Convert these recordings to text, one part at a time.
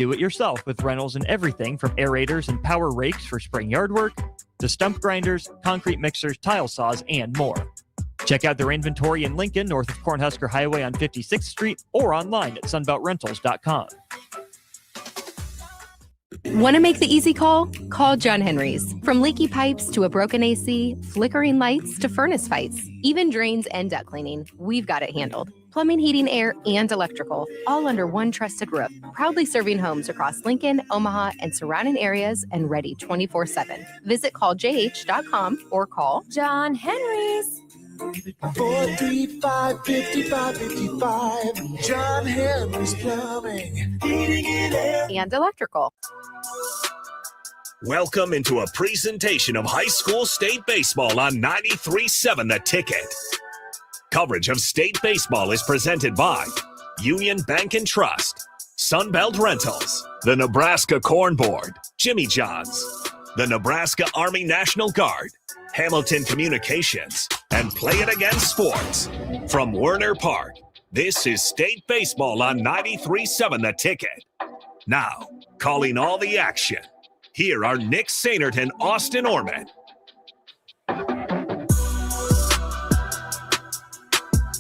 do it yourself with rentals and everything from aerators and power rakes for spring yard work to stump grinders, concrete mixers, tile saws, and more. Check out their inventory in Lincoln, north of Cornhusker Highway on 56th Street, or online at sunbeltrentals.com. Want to make the easy call? Call John Henry's. From leaky pipes to a broken AC, flickering lights to furnace fights, even drains and duct cleaning, we've got it handled. Plumbing, heating, air, and electrical, all under one trusted roof. Proudly serving homes across Lincoln, Omaha, and surrounding areas, and ready 24/7. Visit calljh.com or call John Henry's. 435-5555. John Henry's Plumbing, Heating and Air, and electrical. Welcome into a presentation of high school state baseball on 93.7 The Ticket. Coverage of state baseball is presented by Union Bank and Trust, Sunbelt Rentals, the Nebraska Corn Board, Jimmy John's, the Nebraska Army National Guard, Hamilton Communications, and Play It Again Sports. From Werner Park, this is state baseball on 93.7 The Ticket. Now, calling all the action, here are Nick Sainert and Austin Orman.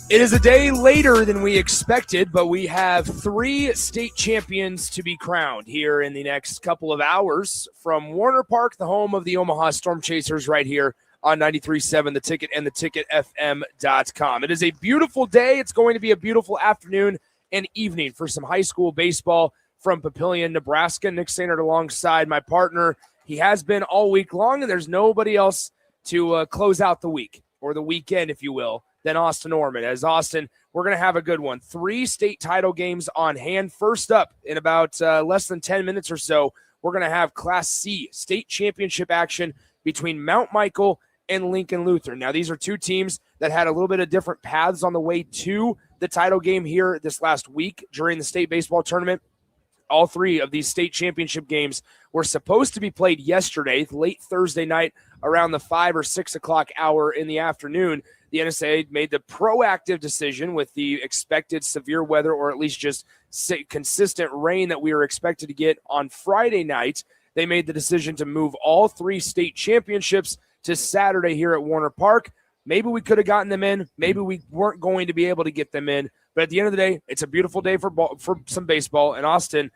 It is a day later than we expected, but we have 3 state champions to be crowned here in the next couple of hours from Warner Park, the home of the Omaha Storm Chasers, right here on 93.7 The Ticket and theticketfm.com. It is a beautiful day. It's going to be a beautiful afternoon and evening for some high school baseball from Papillion, Nebraska. Nick Sainert alongside my partner. He has been all week long, and there's nobody else to close out the week, or the weekend, if you will, than Austin Orman. As Austin, we're going to have a good one. 3 state title games on hand. First up, in about less than 10 minutes or so, we're going to have Class C state championship action between Mount Michael and Lincoln Lutheran. Now, these are 2 teams that had a little bit of different paths on the way to the title game here this last week during the state baseball tournament. All 3 of these state championship games were supposed to be played yesterday, late Thursday night, around the 5 or 6 o'clock hour in the afternoon. The NSA made the proactive decision with the expected severe weather, or at least just consistent rain that we were expected to get on Friday night. They made the decision to move all 3 state championships to Saturday here at Warner Park. Maybe we could have gotten them in. Maybe we weren't going to be able to get them in. But at the end of the day, it's a beautiful day for some baseball. And Austin,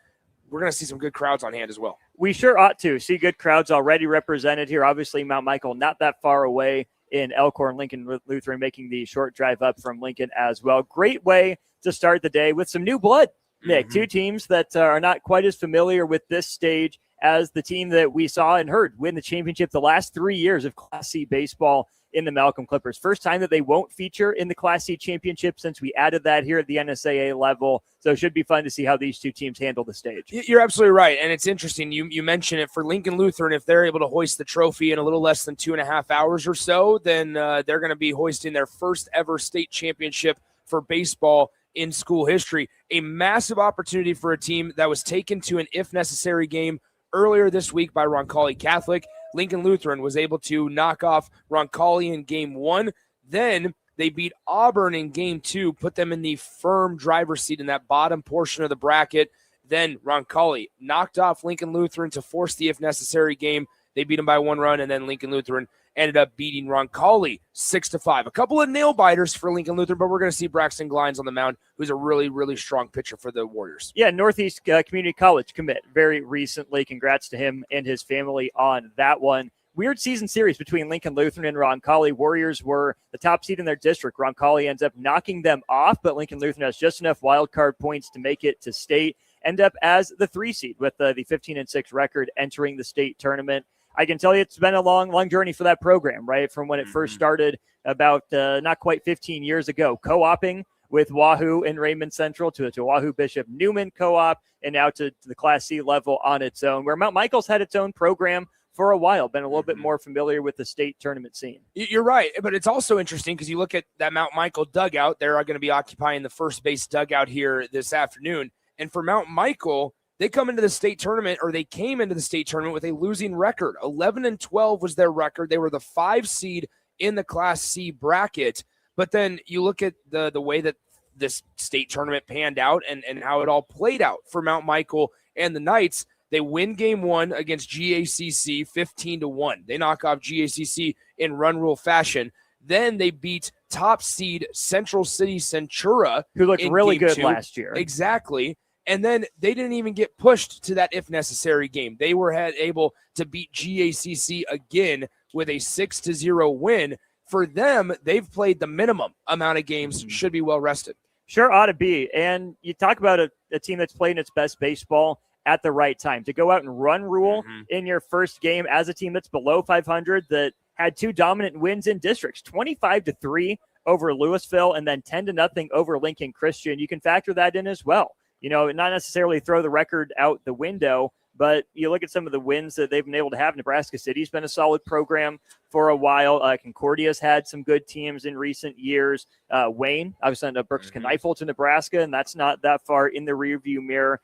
we're going to see some good crowds on hand as well. We sure ought to see good crowds already represented here. Obviously, Mount Michael not that far away in Elkhorn. Lincoln Lutheran making the short drive up from Lincoln as well. Great way to start the day with some new blood, Nick. 2 teams that are not quite as familiar with this stage as the team that we saw and heard win the championship the last 3 years of Class C baseball in the Malcolm Clippers. First time that they won't feature in the Class C championship since we added that here at the NSAA level. So it should be fun to see how these 2 teams handle the stage. You're absolutely right. And it's interesting. You mentioned it for Lincoln Lutheran. If they're able to hoist the trophy in a little less than 2.5 hours or so, then they're going to be hoisting their first ever state championship for baseball in school history. A massive opportunity for a team that was taken to an if necessary game earlier this week by Roncalli Catholic. Lincoln Lutheran was able to knock off Roncalli in game 1. Then they beat Auburn in game 2, put them in the firm driver's seat in that bottom portion of the bracket. Then Roncalli knocked off Lincoln Lutheran to force the if necessary game. They beat them by 1 run, and then Lincoln Lutheran ended up beating Roncalli 6-5. A couple of nail biters for Lincoln Lutheran, but we're going to see Braxton Glines on the mound, who's a really, really strong pitcher for the Warriors. Yeah, Northeast Community College commit very recently. Congrats to him and his family on that one. Weird season series between Lincoln Lutheran and Roncalli. Warriors were the top seed in their district. Roncalli ends up knocking them off, but Lincoln Lutheran has just enough wild card points to make it to state. End up as the 3 seed with the 15-6 record entering the state tournament. I can tell you it's been a long, long journey for that program, right? From when it first started about not quite 15 years ago, co-oping with Wahoo and Raymond Central to Wahoo Bishop Newman co-op, and now to the Class C level on its own, where Mount Michael's had its own program for a while, been a little bit more familiar with the state tournament scene. You're right, but it's also interesting because you look at that Mount Michael dugout. They're going to be occupying the first base dugout here this afternoon. And for Mount Michael, they come into the state tournament, or they came into the state tournament with a losing record. 11-12 was their record. They were the 5 seed in the Class C bracket. But then you look at the way that this state tournament panned out and how it all played out for Mount Michael And the Knights, they win game 1 against GACC 15-1. They knock off GACC in run rule fashion. Then they beat top seed Central City Centura, who looked really good 2. last year. Exactly. And then they didn't even get pushed to that if necessary game. They were able to beat GACC again with a 6-0 win. For them, they've played the minimum amount of games, should be well rested. Sure ought to be. And you talk about a team that's playing its best baseball at the right time. To go out and run rule in your first game as a team that's below 500, that had 2 dominant wins in districts, 25-3 over Louisville and then 10-0 over Lincoln Christian. You can factor that in as well. You know, not necessarily throw the record out the window, but you look at some of the wins that they've been able to have. Nebraska City's been a solid program for a while. Concordia's had some good teams in recent years. Wayne, I was sent Brooks Kneifel to Nebraska, and that's not that far in the rearview mirror.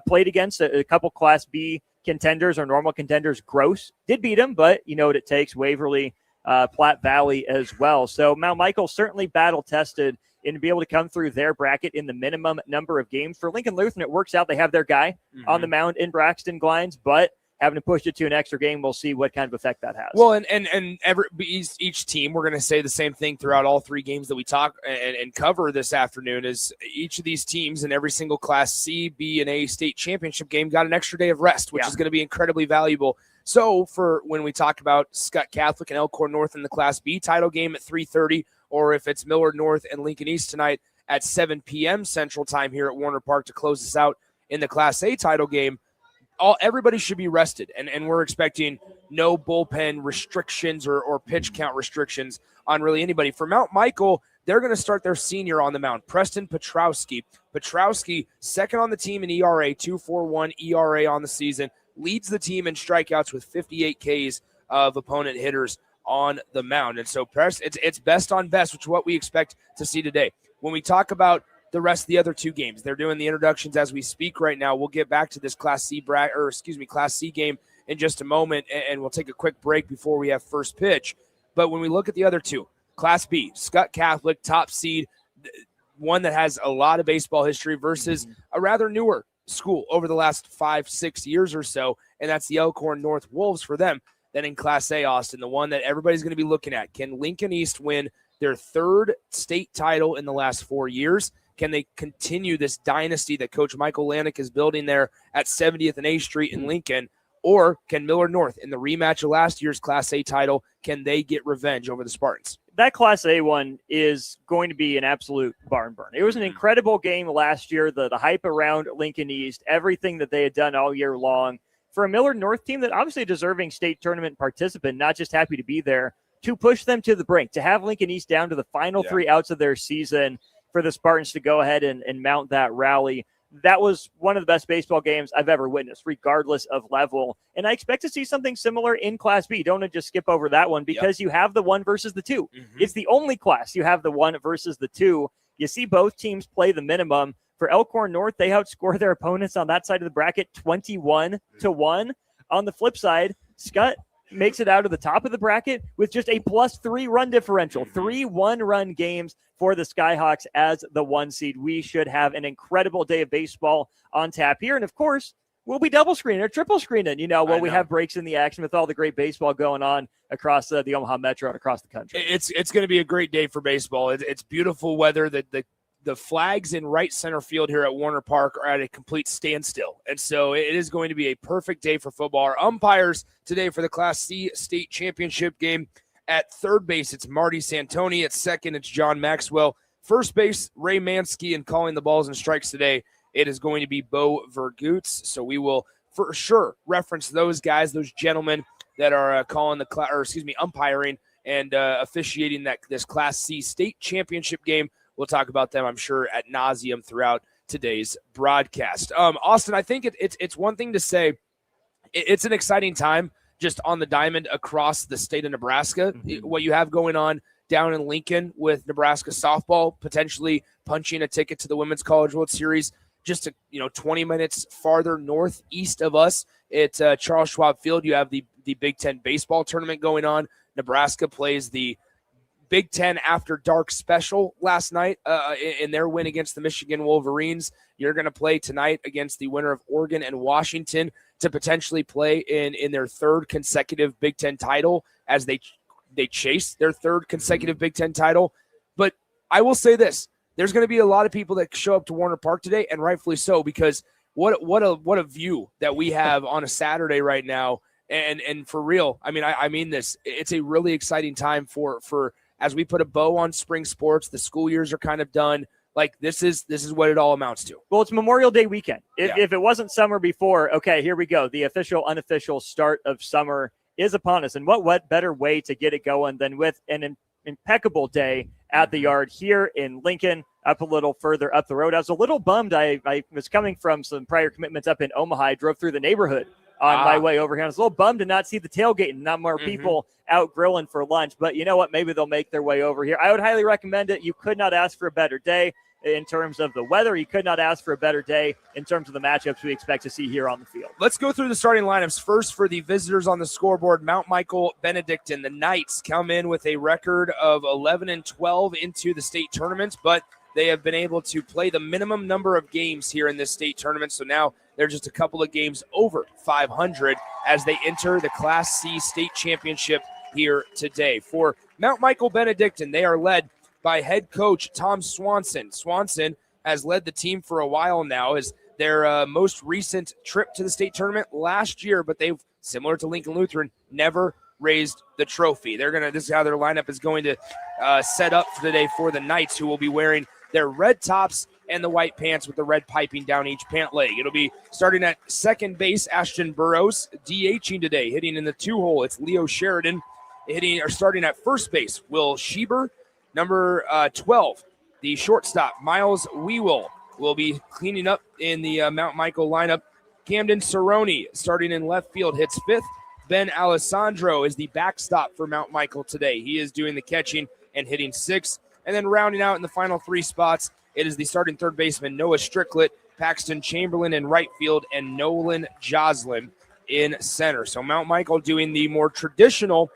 Played against a couple Class B contenders or normal contenders. Gross did beat them, but you know what it takes. Waverly, Platte Valley as well. So Mount Michael certainly battle-tested and to be able to come through their bracket in the minimum number of games. For Lincoln Lutheran, it works out. They have their guy on the mound in Braxton Glines, but having to push it to an extra game, we'll see what kind of effect that has. Well, and each team, we're going to say the same thing throughout all 3 games that we talk and cover this afternoon, is each of these teams in every single Class C, B, and A state championship game got an extra day of rest, which is going to be incredibly valuable. So for when we talk about Scott Catholic and Elkhorn North in the Class B title game at 3:30, or if it's Millard North and Lincoln East tonight at 7 p.m. Central Time here at Warner Park to close us out in the Class A title game, everybody should be rested, and we're expecting no bullpen restrictions or pitch count restrictions on really anybody. For Mount Michael, they're going to start their senior on the mound, Preston Petrowski. Petrowski, second on the team in ERA, 2.41 ERA on the season, leads the team in strikeouts with 58 Ks of opponent hitters on the mound. And so it's best on best, which is what we expect to see today. When we talk about the rest of the other 2 games, they're doing the introductions as we speak right now. We'll get back to this Class C game in just a moment, and we'll take a quick break before we have first pitch. But when we look at the other 2, Class B, Scott Catholic, top seed, one that has a lot of baseball history versus a rather newer school over the last 5-6 years or so, and that's the Elkhorn North Wolves for them. Then in Class A, Austin, the one that everybody's going to be looking at, can Lincoln East win their 3rd state title in the last 4 years? Can they continue this dynasty that Coach Michael Lanick is building there at 70th and A Street in Lincoln? Or can Millard North, in the rematch of last year's Class A title, can they get revenge over the Spartans? That Class A one is going to be an absolute barn burn. It was an incredible game last year, the hype around Lincoln East, everything that they had done all year long. For a Millard North team that obviously a deserving state tournament participant, not just happy to be there, to push them to the brink, to have Lincoln East down to the final 3 outs of their season, for the Spartans to go ahead and mount that rally. That was one of the best baseball games I've ever witnessed, regardless of level. And I expect to see something similar in Class B. Don't just skip over that one because you have the 1 versus the 2. It's the only class you have the 1 versus the 2. You see both teams play the minimum. For Elkhorn North, they outscore their opponents on that side of the bracket 21-1. On the flip side, Scott makes it out of the top of the bracket with just a +3 run differential. 3 1-run games for the Skyhawks as the 1 seed. We should have an incredible day of baseball on tap here. And of course, we'll be double screening or triple screening, while we have breaks in the action with all the great baseball going on across the Omaha Metro and across the country. It's going to be a great day for baseball. It's beautiful weather. The flags in right center field here at Warner Park are at a complete standstill. And so it is going to be a perfect day for football. Our umpires today for the Class C state championship game: at third base, it's Marty Santoni. At second, it's John Maxwell. First base, Ray Mansky. And calling the balls and strikes today, it is going to be Bo Vergoots. So we will for sure reference those guys, those gentlemen that are umpiring and officiating this Class C state championship game. We'll talk about them, I'm sure, ad nauseum throughout today's broadcast. Austin, I think it's one thing to say it's an exciting time just on the diamond across the state of Nebraska. What you have going on down in Lincoln with Nebraska softball potentially punching a ticket to the Women's College World Series just 20 minutes farther northeast of us at Charles Schwab Field. You have the Big Ten baseball tournament going on. Nebraska plays the Big Ten After Dark special last night in their win against the Michigan Wolverines. You're going to play tonight against the winner of Oregon and Washington to potentially play in their third consecutive Big Ten title as they chase their third consecutive Big Ten title. But I will say this, there's going to be a lot of people that show up to Warner Park today, and rightfully so, because what a view that we have on a Saturday right now. And for real, I mean this, it's a really exciting time for as we put a bow on spring sports. The school years are kind of done. Like this is what it all amounts to. Well, it's Memorial Day weekend. If it wasn't summer before, okay, here we go. The official, unofficial start of summer is upon us. And what better way to get it going than with an impeccable day at the yard here in Lincoln, up a little further up the road. I was a little bummed. I was coming from some prior commitments up in Omaha. I drove through the neighborhood on my way over here. I was a little bummed to not see the tailgate and not more people out grilling for lunch. But you know what? Maybe they'll make their way over here. I would highly recommend it. You could not ask for a better day in terms of the weather. You could not ask for a better day in terms of the matchups we expect to see here on the field. Let's go through the starting lineups. First, for the visitors on the scoreboard, Mount Michael Benedictine. The Knights come in with a record of 11-12 into the state tournament, but they have been able to play the minimum number of games here in this state tournament. So now they're just a couple of games over 500 as they enter the Class C state championship here today. For Mount Michael Benedictine, they are led by head coach Tom Swanson. Swanson has led the team for a while now, as their most recent trip to the state tournament last year, but they've, similar to Lincoln Lutheran, never raised the trophy. This is how their lineup is going to set up for today for the Knights, who will be wearing their red tops and the white pants with the red piping down each pant leg. It'll be starting at second base, Ashton Burrows. DHing today, hitting in the 2-hole, it's Leo Sheridan. Starting at first base, Will Schieber. Number 12, the shortstop, Miles Wewell, will be cleaning up in the Mount Michael lineup. Camden Cerrone, starting in left field, hits fifth. Ben Alessandro is the backstop for Mount Michael today. He is doing the catching and hitting sixth. And then rounding out in the final three spots, it is the starting third baseman, Noah Stricklet, Paxton Chamberlain in right field, and Nolan Joslin in center. So Mount Michael doing the more traditional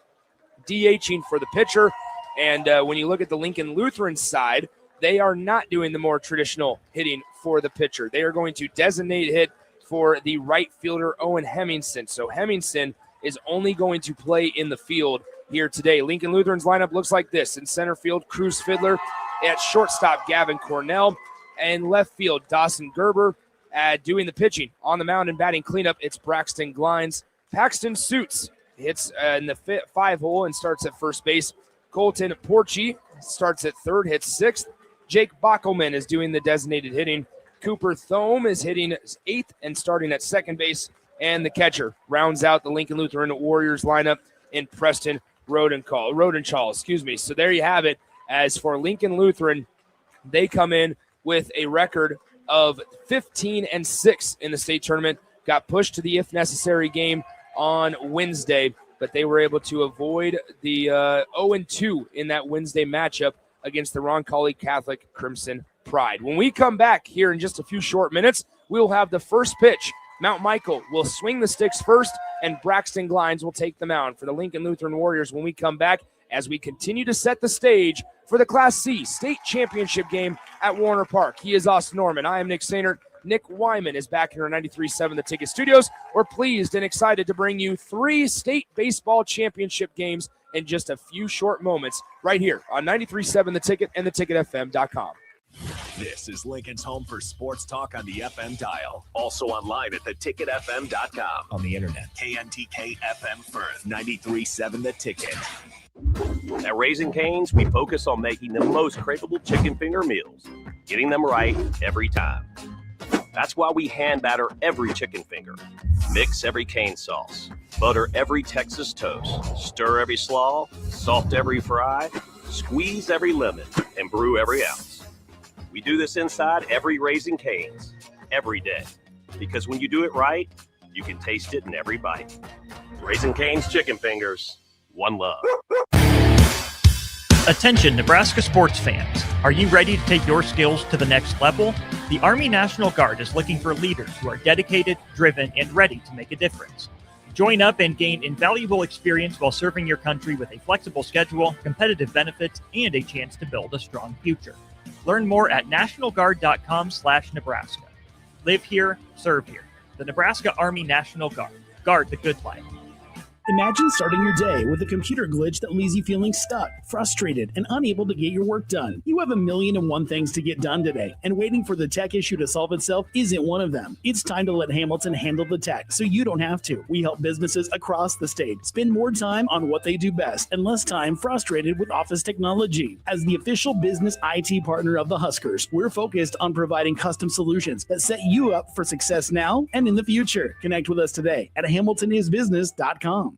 DHing for the pitcher. And when you look at the Lincoln Lutheran side, they are not doing the more traditional hitting for the pitcher. They are going to designate hit for the right fielder, Owen Hemmingson. So Hemmingson is only going to play in the field here today. Lincoln Lutheran's lineup looks like this. In center field, Cruz Fiddler. At shortstop, Gavin Cornell. And left field, Dawson Gerber. Doing the pitching on the mound and batting cleanup, it's Braxton Glines. Paxton Suits hits in the 5-hole and starts at first base. Colton Porchi starts at third, hits sixth. Jake Bockelman is doing the designated hitting. Cooper Thome is hitting eighth and starting at second base. And the catcher rounds out the Lincoln Lutheran Warriors lineup in Preston Rodenschall. So there you have it. As for Lincoln Lutheran, they come in with a record of 15-6 in the state tournament. Got pushed to the if necessary game on Wednesday, but they were able to avoid the 0-2 in that Wednesday matchup against the Roncalli Catholic Crimson Pride. When we come back here in just a few short minutes, we'll have the first pitch. Mount Michael will swing the sticks first, and Braxton Glines will take the mound for the Lincoln Lutheran Warriors when we come back, as we continue to set the stage for the Class C state championship game at Warner Park. He is Austin Norman. I am Nick Sainert. Nick Wyman is back here in 93.7 The Ticket Studios. We're pleased and excited to bring you 3 state baseball championship games in just a few short moments right here on 93.7 The Ticket and theticketfm.com. This is Lincoln's home for sports talk on the FM dial. Also online at theticketfm.com. On the internet. KNTK FM Firth, 93.7 The Ticket. At Raising Cane's, we focus on making the most craveable chicken finger meals, getting them right every time. That's why we hand batter every chicken finger, mix every cane sauce, butter every Texas toast, stir every slaw, salt every fry, squeeze every lemon, and brew every ounce. We do this inside every Raising Cane's, every day. Because when you do it right, you can taste it in every bite. Raising Cane's chicken fingers, one love. Attention, Nebraska sports fans. Are you ready to take your skills to the next level? The Army National Guard is looking for leaders who are dedicated, driven, and ready to make a difference. Join up and gain invaluable experience while serving your country with a flexible schedule, competitive benefits, and a chance to build a strong future. Learn more at nationalguard.com/Nebraska. Live here, serve here. The Nebraska Army National Guard. Guard the good life. Imagine starting your day with a computer glitch that leaves you feeling stuck, frustrated, and unable to get your work done. You have 1,000,001 things to get done today, and waiting for the tech issue to solve itself isn't one of them. It's time to let Hamilton handle the tech so you don't have to. We help businesses across the state spend more time on what they do best and less time frustrated with office technology. As the official business IT partner of the Huskers, we're focused on providing custom solutions that set you up for success now and in the future. Connect with us today at hamiltonisbusiness.com.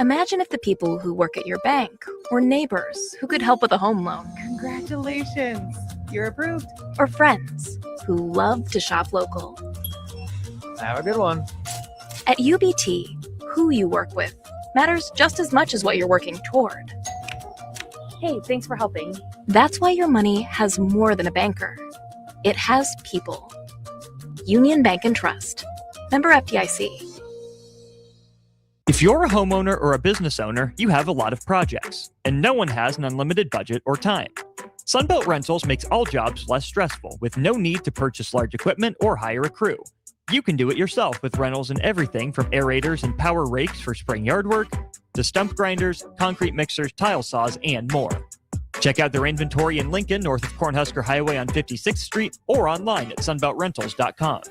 Imagine if the people who work at your bank or neighbors who could help with a home loan. Congratulations, you're approved. Or friends who love to shop local. Have a good one. At UBT, who you work with matters just as much as what you're working toward. Hey, thanks for helping. That's why your money has more than a banker. It has people. Union Bank and Trust. Member FDIC. If you're a homeowner or a business owner, you have a lot of projects, and no one has an unlimited budget or time. Sunbelt Rentals makes all jobs less stressful with no need to purchase large equipment or hire a crew. You can do it yourself with rentals and everything from aerators and power rakes for spring yard work to stump grinders, concrete mixers, tile saws, and more. Check out their inventory in Lincoln, north of Cornhusker Highway on 56th Street, or online at sunbeltrentals.com.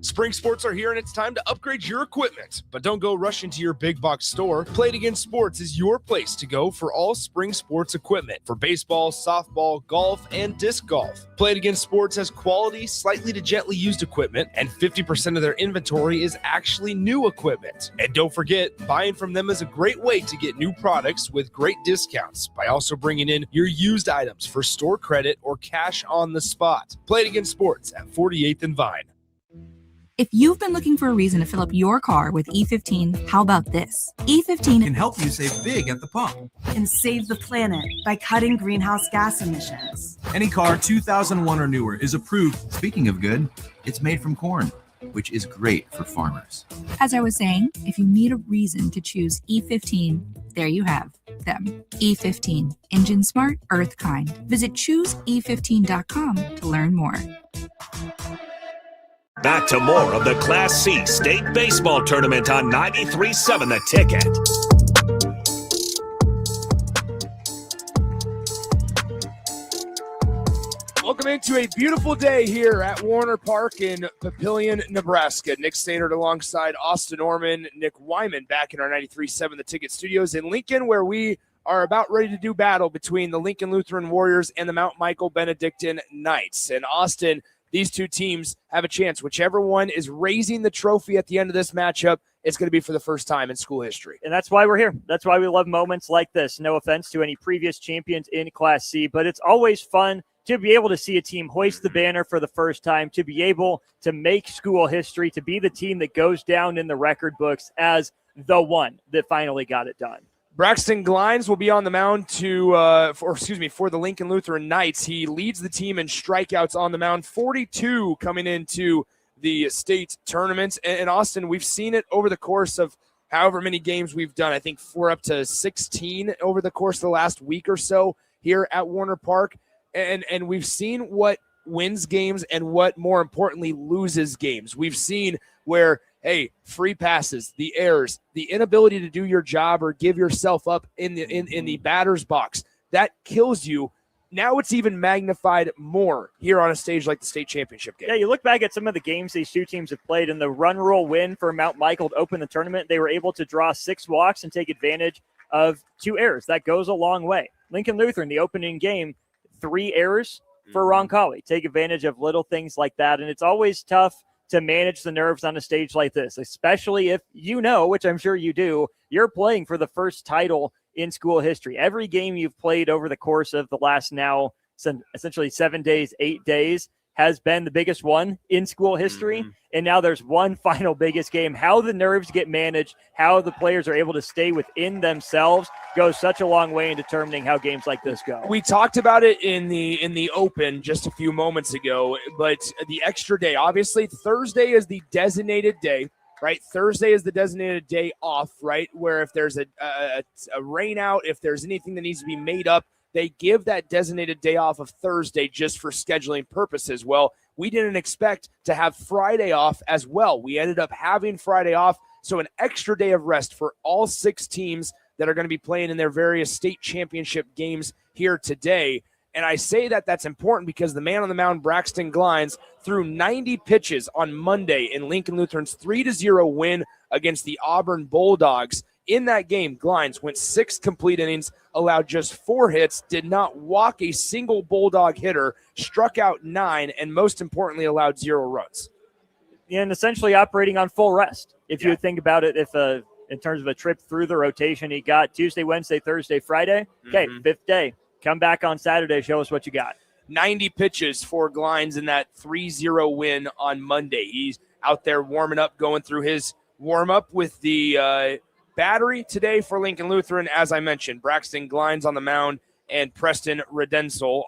Spring sports are here and it's time to upgrade your equipment. But don't go rush into your big box store. Play It Again Sports is your place to go for all spring sports equipment for baseball, softball, golf, and disc golf. Play It Again Sports has quality, slightly to gently used equipment, and 50% of their inventory is actually new equipment. And don't forget, buying from them is a great way to get new products with great discounts by also bringing in your used items for store credit or cash on the spot. Play It Again Sports at 48th and Vine. If you've been looking for a reason to fill up your car with E15, how about this? E15 can help you save big at the pump and save the planet by cutting greenhouse gas emissions. Any car 2001 or newer is approved. Speaking of good, it's made from corn, which is great for farmers. As I was saying, if you need a reason to choose E15, there you have them. E15, engine smart, earth kind. Visit chooseE15.com to learn more. Back to more of the Class C State Baseball Tournament on 93.7 The Ticket. Welcome into a beautiful day here at Warner Park in Papillion, Nebraska. Nick Stannard alongside Austin Orman, Nick Wyman back in our 93.7 The Ticket studios in Lincoln, where we are about ready to do battle between the Lincoln Lutheran Warriors and the Mount Michael Benedictine Knights. And Austin, these two teams have a chance. Whichever one is raising the trophy at the end of this matchup, it's going to be for the first time in school history. And that's why we're here. That's why we love moments like this. No offense to any previous champions in Class C, but it's always fun to be able to see a team hoist the banner for the first time, to be able to make school history, to be the team that goes down in the record books as the one that finally got it done. Braxton Glines will be on the mound for the Lincoln Lutheran Knights. He leads the team in strikeouts on the mound, 42 coming into the state tournament. And Austin, we've seen it over the course of however many games we've done. I think we're up to 16 over the course of the last week or so here at Warner Park. And we've seen what wins games and what, more importantly, loses games. We've seen where, hey, free passes, the errors, the inability to do your job or give yourself up in the batter's box, that kills you. Now it's even magnified more here on a stage like the state championship game. Yeah, you look back at some of the games these two teams have played, and the run roll win for Mount Michael to open the tournament, they were able to draw 6 walks and take advantage of 2 errors. That goes a long way. Lincoln Lutheran, the opening game, 3 errors for Roncalli. Take advantage of little things like that, and it's always tough to manage the nerves on a stage like this, especially if you know, which I'm sure you do, you're playing for the first title in school history. Every game you've played over the course of the last now essentially 7 days, 8 days has been the biggest one in school history. And now there's one final biggest game. How the nerves get managed, how the players are able to stay within themselves goes such a long way in determining how games like this go. We talked about it in the open just a few moments ago, but the extra day, obviously Thursday is the designated day, right? Thursday is the designated day off, right? Where if there's a rain out, if there's anything that needs to be made up, they give that designated day off of Thursday just for scheduling purposes. Well, we didn't expect to have Friday off as well. We ended up having Friday off, so an extra day of rest for all 6 teams that are going to be playing in their various state championship games here today. And I say that that's important because the man on the mound, Braxton Glines, threw 90 pitches on Monday in Lincoln Lutheran's 3-0 win against the Auburn Bulldogs. In that game, Glines went 6 complete innings, allowed just 4 hits, did not walk a single Bulldog hitter, struck out 9, and most importantly, allowed 0 runs. And essentially operating on full rest. If you would think about it, in terms of a trip through the rotation, he got Tuesday, Wednesday, Thursday, Friday. Okay, 5th day. Come back on Saturday, show us what you got. 90 pitches for Glines in that 3-0 win on Monday. He's out there warming up, going through his warm-up with the battery today for Lincoln Lutheran. As I mentioned, Braxton Glines on the mound and Preston Redensel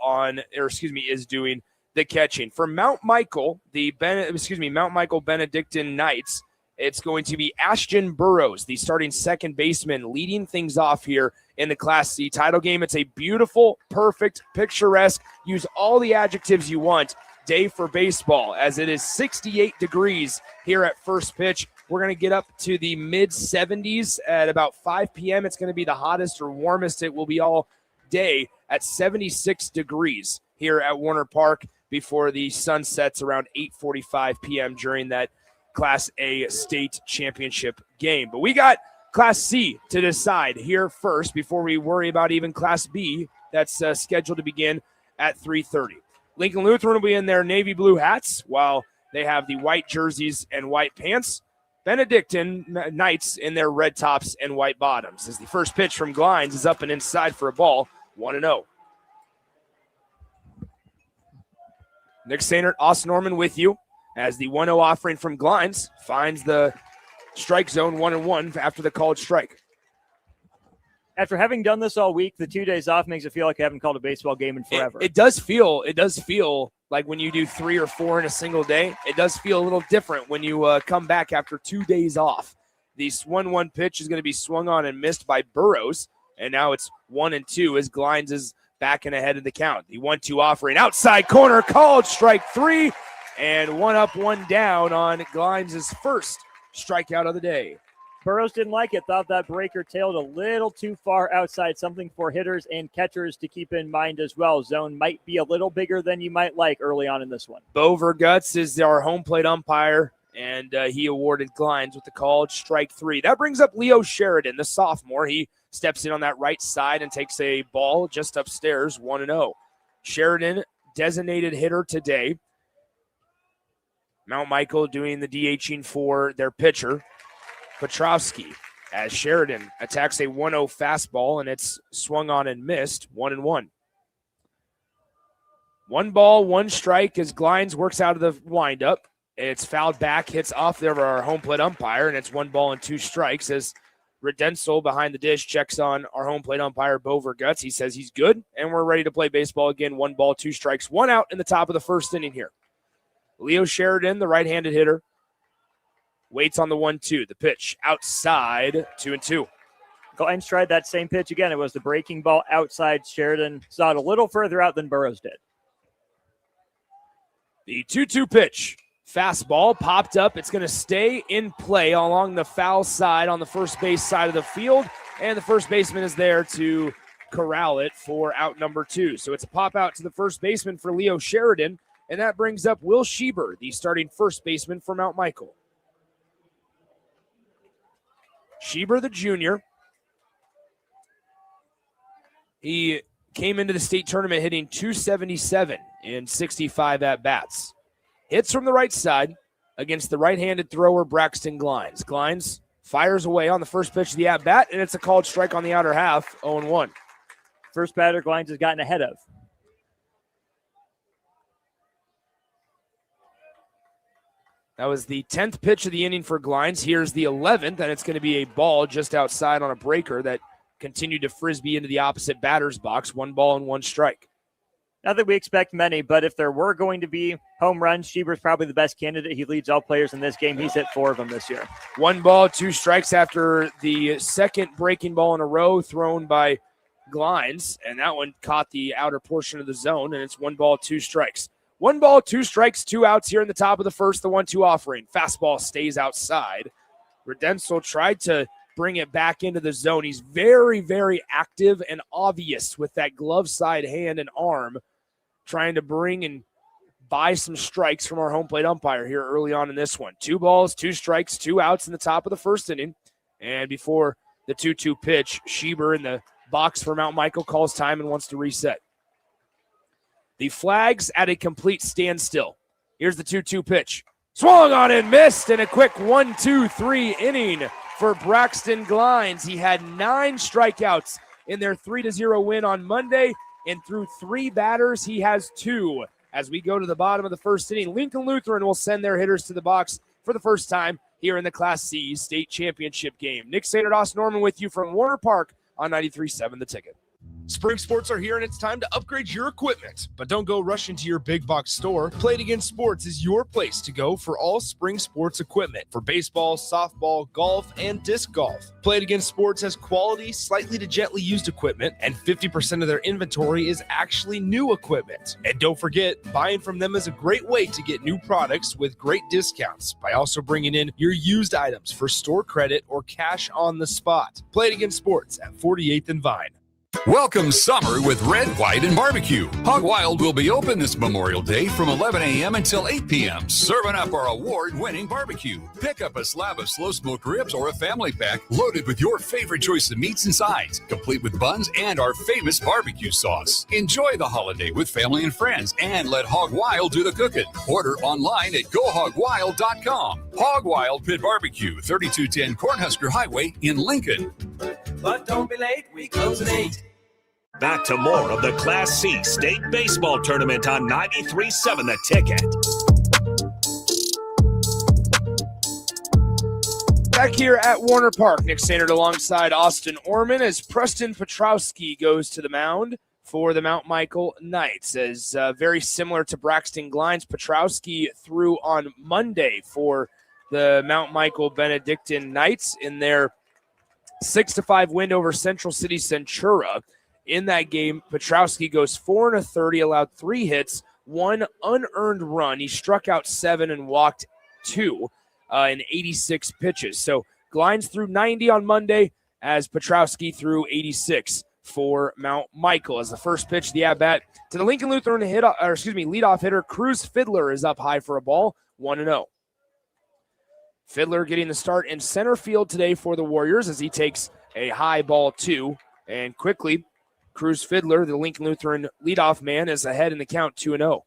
is doing the catching. For Mount Michael Benedictine Knights, it's going to be Ashton Burrows, the starting second baseman, leading things off here in the Class C title game. It's a beautiful, perfect, picturesque, use all the adjectives you want, day for baseball, as it is 68 degrees here at first pitch. We're going to get up to the mid-70s at about 5 p.m. It's going to be the hottest or warmest it will be all day at 76 degrees here at Warner Park before the sun sets around 8:45 p.m. during that Class A state championship game. But we got Class C to decide here first before we worry about even Class B that's scheduled to begin at 3:30. Lincoln Lutheran will be in their navy blue hats while they have the white jerseys and white pants. Benedictine Knights in their red tops and white bottoms. As the first pitch from Glines is up and inside for a ball, 1-0. Nick Sainert, Austin Norman with you as the 1-0 offering from Glines finds the strike zone 1-1 after the called strike. After having done this all week, the 2 days off makes it feel like I haven't called a baseball game in forever. It does feel like when you do 3 or 4 in a single day, it does feel a little different when you come back after 2 days off. The 1-1 pitch is going to be swung on and missed by Burrows, and now it's 1-2 as Glines is back and ahead of the count. The 1-2 offering outside corner, called strike 3, and 1 up, 1 down on Glines' first strikeout of the day. Burrows didn't like it, thought that breaker tailed a little too far outside, something for hitters and catchers to keep in mind as well. Zone might be a little bigger than you might like early on in this one. Bo Vergutz is our home plate umpire, and he awarded Glines with the called strike 3. That brings up Leo Sheridan, the sophomore. He steps in on that right side and takes a ball just upstairs, 1-0. Sheridan, designated hitter today. Mount Michael doing the DHing for their pitcher, Petrovsky, as Sheridan attacks a 1-0 fastball, and it's swung on and missed, 1-1. 1 ball, 1 strike as Glines works out of the windup. It's fouled back, hits off there of our home plate umpire, and it's 1 ball and 2 strikes as Redensel behind the dish checks on our home plate umpire, Bo Vergutz. He says he's good, and we're ready to play baseball again. 1 ball, 2 strikes, 1 out in the top of the first inning here. Leo Sheridan, the right-handed hitter, waits on the 1-2. The pitch outside, 2-2. Glines tried that same pitch again. It was the breaking ball outside. Sheridan saw it a little further out than Burrows did. The 2-2 pitch. Fastball popped up. It's going to stay in play along the foul side on the first base side of the field, and the first baseman is there to corral it for out number 2. So it's a pop out to the first baseman for Leo Sheridan, and that brings up Will Schieber, the starting first baseman for Mount Michael. Schieber, the junior. He came into the state tournament hitting .277 in 65 at-bats. Hits from the right side against the right-handed thrower Braxton Glines. Glines fires away on the first pitch of the at-bat, and it's a called strike on the outer half, 0-1. First batter Glines has gotten ahead of. That was the 10th pitch of the inning for Glines. Here's the 11th, and it's going to be a ball just outside on a breaker that continued to frisbee into the opposite batter's box. 1 ball and 1 strike. Not that we expect many, but if there were going to be home runs, Schieber's probably the best candidate. He leads all players in this game. He's hit 4 of them this year. 1 ball, 2 strikes after the second breaking ball in a row thrown by Glines, and that one caught the outer portion of the zone, and it's 1 ball, 2 strikes. 1 ball, 2 strikes, 2 outs here in the top of the first, the 1-2 offering. Fastball stays outside. Redensel tried to bring it back into the zone. He's very, very active and obvious with that glove side hand and arm, trying to bring and buy some strikes from our home plate umpire here early on in this one. 2 balls, 2 strikes, 2 outs in the top of the first inning. And before the 2-2 pitch, Schieber in the box for Mount Michael calls time and wants to reset. The flag's at a complete standstill. Here's the 2-2 pitch. Swung on and missed, and a quick 1-2-3 inning for Braxton Glines. He had 9 strikeouts in their 3-0 win on Monday, and through 3 batters, he has 2. As we go to the bottom of the first inning, Lincoln Lutheran will send their hitters to the box for the first time here in the Class C state championship game. Nick Sainert, Austin Norman with you from Warner Park on 93.7 The Ticket. Spring sports are here and it's time to upgrade your equipment. But don't go rushing to your big box store. Play It Again Sports is your place to go for all spring sports equipment for baseball, softball, golf, and disc golf. Play It Again Sports has quality, slightly to gently used equipment, and 50% of their inventory is actually new equipment. And don't forget, buying from them is a great way to get new products with great discounts by also bringing in your used items for store credit or cash on the spot. Play It Again Sports at 48th and Vine. Welcome summer with Red, White, and Barbecue. Hog Wild will be open this Memorial Day from 11 a.m. until 8 p.m., serving up our award-winning barbecue. Pick up a slab of slow-smoked ribs or a family pack loaded with your favorite choice of meats and sides, complete with buns and our famous barbecue sauce. Enjoy the holiday with family and friends and let Hog Wild do the cooking. Order online at gohogwild.com. Hog Wild Pit Barbecue, 3210 Cornhusker Highway in Lincoln. But don't be late, we close at 8. Back to more of the Class C State Baseball Tournament on 93.7 The Ticket. Back here at Warner Park, Nick Sainert alongside Austin Orman as Preston Petrowski goes to the mound for the Mount Michael Knights. As very similar to Braxton Glines, Petrowski threw on Monday for the Mount Michael Benedictine Knights in their 6-5 win over Central City Centura. In that game, Petrowski goes 4 1/3, allowed 3 hits, 1 unearned run. He struck out 7 and walked 2 in 86 pitches. So Glines threw 90 on Monday as Petrowski threw 86 for Mount Michael. As the first pitch, the at-bat to the Lincoln Lutheran leadoff hitter, Cruz Fiddler is up high for a ball, 1-0. Fiddler getting the start in center field today for the Warriors as he takes a high ball 2, and quickly Cruz Fiddler, the Lincoln Lutheran leadoff man, is ahead in the count 2-0.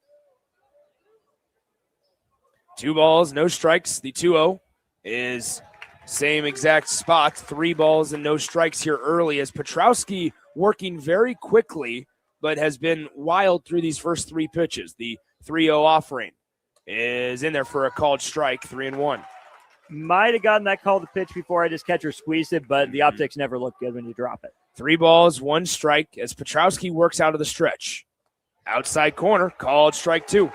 2 balls, no strikes. The 2-0 is same exact spot. 3 balls and no strikes here early as Petrowski working very quickly, but has been wild through these first 3 pitches. The 3-0 offering is in there for a called strike, 3-1. Might have gotten that call to pitch before I just catcher squeezed it, but the optics never look good when you drop it. 3 balls, 1 strike as Petrowski works out of the stretch. Outside corner, called strike 2.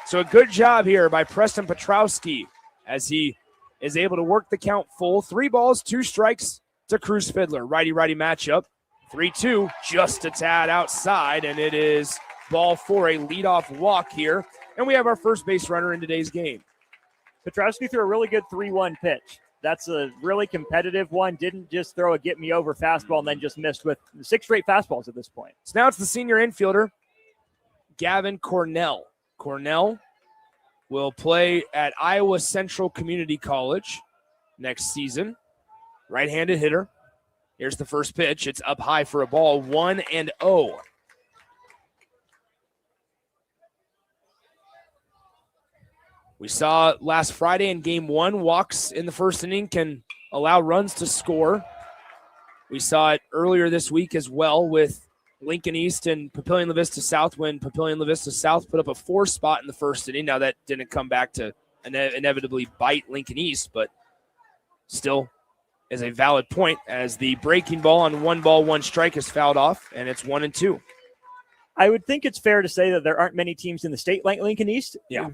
So a good job here by Preston Petrowski as he is able to work the count full. 3 balls, 2 strikes to Cruz Fiddler. Righty-righty matchup. 3-2, just a tad outside, and it is ball for a leadoff walk here. And we have our first base runner in today's game. Petrowski threw a really good 3-1 pitch. That's a really competitive one. Didn't just throw a get-me-over fastball and then just missed with 6 straight fastballs at this point. So now it's the senior infielder, Gavin Cornell. Cornell will play at Iowa Central Community College next season. Right-handed hitter. Here's the first pitch. It's up high for a ball, 1-0. We saw last Friday in Game 1, walks in the first inning can allow runs to score. We saw it earlier this week as well with Lincoln East and Papillion La Vista South when Papillion La Vista South put up a 4 spot in the first inning. Now that didn't come back to inevitably bite Lincoln East, but still is a valid point as the breaking ball on 1 strike is fouled off, and it's 1-2. I would think it's fair to say that there aren't many teams in the state like Lincoln East. Yeah.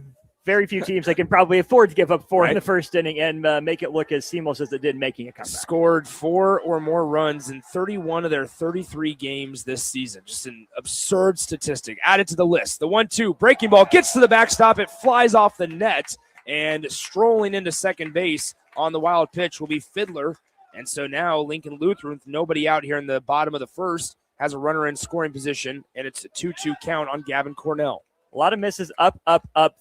Very few teams that can probably afford to give up 4 Right. in the first inning and make it look as seamless as it did making a comeback. Scored 4 or more runs in 31 of their 33 games this season. Just an absurd statistic. Added to the list. The 1-2 breaking ball gets to the backstop. It flies off the net, and strolling into second base on the wild pitch will be Fiddler. And so now Lincoln Lutheran, with nobody out here in the bottom of the first, has a runner in scoring position, and it's a 2-2 count on Gavin Cornell. A lot of misses up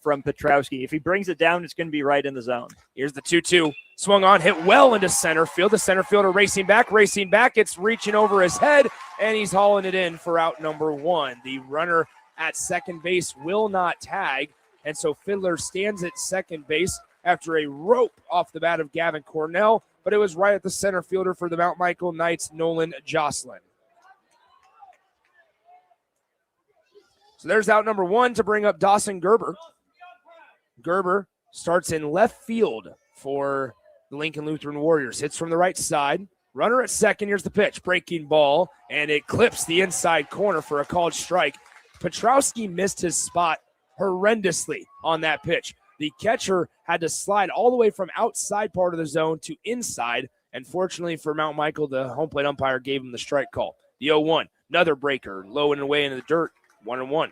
from Petrowski. If he brings it down, it's going to be right in the zone. Here's the 2-2. Swung on, hit well into center field. The center fielder racing back. It's reaching over his head, and he's hauling it in for out number 1. The runner at second base will not tag, and so Fiddler stands at second base after a rope off the bat of Gavin Cornell, but it was right at the center fielder for the Mount Michael Knights, Nolan Jocelyn. So there's out number 1 to bring up Dawson Gerber. Gerber starts in left field for the Lincoln Lutheran Warriors. Hits from the right side. Runner at second. Here's the pitch. Breaking ball, and it clips the inside corner for a called strike. Petrowski missed his spot horrendously on that pitch. The catcher had to slide all the way from outside part of the zone to inside, and fortunately for Mount Michael, the home plate umpire gave him the strike call. The 0-1, another breaker, low and away into the dirt. 1-1.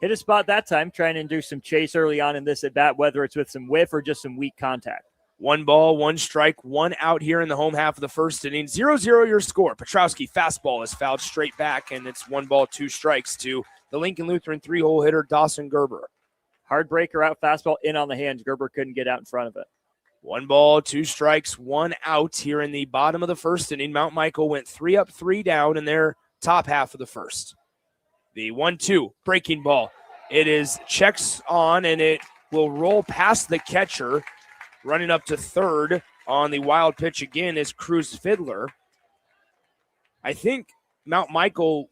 Hit a spot that time, trying to do some chase early on in this at bat, whether it's with some whiff or just some weak contact. 1 ball, 1 strike, 1 out here in the home half of the first inning. 0-0 your score. Petrowski fastball is fouled straight back, and it's 1 ball, 2 strikes to the Lincoln Lutheran 3-hole hitter Dawson Gerber. Hard breaker out, fastball in on the hands. Gerber couldn't get out in front of it. 1 ball, 2 strikes, 1 out here in the bottom of the first inning. Mount Michael went 3 up, 3 down in their top half of the first. The 1-2 breaking ball. It is checks on, and it will roll past the catcher. Running up to third on the wild pitch again is Cruz Fiddler. I think Mount Michael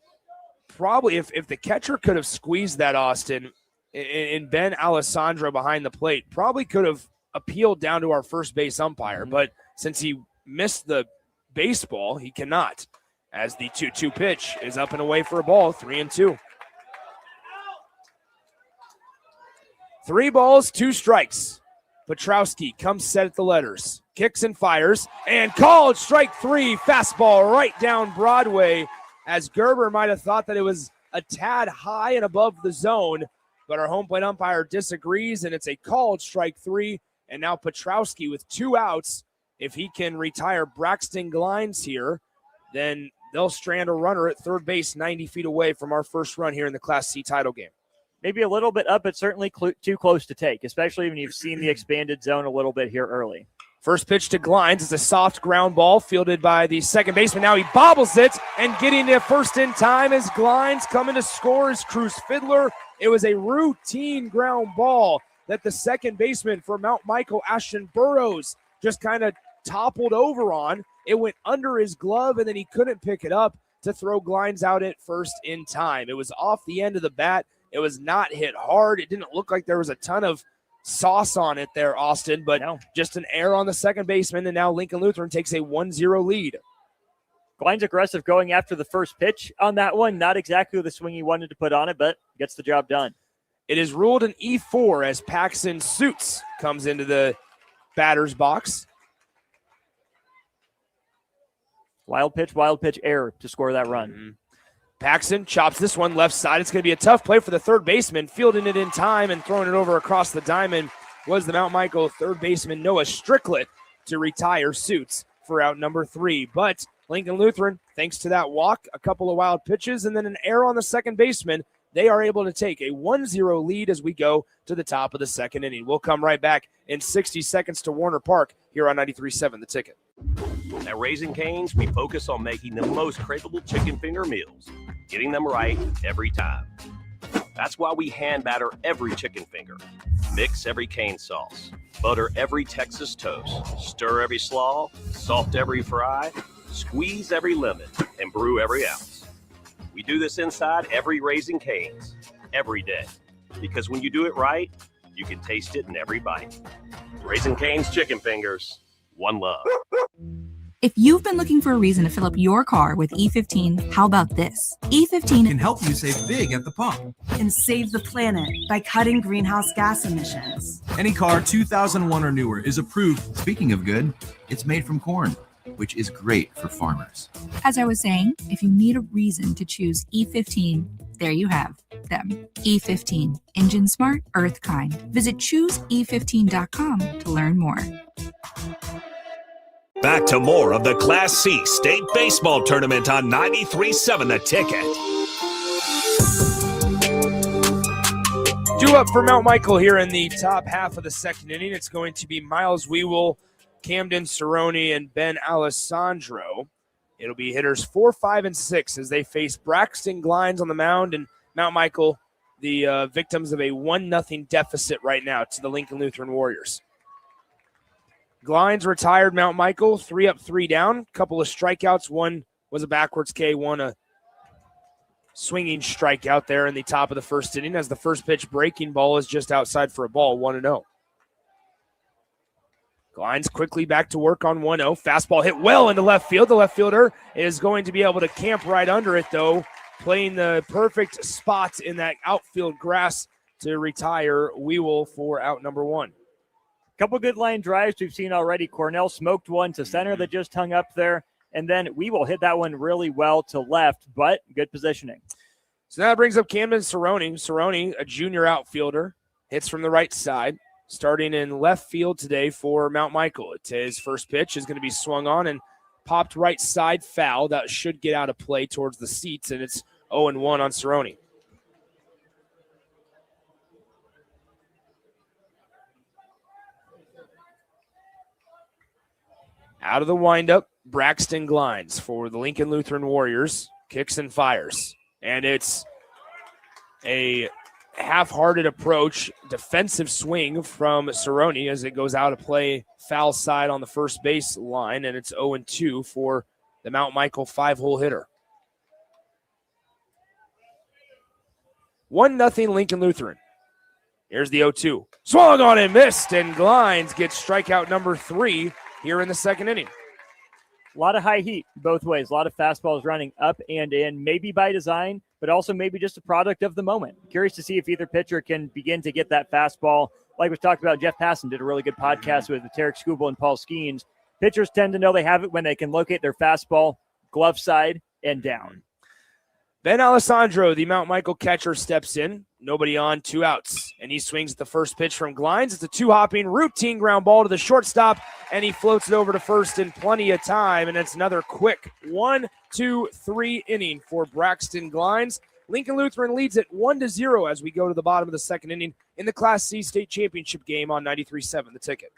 probably, if the catcher could have squeezed that, Austin, and Ben Alessandro behind the plate, probably could have appealed down to our first base umpire. But since he missed the baseball, he cannot. As the 2-2 pitch is up and away for a ball, 3-2. 3 balls, 2 strikes. Petrowski comes set at the letters, kicks and fires, and called strike 3, fastball right down Broadway, as Gerber might have thought that it was a tad high and above the zone, but our home plate umpire disagrees, and it's a called strike 3, and now Petrowski with 2 outs. If he can retire Braxton Glines here, then they'll strand a runner at third base 90 feet away from our first run here in the Class C title game. Maybe a little bit up, but certainly too close to take, especially when you've seen the expanded zone a little bit here early. First pitch to Glines is a soft ground ball fielded by the second baseman. Now he bobbles it, and getting to first in time is Glines. Coming to score is Cruz Fiddler. It was a routine ground ball that the second baseman for Mount Michael, Ashton Burrows, just kind of toppled over on. It went under his glove, and then he couldn't pick it up to throw Glines out at first in time. It was off the end of the bat. It was not hit hard. It didn't look like there was a ton of sauce on it there, Austin, but just an error on the second baseman, and now Lincoln Lutheran takes a 1-0 lead. Glines aggressive going after the first pitch on that one. Not exactly the swing he wanted to put on it, but gets the job done. It is ruled an E4 as Paxton Suits comes into the batter's box. Wild pitch error to score that run. Mm-hmm. Paxton chops this one left side. It's going to be a tough play for the third baseman. Fielding it in time and throwing it over across the diamond was the Mount Michael third baseman Noah Stricklet to retire Suits for out number 3. But Lincoln Lutheran, thanks to that walk, a couple of wild pitches, and then an error on the second baseman, they are able to take a 1-0 lead as we go to the top of the second inning. We'll come right back in 60 seconds to Warner Park here on 93.7 The Ticket. At Raising Cane's, we focus on making the most craveable chicken finger meals, getting them right every time. That's why we hand batter every chicken finger, mix every cane sauce, butter every Texas toast, stir every slaw, salt every fry, squeeze every lemon, and brew every ounce. We do this inside every Raising Cane's, every day, because when you do it right, you can taste it in every bite. Raising Cane's Chicken Fingers. One love. If you've been looking for a reason to fill up your car with E15, how about this? E15 Can help you save big at the pump. And save the planet by cutting greenhouse gas emissions. Any car 2001 or newer is approved. Speaking of good, it's made from corn, which is great for farmers. As I was saying, if you need a reason to choose E15, there you have them. E15, engine smart, earth kind. Visit chooseE15.com to learn more. Back to more of the Class C State Baseball Tournament on 93.7 The Ticket. Due up for Mount Michael here in the top half of the second inning. It's going to be Miles Wewell, Camden Cerrone, and Ben Alessandro. It'll be hitters 4, 5, and 6 as they face Braxton Glines on the mound, and Mount Michael, the victims of a 1-0 deficit right now to the Lincoln Lutheran Warriors. Glines retired Mount Michael, 3 up, 3 down. Couple of strikeouts. One was a backwards K, one a swinging strikeout there in the top of the first inning as the first pitch breaking ball is just outside for a ball, 1-0. Glines quickly back to work on 1-0. Fastball hit well into left field. The left fielder is going to be able to camp right under it, though, playing the perfect spot in that outfield grass to retire Wewell for out number 1. Couple good line drives we've seen already. Cornell smoked one to center that just hung up there, and then we will hit that one really well to left, but good positioning. So that brings up Camden Cerrone. Cerrone, a junior outfielder, hits from the right side, starting in left field today for Mount Michael. It's his first pitch is going to be swung on and popped right side foul. That should get out of play towards the seats, and it's 0-1 on Cerrone. Out of the windup, Braxton Glines for the Lincoln Lutheran Warriors. Kicks and fires. And it's a half-hearted approach, defensive swing from Cerrone as it goes out of play foul side on the first base line, and it's 0-2 for the Mount Michael 5-hole hitter. 1-0 Lincoln Lutheran. Here's the 0-2. Swung on and missed, and Glines gets strikeout number 3 here in the second inning. A lot of high heat both ways. A lot of fastballs running up and in, maybe by design, but also maybe just a product of the moment. Curious to see if either pitcher can begin to get that fastball. Like we talked about, Jeff Passon did a really good podcast with Tarek Skubal and Paul Skeens. Pitchers tend to know they have it when they can locate their fastball, glove side, and down. Ben Alessandro, the Mount Michael catcher, steps in. Nobody on, 2 outs. And he swings at the first pitch from Glines. It's a 2-hopping routine ground ball to the shortstop, and he floats it over to first in plenty of time. And it's another quick 1-2-3 inning for Braxton Glines. Lincoln Lutheran leads it 1-0 as we go to the bottom of the second inning in the Class C State Championship game on 93.7 The Ticket.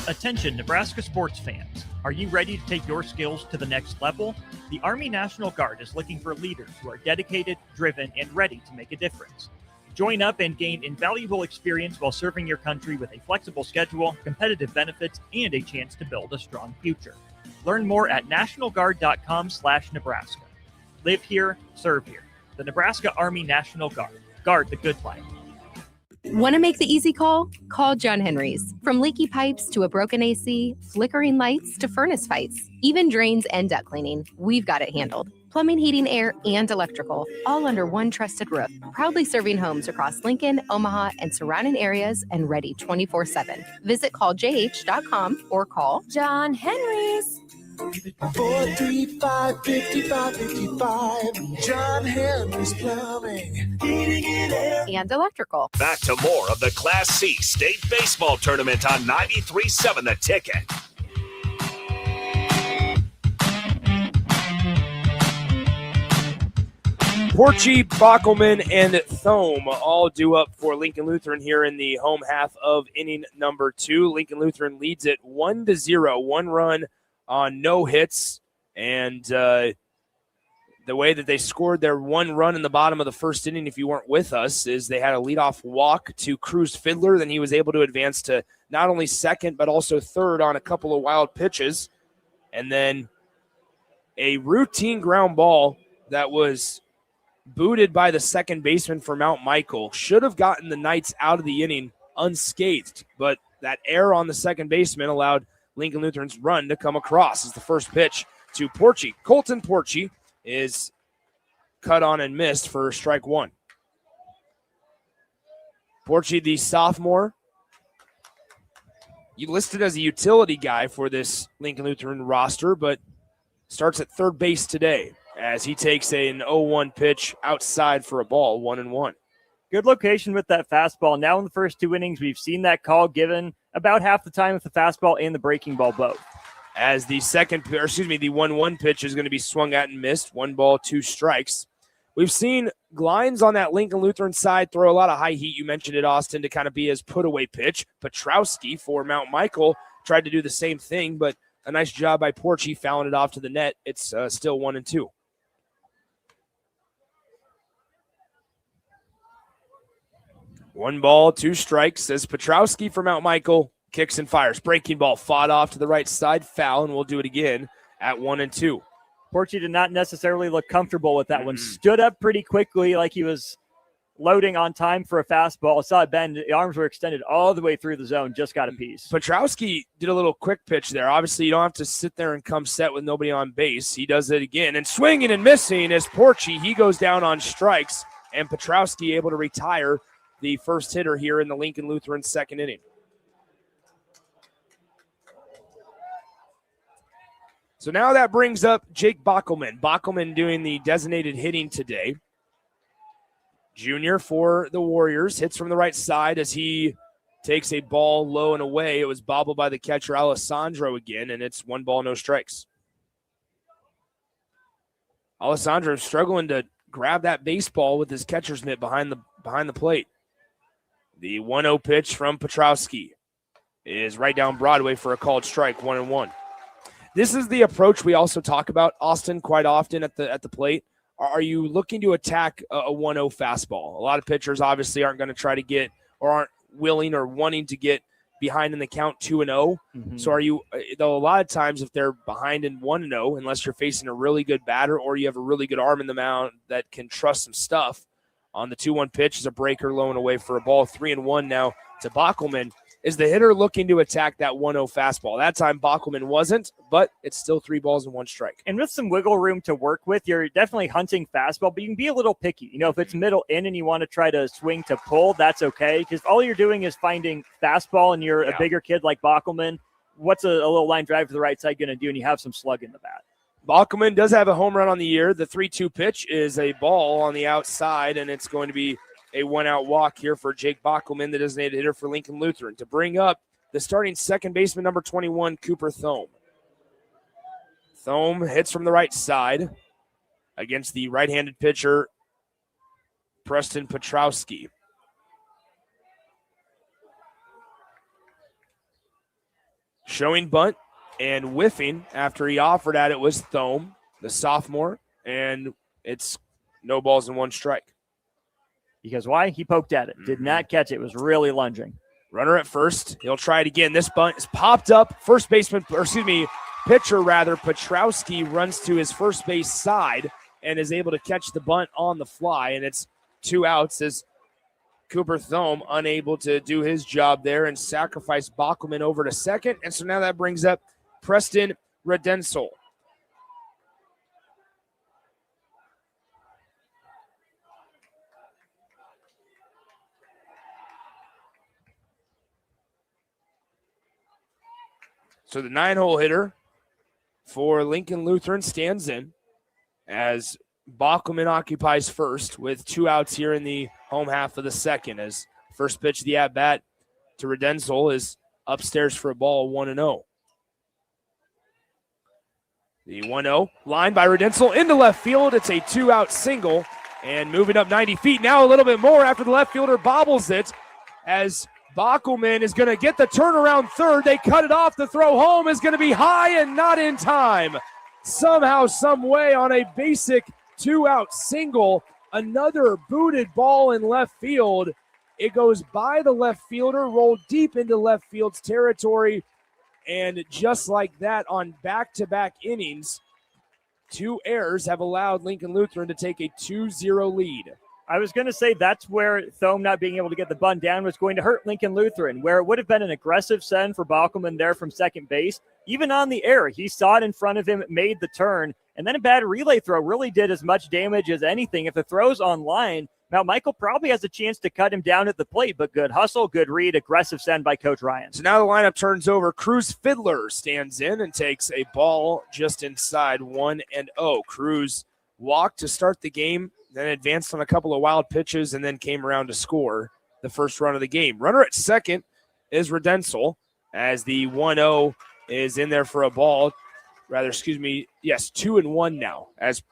Attention, Nebraska sports fans. Are you ready to take your skills to the next level? The Army National Guard is looking for leaders who are dedicated, driven, and ready to make a difference. Join up and gain invaluable experience while serving your country with a flexible schedule, competitive benefits, and a chance to build a strong future. Learn more at nationalguard.com/Nebraska. Live here, serve here. The Nebraska Army National Guard. Guard the good life. Want to make the easy call? Call John Henry's. From leaky pipes to a broken AC, flickering lights to furnace fights, even drains and duct cleaning, we've got it handled. Plumbing, heating, air, and electrical, all under one trusted roof. Proudly serving homes across Lincoln, Omaha, and surrounding areas, and ready 24/7. Visit calljh.com or call John Henry's. 435-5555. John Henry's Plumbing, Heating and Air. And electrical. Back to more of the Class C State Baseball Tournament on 93.7 The Ticket. Porchy, Bockelman, and Thome all due up for Lincoln Lutheran here in the home half of inning number 2. Lincoln Lutheran leads it 1-0, 1 run on no hits, and the way that they scored their 1 run in the bottom of the first inning, if you weren't with us, is they had a leadoff walk to Cruz Fiddler. Then he was able to advance to not only second but also third on a couple of wild pitches, and then a routine ground ball that was booted by the second baseman for Mount Michael should have gotten the Knights out of the inning unscathed. But that error on the second baseman allowed Lincoln Lutheran's run to come across as the first pitch to Porchy. Colton Porchy is cut on and missed for strike one. Porchy, the sophomore, you listed as a utility guy for this Lincoln Lutheran roster, but starts at third base today as he takes an 0-1 pitch outside for a ball, 1-1. Good location with that fastball. Now in the first two innings, we've seen that call given about half the time with the fastball and the breaking ball both. As the the 1-1 pitch is going to be swung at and missed. 1 ball, 2 strikes. We've seen Glines on that Lincoln Lutheran side throw a lot of high heat. You mentioned it, Austin, to kind of be his put-away pitch. Petrowski for Mount Michael tried to do the same thing, but a nice job by Porchy fouling it off to the net. It's still 1-2. One ball, 2 strikes as Petrowski for Mount Michael kicks and fires. Breaking ball fought off to the right side, foul, and we'll do it again at 1-2. Porchy did not necessarily look comfortable with that one. Stood up pretty quickly like he was loading on time for a fastball. Saw it bend. The arms were extended all the way through the zone. Just got a piece. Petrowski did a little quick pitch there. Obviously, you don't have to sit there and come set with nobody on base. He does it again. And swinging and missing is Porchy. He goes down on strikes, and Petrowski able to retire the first hitter here in the Lincoln Lutheran second inning. So now that brings up Jake Bockelman. Bockelman doing the designated hitting today. Junior for the Warriors. Hits from the right side as he takes a ball low and away. It was bobbled by the catcher Alessandro again, and it's 1 ball, no strikes. Alessandro struggling to grab that baseball with his catcher's mitt behind the plate. The 1-0 pitch from Petrowski is right down Broadway for a called strike, 1-1. This is the approach we also talk about, Austin, quite often at the plate. Are you looking to attack a 1-0 fastball? A lot of pitchers obviously aren't going to try to get or aren't willing or wanting to get behind in the count 2-0. So are you, though a lot of times if they're behind in 1-0, unless you're facing a really good batter or you have a really good arm in the mound that can trust some stuff, on the 2-1 pitch is a breaker low and away for a ball. 3-1 now to Bockelman. Is the hitter looking to attack that 1-0 fastball? That time Bockelman wasn't, but it's still 3 balls and 1 strike. And with some wiggle room to work with, you're definitely hunting fastball, but you can be a little picky. You know, if it's middle in and you want to try to swing to pull, that's okay, because all you're doing is finding fastball, and you're a bigger kid like Bockelman. What's a little line drive to the right side going to do, and you have some slug in the bat? Bockelman does have a home run on the year. The 3-2 pitch is a ball on the outside, and it's going to be a 1-out walk here for Jake Bockelman, the designated hitter for Lincoln Lutheran, to bring up the starting second baseman, number 21, Cooper Thome. Thome hits from the right side against the right-handed pitcher, Preston Petrowski. Showing bunt and whiffing after he offered at it was Thome, the sophomore, and it's no balls and 1 strike. Because why? He poked at it. Did not catch it. Was really lunging. Runner at first. He'll try it again. This bunt is popped up. Pitcher Petrowski runs to his first base side and is able to catch the bunt on the fly. And it's 2 outs as Cooper Thome unable to do his job there and sacrifice Bockelman over to second. And so now that brings up Preston Redensel. So the 9-hole hitter for Lincoln Lutheran stands in as Bockelman occupies first with 2 outs here in the home half of the second, as first pitch of the at-bat to Redensel is upstairs for a ball, 1-0. The 1-0 line by Redensel into left field. It's a 2-out single and moving up 90 feet. Now a little bit more after the left fielder bobbles it as Bockelman is going to get the turnaround third. They cut it off. The throw home is going to be high and not in time. Somehow, some way on a basic 2-out single. Another booted ball in left field. It goes by the left fielder, rolled deep into left field's territory. And just like that on back-to-back innings, 2 errors have allowed Lincoln Lutheran to take a 2-0 lead. I was going to say that's where Thome not being able to get the bunt down was going to hurt Lincoln Lutheran, where it would have been an aggressive send for Baukelman there from second base. Even on the air, he saw it in front of him, made the turn, and then a bad relay throw really did as much damage as anything. If the throw's on line, Mount Michael probably has a chance to cut him down at the plate, but good hustle, good read, aggressive send by Coach Ryan. So now the lineup turns over. Cruz Fiddler stands in and takes a ball just inside 1-0. Cruz walked to start the game, then advanced on a couple of wild pitches, and then came around to score the first run of the game. Runner at second is Redensel as the 1-0 is in there for a ball. Rather, excuse me, yes, 2-1 now as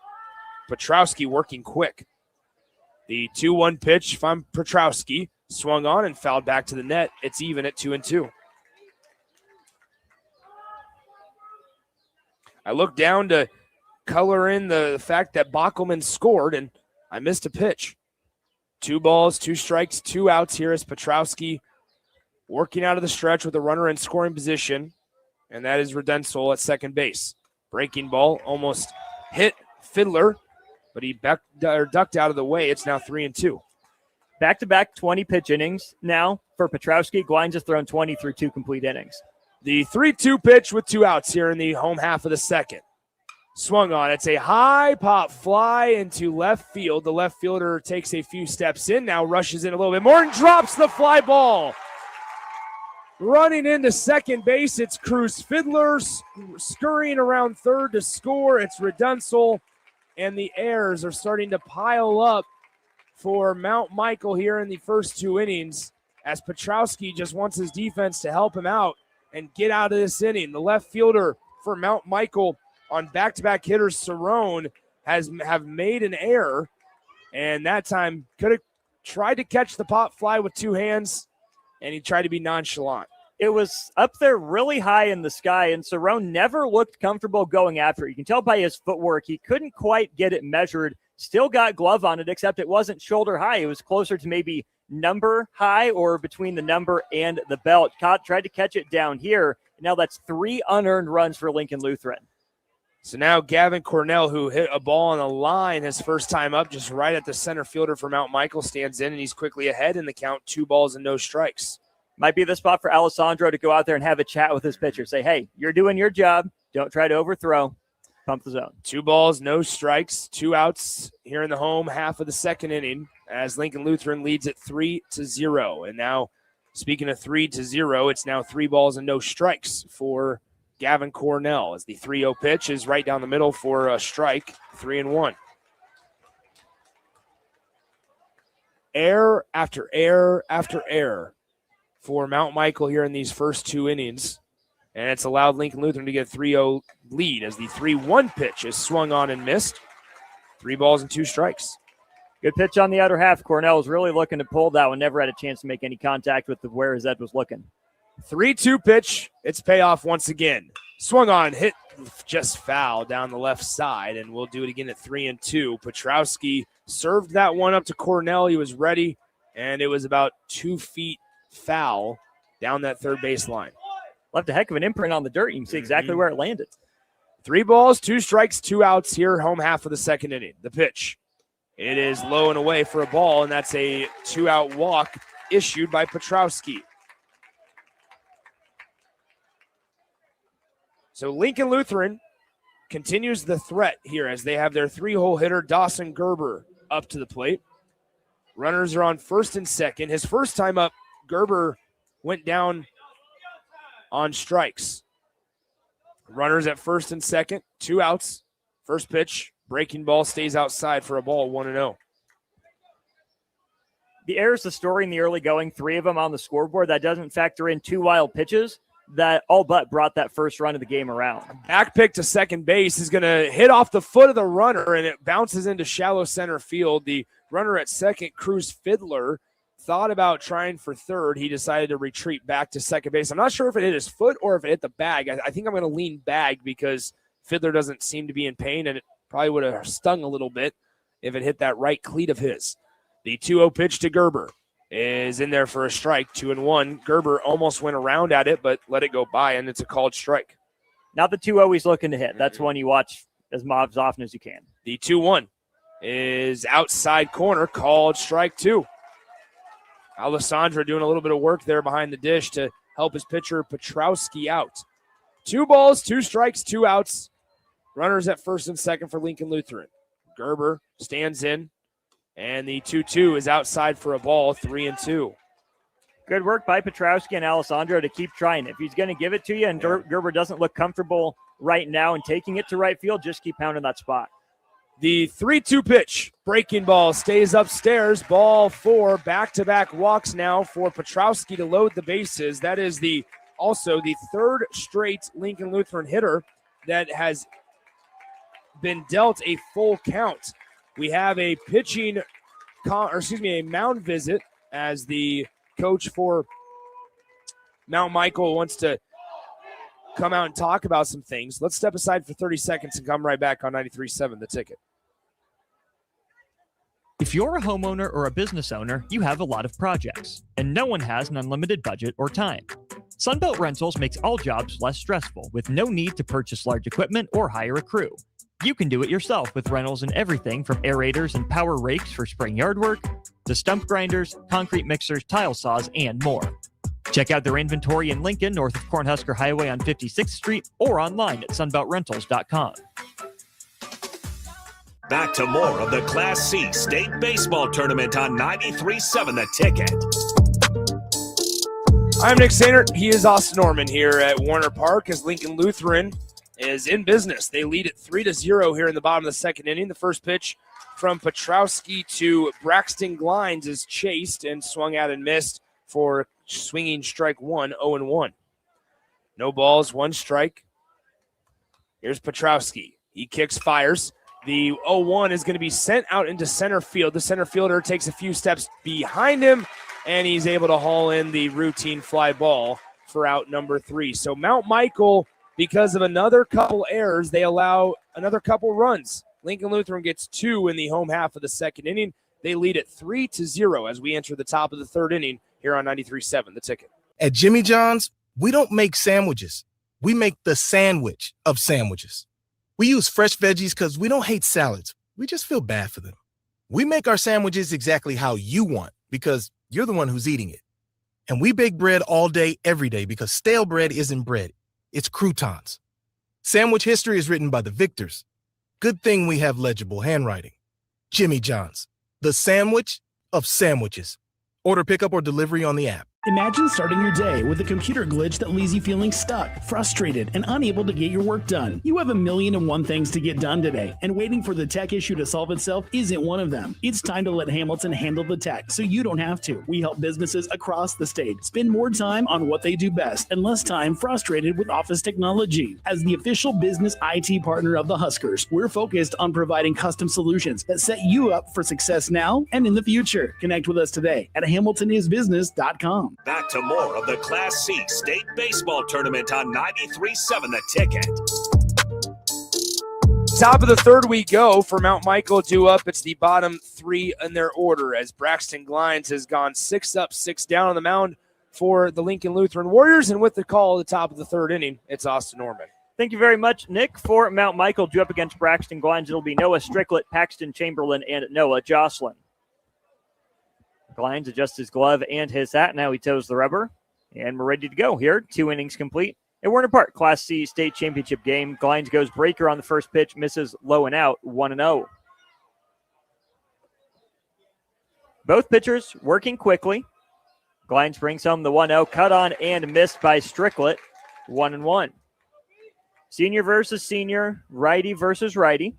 Petrowski working quick. The 2-1 pitch from Petrowski swung on and fouled back to the net. It's even at 2-2. I looked down to color in the fact that Baukelman scored, and I missed a pitch. 2 balls, 2 strikes, 2 outs here as Petrowski working out of the stretch with a runner in scoring position, and that is Redensel at second base. Breaking ball almost hit Fiddler, but he ducked out of the way. It's now 3-2. Back-to-back 20-pitch innings now for Petrowski. Gwines has thrown 20 through 2 complete innings. The 3-2 pitch with 2 outs here in the home half of the second. Swung on. It's a high pop fly into left field. The left fielder takes a few steps in, now rushes in a little bit more and drops the fly ball. Running into second base, it's Cruz Fiddler scurrying around third to score. It's Redensel, and the errors are starting to pile up for Mount Michael here in the first 2 innings as Petrowski just wants his defense to help him out and get out of this inning. The left fielder for Mount Michael on back-to-back hitters, Cerrone, have made an error, and that time could have tried to catch the pop fly with 2 hands, and he tried to be nonchalant. It was up there really high in the sky, and Cerrone never looked comfortable going after it. You can tell by his footwork, he couldn't quite get it measured. Still got glove on it, except it wasn't shoulder high. It was closer to maybe number high or between the number and the belt. Tried to catch it down here. Now that's 3 unearned runs for Lincoln Lutheran. So now Gavin Cornell, who hit a ball on the line his first time up, just right at the center fielder for Mount Michael, stands in, and he's quickly ahead in the count, 2 balls and no strikes. Might be the spot for Alessandro to go out there and have a chat with his pitcher. Say, hey, you're doing your job. Don't try to overthrow. Pump the zone. 2 balls, no strikes, 2 outs here in the home half of the second inning as Lincoln Lutheran leads at 3-0. And now, speaking of 3-0, it's now 3 balls and no strikes for Gavin Cornell as the 3-0 pitch is right down the middle for a strike, 3-1. Error after error after error for Mount Michael here in these first 2 innings. And it's allowed Lincoln Lutheran to get a 3-0 lead as the 3-1 pitch is swung on and missed. 3 balls and 2 strikes. Good pitch on the outer half. Cornell was really looking to pull that one. Never had a chance to make any contact with where his head was looking. 3-2 pitch. It's payoff once again. Swung on, hit just foul down the left side, and we'll do it again at 3-2. Petrowski served that one up to Cornell. He was ready, and it was about 2 feet foul down that third base line. Left a heck of an imprint on the dirt. You can see exactly where it landed. 3 balls, 2 strikes, 2 outs here, home half of the second inning. The pitch. It is low and away for a ball, and that's a 2-out walk issued by Petrowski. So Lincoln Lutheran continues the threat here as they have their 3-hole hitter, Dawson Gerber, up to the plate. Runners are on first and second. His first time up, Gerber went down on strikes. Runners at first and second, 2 outs. First pitch, breaking ball stays outside for a ball, 1-0. The error's the story in the early going, 3 of them on the scoreboard. That doesn't factor in 2 wild pitches that all but brought that first run of the game around. Back pick to second base is going to hit off the foot of the runner, and it bounces into shallow center field. The runner at second, Cruz Fiddler, thought about trying for third. He decided to retreat back to second base. I'm not sure if it hit his foot or if it hit the bag. I think I'm going to lean bag because Fiddler doesn't seem to be in pain, and it probably would have stung a little bit if it hit that right cleat of his. The 2-0 pitch to Gerber is in there for a strike, 2-1. Gerber almost went around at it, but let it go by, and it's a called strike. Not the 2-0 he's looking to hit. That's one you watch as often as you can. The 2-1 is outside corner, called strike 2. Alessandro doing a little bit of work there behind the dish to help his pitcher Petrowski out. 2 balls, 2 strikes, 2 outs. Runners at first and second for Lincoln Lutheran. Gerber stands in, and the 2-2 is outside for a ball, 3-2. Good work by Petrowski and Alessandro to keep trying. If he's going to give it to you and Gerber doesn't look comfortable right now and taking it to right field, just keep pounding that spot. The 3-2 pitch, breaking ball, stays upstairs. Ball 4, back-to-back walks now for Petrowski to load the bases. That is also the 3rd straight Lincoln Lutheran hitter that has been dealt a full count. We have a a mound visit as the coach for Mount Michael wants to come out and talk about some things. Let's step aside for 30 seconds and come right back on 93.7 The Ticket. If you're a homeowner or a business owner, you have a lot of projects, and no one has an unlimited budget or time. Sunbelt Rentals makes all jobs less stressful with no need to purchase large equipment or hire a crew. You can do it yourself with rentals and everything from aerators and power rakes for spring yard work to stump grinders, concrete mixers, tile saws, and more. Check out their inventory in Lincoln, north of Cornhusker Highway on 56th Street, or online at sunbeltrentals.com. Back to more of the Class C State Baseball Tournament on 93.7 The Ticket. I'm Nick Sainert. He is Austin Norman here at Warner Park as Lincoln Lutheran is in business. They lead at 3-0 here in the bottom of the second inning. The first pitch from Petrowski to Braxton Glines is chased and swung out and missed for swinging strike 1, 0-1. No balls, 1 strike. Here's Petrowski. He kicks, fires. The 0-1 is going to be sent out into center field. The center fielder takes a few steps behind him, and he's able to haul in the routine fly ball for out number 3. So Mount Michael, because of another couple errors, they allow another couple runs. Lincoln Lutheran gets 2 in the home half of the second inning. They lead at 3-0 as we enter the top of the third inning here on 93.7 The Ticket. At Jimmy John's, we don't make sandwiches. We make the sandwich of sandwiches. We use fresh veggies because we don't hate salads. We just feel bad for them. We make our sandwiches exactly how you want because you're the one who's eating it. And we bake bread all day, every day because stale bread isn't bread. It's croutons. Sandwich history is written by the victors. Good thing we have legible handwriting. Jimmy John's, the sandwich of sandwiches. Order pickup or delivery on the app. Imagine starting your day with a computer glitch that leaves you feeling stuck, frustrated, and unable to get your work done. You have 1,000,001 things to get done today, and waiting for the tech issue to solve itself isn't one of them. It's time to let Hamilton handle the tech so you don't have to. We help businesses across the state spend more time on what they do best and less time frustrated with office technology. As the official business IT partner of the Huskers, we're focused on providing custom solutions that set you up for success now and in the future. Connect with us today at hamiltonisbusiness.com. Back to more of the Class C State Baseball Tournament on 93.7 The Ticket. Top of the third we go for Mount Michael due up. It's the bottom 3 in their order as Braxton Glines has gone 6 up, 6 down on the mound for the Lincoln Lutheran Warriors. And with the call at the top of the third inning, it's Austin Norman. Thank you very much, Nick. For Mount Michael due up against Braxton Glines, it'll be Noah Stricklet, Paxton Chamberlain, and Noah Jocelyn. Glines adjusts his glove and his hat. Now he toes the rubber, and we're ready to go here. 2 innings complete at Warner Park. Class C State Championship game. Glines goes breaker on the first pitch, misses low and out, 1-0. Both pitchers working quickly. Glines brings home the 1-0, cut on and missed by Stricklet, 1-1. Senior versus senior, righty versus righty.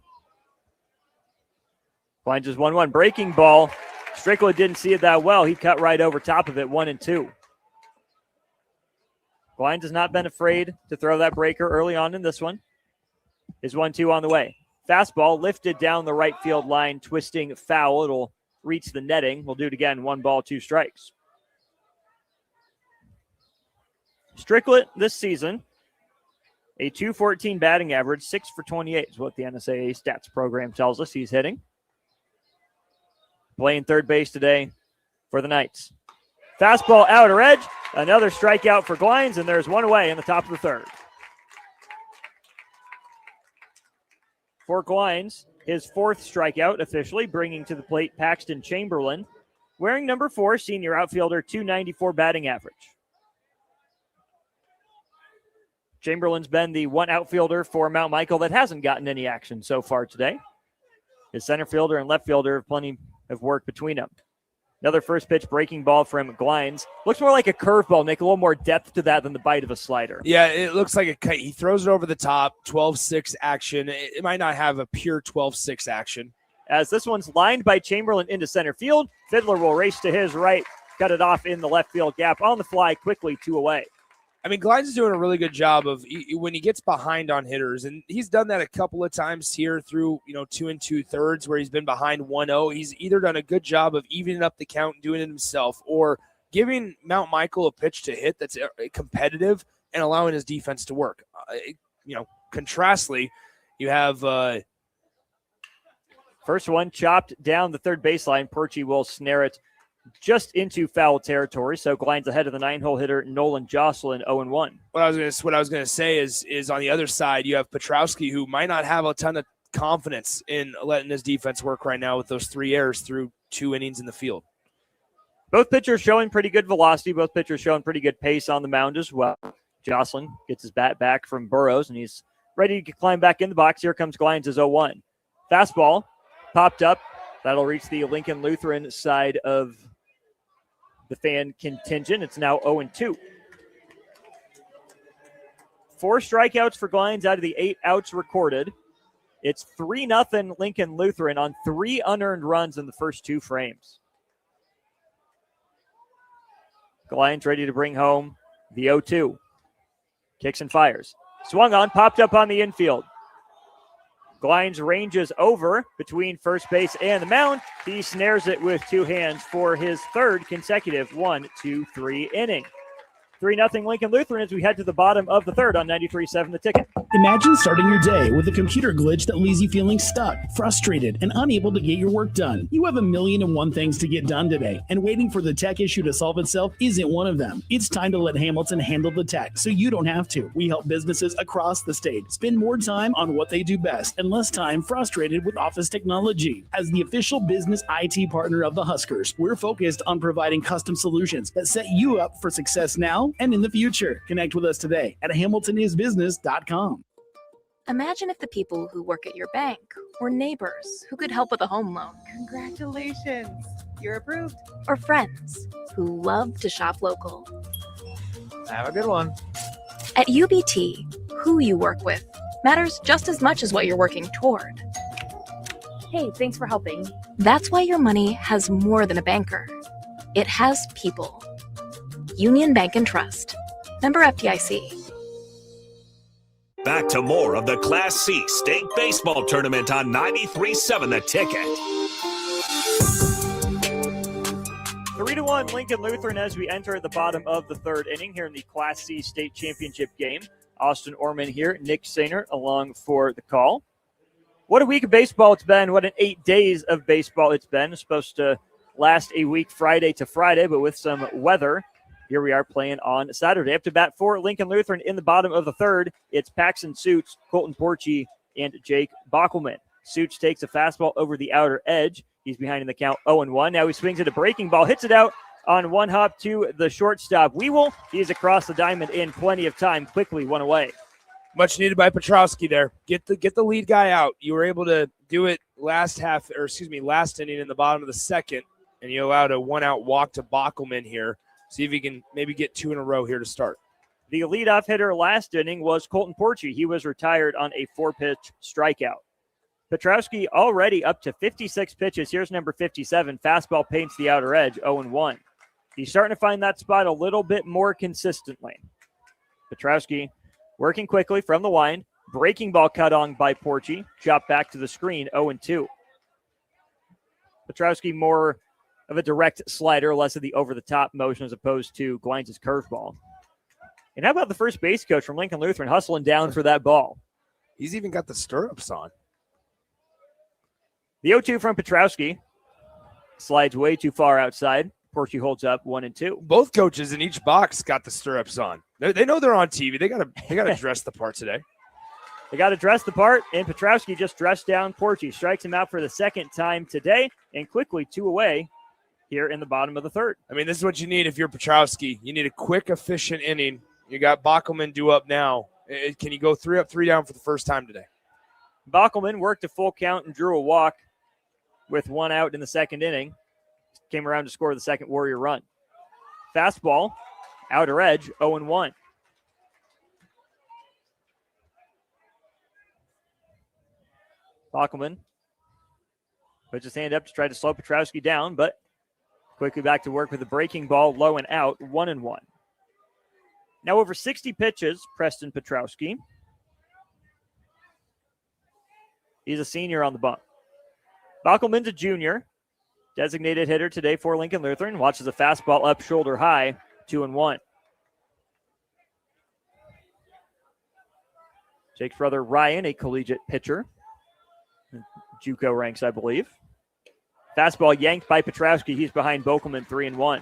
Glines is 1-1. Breaking ball. Strickland didn't see it that well. He cut right over top of it, 1-2. Glines has not been afraid to throw that breaker early on in this one. His 1-2 on the way. Fastball lifted down the right field line, twisting foul. It'll reach the netting. We'll do it again. 1 ball, 2 strikes. Strickland this season, a .214 batting average, 6 for 28 is what the NSAA stats program tells us he's hitting. Playing third base today for the Knights. Fastball outer edge. Another strikeout for Glines, and there's 1 away in the top of the third. For Glines, his 4th strikeout officially, bringing to the plate Paxton Chamberlain, wearing number 4, senior outfielder, .294 batting average. Chamberlain's been the one outfielder for Mount Michael that hasn't gotten any action so far today. His center fielder and left fielder have plenty of work between them. Another first pitch breaking ball from Glines. Looks more like a curveball, Nick. A little more depth to that than the bite of a slider. Yeah, it looks like a kite. He throws it over the top, 12-6 action. It might not have a pure 12-6 action. As this one's lined by Chamberlain into center field, Fiddler will race to his right, cut it off in the left field gap on the fly, quickly 2 away. I mean, Glines is doing a really good job of when he gets behind on hitters, and he's done that a couple of times here through 2 2/3 where he's been behind 1-0. He's either done a good job of evening up the count and doing it himself, or giving Mount Michael a pitch to hit that's competitive and allowing his defense to work. Contrastly, you have first one chopped down the third baseline. Perchie will snare it just into foul territory, so Glines ahead of the 9-hole hitter Nolan Jocelyn, 0-1. What I was going to say is on the other side you have Petrowski, who might not have a ton of confidence in letting his defense work right now with those 3 errors through 2 innings in the field. Both pitchers showing pretty good velocity. Both pitchers showing pretty good pace on the mound as well. Jocelyn gets his bat back from Burrows, and he's ready to climb back in the box. Here comes Glines as 0-1. Fastball popped up. That'll reach the Lincoln Lutheran side of the fan contingent. It's now 0-2. 4 strikeouts for Glines out of the 8 outs recorded. It's 3-0 Lincoln Lutheran on 3 unearned runs in the first 2 frames. Glines ready to bring home the 0-2. Kicks and fires. Swung on, popped up on the infield. Glines ranges over between first base and the mound. He snares it with 2 hands for his 3rd consecutive 1-2-3 inning. 3-0 Lincoln Lutheran as we head to the bottom of the 3rd on 93.7 The Ticket. Imagine starting your day with a computer glitch that leaves you feeling stuck, frustrated, and unable to get your work done. You have 1,000,001 things to get done today, and waiting for the tech issue to solve itself isn't one of them. It's time to let Hamilton handle the tech so you don't have to. We help businesses across the state spend more time on what they do best and less time frustrated with office technology. As the official business IT partner of the Huskers, we're focused on providing custom solutions that set you up for success now and in the future. Connect with us today at hamiltonisbusiness.com. Imagine if the people who work at your bank were neighbors who could help with a home loan. Congratulations, you're approved. Or friends who love to shop local. Have a good one. At UBT, who you work with matters just as much as what you're working toward. Hey, thanks for helping. That's why your money has more than a banker. It has people. Union Bank and Trust. Member FDIC. Back to more of the Class C State Baseball Tournament on 93.7 The Ticket. 3-1 Lincoln Lutheran as we enter the bottom of the 3rd inning here in the Class C State Championship game. Austin Orman here, Nick Sainer along for the call. What a week of baseball it's been. What an 8 days of baseball it's been. It's supposed to last a week Friday to Friday, but with some weather, here we are playing on Saturday. Up to bat for Lincoln Lutheran in the bottom of the 3rd. It's Paxton Suits, Colton Porchie, and Jake Bockelman. Suits takes a fastball over the outer edge. He's behind in the count 0-1. Now he swings at a breaking ball, hits it out on one hop to the shortstop Weevil. He is across the diamond in plenty of time, quickly 1 away. Much needed by Petrowski there. Get the lead guy out. You were able to do it last inning in the bottom of the 2nd, and you allowed a 1-out walk to Bockelman here. See if he can maybe get 2 in a row here to start. The leadoff hitter last inning was Colton Porchie. He was retired on a 4-pitch strikeout. Petrowski already up to 56 pitches. Here's number 57. Fastball paints the outer edge, 0-1. He's starting to find that spot a little bit more consistently. Petrowski working quickly from the wind. Breaking ball cut on by Porchie. Chopped back to the screen, 0-2. Petrowski more of a direct slider, less of the over-the-top motion as opposed to Glines' curveball. And how about the first base coach from Lincoln Lutheran hustling down for that ball? He's even got the stirrups on. The 0-2 from Petrowski slides way too far outside. Porchie holds up 1-2. Both coaches in each box got the stirrups on. They know they're on TV. They gotta dress the part today. They got to dress the part, and Petrowski just dressed down Porchy. Strikes him out for the second time today, and quickly 2 away here in the bottom of the third. I mean, this is what you need if you're Petrowski. You need a quick, efficient inning. You got Bockelman due up now. Can you go 3 up, 3 down for the first time today? Bockelman worked a full count and drew a walk with 1 out in the second inning. Came around to score the second Warrior run. Fastball, outer edge, 0-1. Bockelman puts his hand up to try to slow Petrowski down, but quickly back to work with a breaking ball, low and out, 1-1. Now over 60 pitches, Preston Petrowski. He's a senior on the bump. Bockelman's a junior, designated hitter today for Lincoln Lutheran. Watches a fastball up shoulder high, 2-1. Jake's brother Ryan, a collegiate pitcher. JUCO ranks, I believe. Fastball yanked by Petrowski. He's behind Bockelman, 3-1.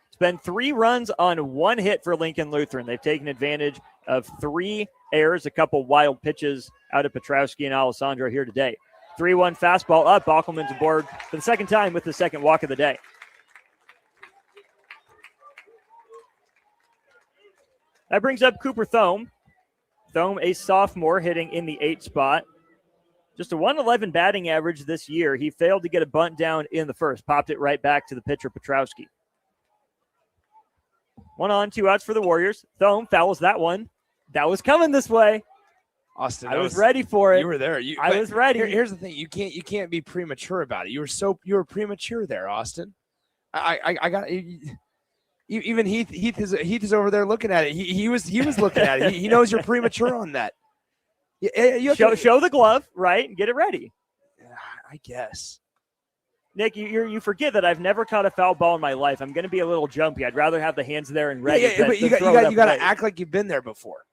It's been 3 runs on 1 hit for Lincoln Lutheran. They've taken advantage of 3 errors, a couple wild pitches out of Petrowski and Alessandro here today. 3-1 fastball up. Bockelman's aboard for the second time with the second walk of the day. That brings up Cooper Thome. Thome, a sophomore, hitting in the 8 spot. Just a 111 batting average this year. He failed to get a bunt down in the first. Popped it right back to the pitcher, Petrowski. 1 on, 2 outs for the Warriors. Thome fouls that one. That was coming this way. Austin, I was ready for it. You were there. I was ready. Here's the thing: you can't be premature about it. You were premature there, Austin. I got even Heath is over there looking at it. He was looking at it. He knows you're premature on that. Show the glove, right, and get it ready. I guess. Nick, you forget that I've never caught a foul ball in my life. I'm going to be a little jumpy. I'd rather have the hands there and ready. But you got to act like you've been there before.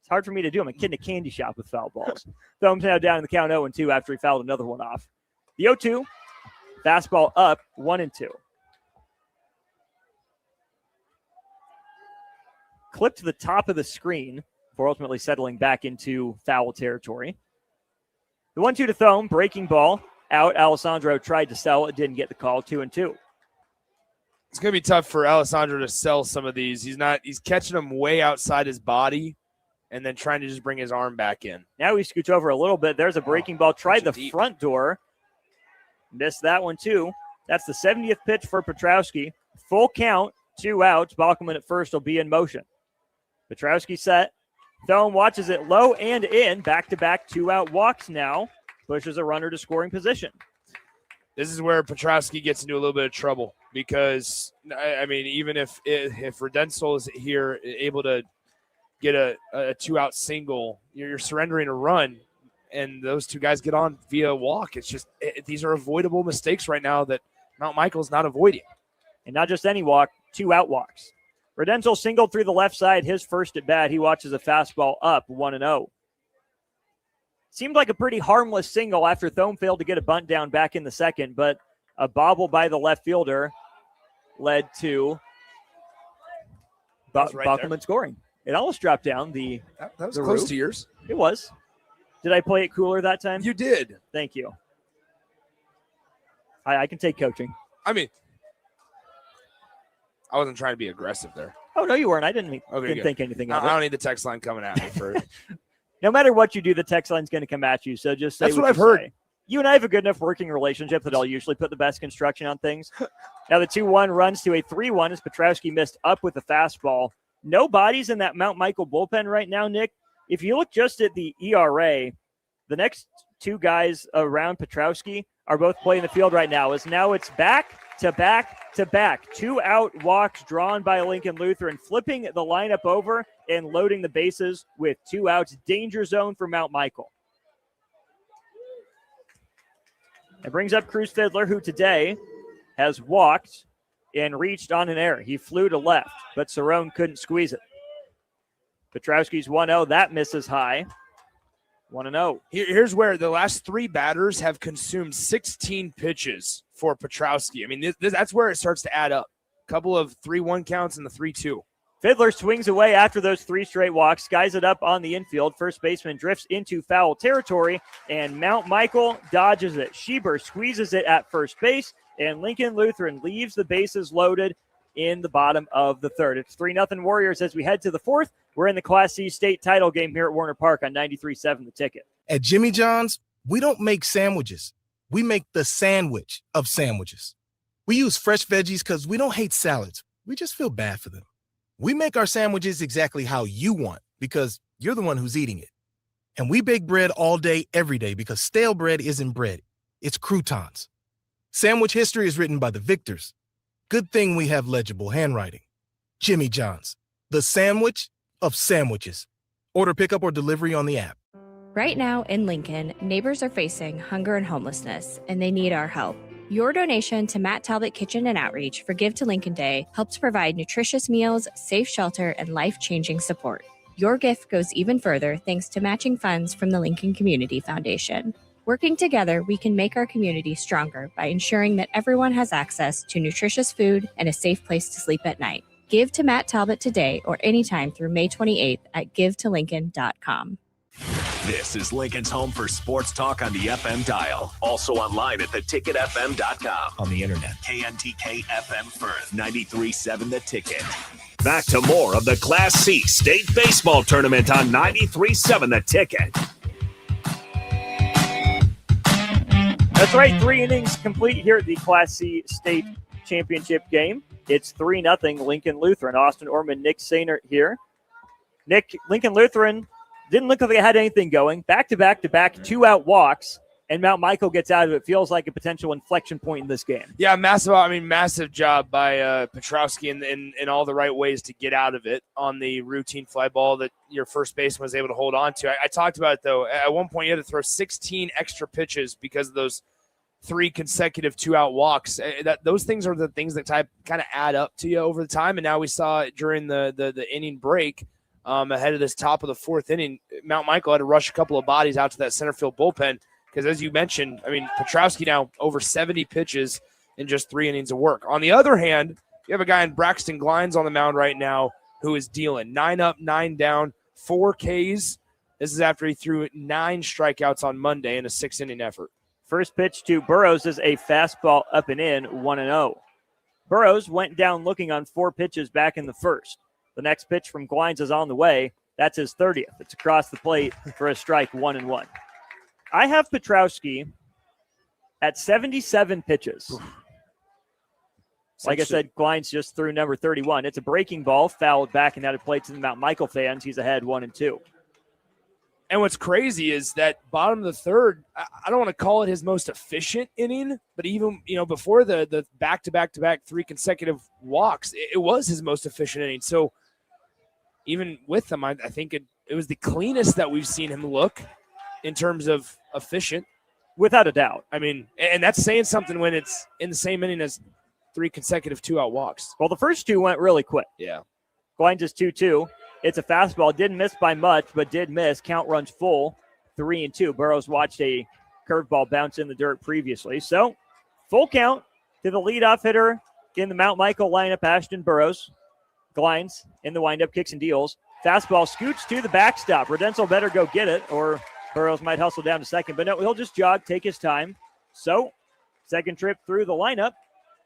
It's hard for me to do. I'm a kid in a candy shop with foul balls. Thumbs now down in the count 0-2 after he fouled another one off. The 0-2, fastball up, 1-2. Clip to the top of the screen before ultimately settling back into foul territory. The 1-2 to Thome, breaking ball. Out. Alessandro tried to sell it, didn't get the call. 2-2. It's going to be tough for Alessandro to sell some of these. He's catching them way outside his body and then trying to just bring his arm back in. Now he scoots over a little bit. There's a breaking ball. Tried the front door. Missed that one too. That's the 70th pitch for Petrowski. Full count, 2 outs. Bockelman at first will be in motion. Petrowski set. Thome watches it low and in. Back-to-back 2-out walks now. Pushes a runner to scoring position. This is where Petrowski gets into a little bit of trouble because, I mean, even if Redenzel is here able to get a 2-out single, you're surrendering a run, and those 2 guys get on via walk. It's just these are avoidable mistakes right now that Mount Michael's not avoiding. And not just any walk, 2-out walks. Redenzel singled through the left side, his first at bat. He watches a fastball up, 1-0. Seemed like a pretty harmless single after Thome failed to get a bunt down back in the second, but a bobble by the left fielder led to Bockelman scoring. It almost dropped down the That was the close roof. to yours. It was. Did I play it cooler that time? You did. Thank you. I can take coaching. I mean, I wasn't trying to be aggressive there. Oh, no, you weren't. I didn't Good. think anything of I it. don't need the text line coming at me for. No matter what you do, the text line's going to come at you. So just say That's what you I've heard. say. You and I have a good enough working relationship that I'll usually put the best construction on things. Now the 2-1 runs to a 3-1 as Petrowski missed up with the fastball. No bodies in that Mount Michael bullpen right now, Nick. If you look just at the ERA, the next 2 guys around Petrowski are both playing the field right now. Now it's back to back to back. 2-out walks drawn by Lincoln Lutheran, flipping the lineup over and loading the bases with 2 outs. Danger zone for Mount Michael. It brings up Cruz Fiddler, who today has walked and reached on an error. He flew to left, but Cerrone couldn't squeeze it. Petrowski's 1-0. That misses high. 1-0. Here's where the last 3 batters have consumed 16 pitches for Petrowski. I mean, that's where it starts to add up. A couple of 3-1 counts and the 3-2. Fiddler swings away after those 3 straight walks, skies it up on the infield. First baseman drifts into foul territory, and Mount Michael dodges it. Schieber squeezes it at first base, and Lincoln Lutheran leaves the bases loaded in the bottom of the third. It's 3-0 Warriors as we head to the fourth. We're in the Class C state title game here at Warner Park on 93.7 The Ticket. At Jimmy John's, we don't make sandwiches. We make the sandwich of sandwiches. We use fresh veggies because we don't hate salads. We just feel bad for them. We make our sandwiches exactly how you want because you're the one who's eating it. And we bake bread all day, every day because stale bread isn't bread. It's croutons. Sandwich history is written by the victors. Good thing we have legible handwriting. Jimmy John's, the sandwich of sandwiches. Order pickup or delivery on the app. Right now in Lincoln, neighbors are facing hunger and homelessness, and they need our help. Your donation to Matt Talbot Kitchen and Outreach for Give to Lincoln Day helps provide nutritious meals, safe shelter, and life-changing support. Your gift goes even further thanks to matching funds from the Lincoln Community Foundation. Working together, we can make our community stronger by ensuring that everyone has access to nutritious food and a safe place to sleep at night. Give to Matt Talbot today or anytime through May 28th at givetolincoln.com. This is Lincoln's home for sports talk on the FM dial. Also online at theticketfm.com. On the internet. KNTK FM Firth, 93.7 The Ticket. Back to more of the Class C State Baseball Tournament on 93.7 The Ticket. That's right, 3 innings complete here at the Class C State Championship game. It's 3-0 Lincoln Lutheran. Austin Orman, Nick Sainert here. Nick, Lincoln Lutheran didn't look like they had anything going. Back-to-back 2-out walks, and Mount Michael gets out of it. Feels like a potential inflection point in this game. Yeah, massive job by Petrowski in all the right ways to get out of it on the routine fly ball that your first baseman was able to hold on to. I talked about it, though. At one point, you had to throw 16 extra pitches because of those 3 consecutive 2-out walks. Those things are the things that kind of add up to you over the time, and now we saw it during the inning break. Ahead of this top of the 4th inning, Mount Michael had to rush a couple of bodies out to that center field bullpen because, as you mentioned, Petrowski now over 70 pitches in just 3 innings of work. On the other hand, you have a guy in Braxton Glines on the mound right now who is dealing 9 up, 9 down, 4 Ks. This is after he threw 9 strikeouts on Monday in a 6-inning effort. First pitch to Burrows is a fastball up and in, 1-0. Burrows went down looking on 4 pitches back in the first. The next pitch from Glines is on the way. That's his 30th. It's across the plate for a strike, 1-1. I have Petrowski at 77 pitches. Like I said, Glines just threw number 31. It's a breaking ball, fouled back and out of play to the Mount Michael fans. He's ahead 1-2. And what's crazy is that bottom of the third, I don't want to call it his most efficient inning, but even, before the back-to-back 3 consecutive walks, it was his most efficient inning. So even with them, I think it was the cleanest that we've seen him look in terms of efficient. Without a doubt. And that's saying something when it's in the same inning as 3 consecutive 2-out walks. Well, the first 2 went really quick. Yeah. Glines is 2-2. It's a fastball. Didn't miss by much, but did miss. Count runs full, 3-2. Burrows watched a curveball bounce in the dirt previously. So, full count to the leadoff hitter in the Mount Michael lineup, Ashton Burrows. Glines in the windup, kicks and deals. Fastball scoots to the backstop. Redenzel better go get it, or Burrows might hustle down to second. But no, he'll just jog, take his time. So, second trip through the lineup.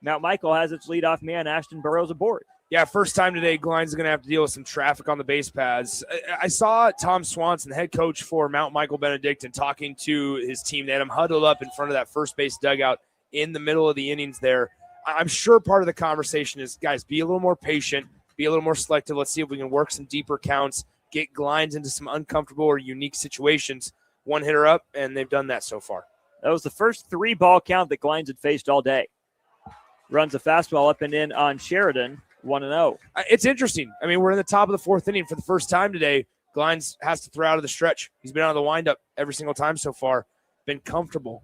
Mount Michael has its leadoff man, Ashton Burrows, aboard. Yeah, first time today, Glines is going to have to deal with some traffic on the base paths. I saw Tom Swanson, the head coach for Mount Michael Benedictine, talking to his team. They had him huddled up in front of that first base dugout in the middle of the innings there. I'm sure part of the conversation is, guys, be a little more patient, be a little more selective. Let's see if we can work some deeper counts, get Glines into some uncomfortable or unique situations. One hitter up, and they've done that so far. That was the first 3-ball count that Glines had faced all day. Runs a fastball up and in on Sheridan. 1-0. It's interesting. We're in the top of the 4th inning for the first time today. Glines has to throw out of the stretch. He's been out of the windup every single time so far. Been comfortable.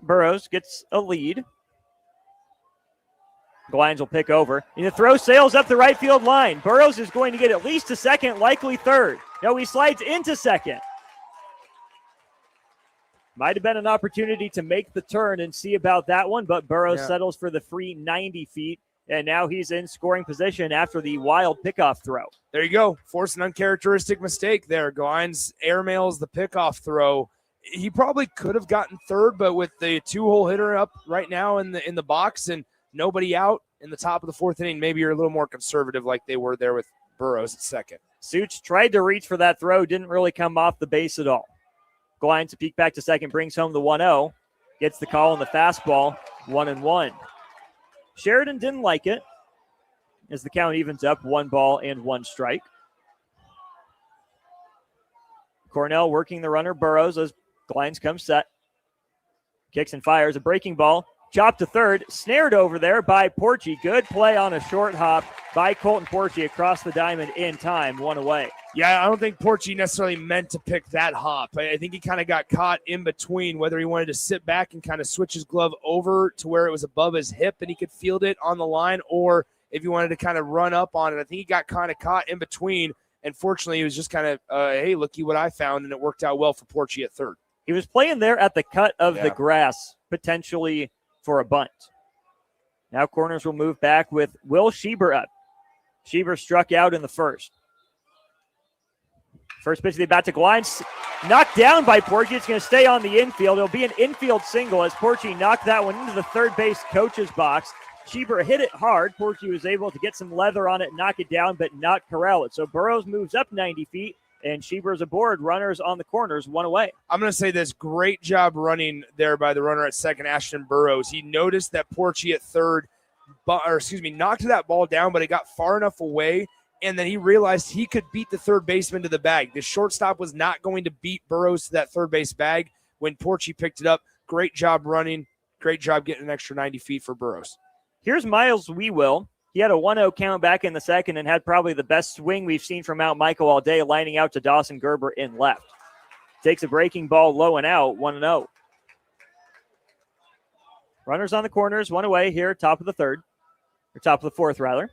Burrows gets a lead. Glines will pick over. And the throw sails up the right field line. Burrows is going to get at least to second, likely third. No, he slides into second. Might have been an opportunity to make the turn and see about that one, but Burrows settles for the free 90 feet and now he's in scoring position after the wild pickoff throw. There you go. Forced an uncharacteristic mistake there. Glines airmails the pickoff throw. He probably could have gotten third, but with the 2-hole hitter up right now in the box and nobody out in the top of the fourth inning, maybe you're a little more conservative like they were there with Burrows at second. Suits tried to reach for that throw, didn't really come off the base at all. Glines to peek back to second, brings home the 1-0, gets the call on the fastball, 1-1. Sheridan didn't like it as the count evens up, 1 ball and 1 strike. Cornell working the runner, Burrows, as Glines comes set. Kicks and fires a breaking ball. Chopped to third, snared over there by Porchy. Good play on a short hop by Colton Porchy across the diamond in time, 1 away. Yeah, I don't think Porchy necessarily meant to pick that hop. I think he kind of got caught in between, whether he wanted to sit back and kind of switch his glove over to where it was above his hip and he could field it on the line, or if he wanted to kind of run up on it. I think he got kind of caught in between, and fortunately he was just kind of, hey, looky what I found, and it worked out well for Porchy at third. He was playing there at the cut of the grass, potentially for a bunt. Now corners will move back with Will Schieber up. Schieber struck out in the first. First pitch of the bat to Glines, knocked down by Porchy. It's going to stay on the infield. It'll be an infield single as Porchy knocked that one into the third base coach's box. Schieber hit it hard. Porchy was able to get some leather on it, knock it down, but not corral it. So Burrows moves up 90 feet, and Schieber's aboard. Runners on the corners, 1 away. I'm going to say this. Great job running there by the runner at second, Ashton Burrows. He noticed that Porchy at third, knocked that ball down, but it got far enough away, and then he realized he could beat the third baseman to the bag. The shortstop was not going to beat Burrows to that third base bag when Porchy picked it up. Great job running. Great job getting an extra 90 feet for Burrows. Here's Miles Wewell. He had a 1-0 count back in the second and had probably the best swing we've seen from Mount Michael all day, lining out to Dawson Gerber in left. Takes a breaking ball low and out, 1-0. Runners on the corners, 1 away here, top of the fourth, rather.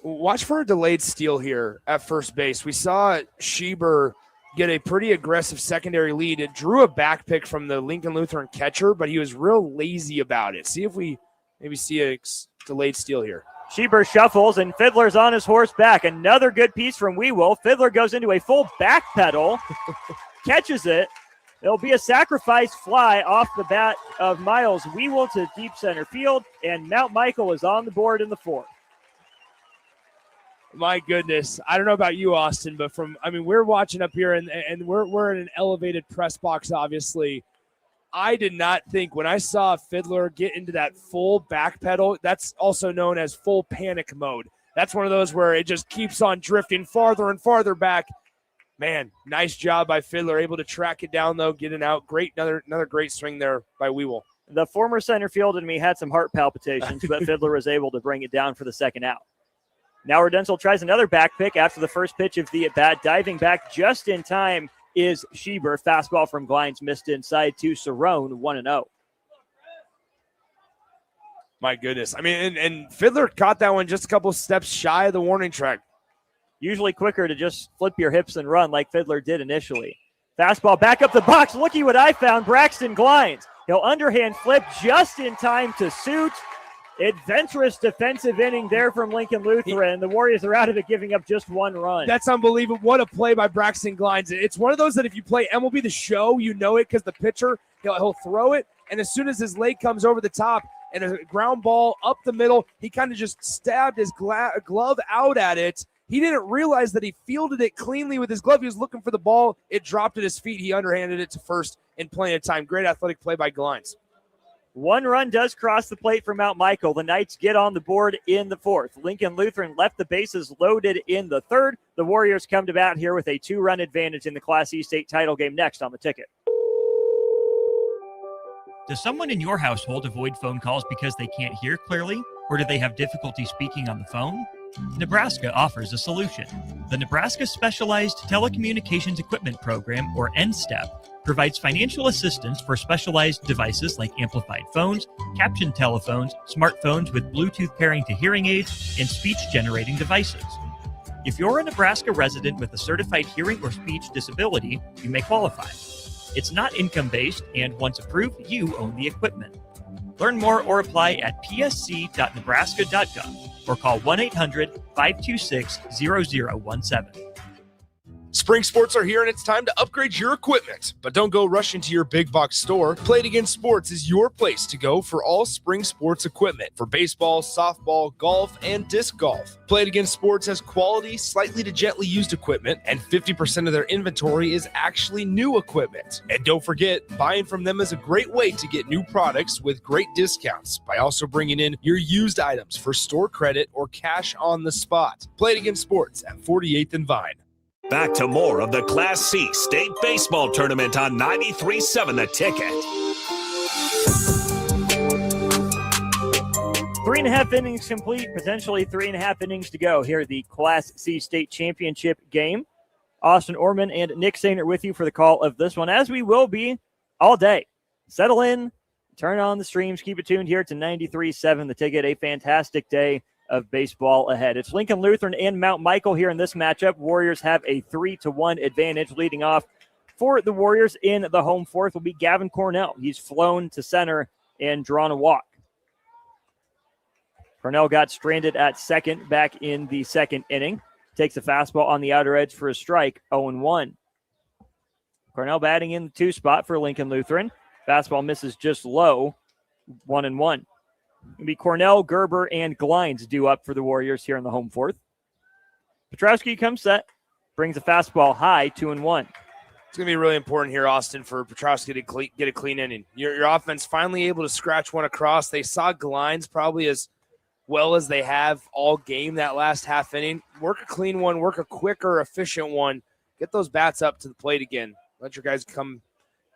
Watch for a delayed steal here at first base. We saw Schieber get a pretty aggressive secondary lead. It drew a back pick from the Lincoln Lutheran catcher, but he was real lazy about it. See if we maybe see a delayed steal here. Schieber shuffles, and Fiddler's on his horse back. Another good piece from Wewell. Fiddler goes into a full back pedal, catches it. It'll be a sacrifice fly off the bat of Miles Wewell to deep center field, and Mount Michael is on the board in the fourth. My goodness. I don't know about you, Austin, but we're watching up here, and we're in an elevated press box, obviously. I did not think when I saw Fiddler get into that full back pedal, that's also known as full panic mode. That's one of those where it just keeps on drifting farther and farther back. Man, nice job by Fiddler, able to track it down, though, get it out. Great, another great swing there by Wewell. The former center field in me had some heart palpitations, but Fiddler was able to bring it down for the second out. Now Redenzel tries another back pick after the first pitch of the at-bat. Diving back just in time is Schieber. Fastball from Glines missed inside to Cerrone, 1-0. My goodness. And Fiddler caught that one just a couple steps shy of the warning track. Usually quicker to just flip your hips and run like Fiddler did initially. Fastball back up the box. Looky what I found. Braxton Glines. He'll underhand flip just in time to suit. Adventurous defensive inning there from Lincoln Lutheran. The Warriors are out of it, giving up just 1 run. That's unbelievable. What a play by Braxton Glines. It's one of those that if you play MLB The Show, you know it because the pitcher, he'll throw it, and as soon as his leg comes over the top and a ground ball up the middle, he kind of just stabbed his glove out at it. He didn't realize that he fielded it cleanly with his glove. He was looking for the ball. It dropped at his feet. He underhanded it to first in plenty of time. Great athletic play by Glines. 1 run does cross the plate for Mount Michael. The Knights get on the board in the fourth. Lincoln Lutheran left the bases loaded in the third. The Warriors come to bat here with a 2-run advantage in the Class E state title game next on the ticket. Does someone in your household avoid phone calls because they can't hear clearly? Or do they have difficulty speaking on the phone? Nebraska offers a solution. The Nebraska Specialized Telecommunications Equipment Program, or NSTEP, provides financial assistance for specialized devices like amplified phones, caption telephones, smartphones with Bluetooth pairing to hearing aids, and speech-generating devices. If you're a Nebraska resident with a certified hearing or speech disability, you may qualify. It's not income-based, and once approved, you own the equipment. Learn more or apply at psc.nebraska.gov or call 1-800-526-0017. Spring sports are here and it's time to upgrade your equipment. But don't go rushing to your big box store. Play It Again Sports is your place to go for all spring sports equipment for baseball, softball, golf, and disc golf. Play It Again Sports has quality, slightly to gently used equipment, and 50% of their inventory is actually new equipment. And don't forget, buying from them is a great way to get new products with great discounts by also bringing in your used items for store credit or cash on the spot. Play It Again Sports at 48th and Vine. Back to more of the Class C State Baseball Tournament on 93.7 The Ticket. 3.5 innings complete, potentially 3.5 innings to go here at the Class C State Championship game. Austin Orman and Nick Sainer with you for the call of this one, as we will be all day. Settle in, turn on the streams, keep it tuned here to 93.7 The Ticket. A fantastic day of baseball ahead. It's Lincoln Lutheran and Mount Michael here in this matchup. Warriors have a 3-1 advantage. Leading off for the Warriors in the home fourth will be Gavin Cornell. He's flown to center and drawn a walk. Cornell got stranded at second back in the second inning. Takes a fastball on the outer edge for a strike, 0-1. Cornell batting in the 2 spot for Lincoln Lutheran. Fastball misses just low, 1-1. It'll be Cornell, Gerber, and Glines due up for the Warriors here in the home fourth. Petrowski comes set, brings a fastball high, 2-1. It's going to be really important here, Austin, for Petrowski to get a clean inning. Your offense finally able to scratch one across. They saw Glines probably as well as they have all game that last half inning. Work a clean one, work a quicker, efficient one. Get those bats up to the plate again. Let your guys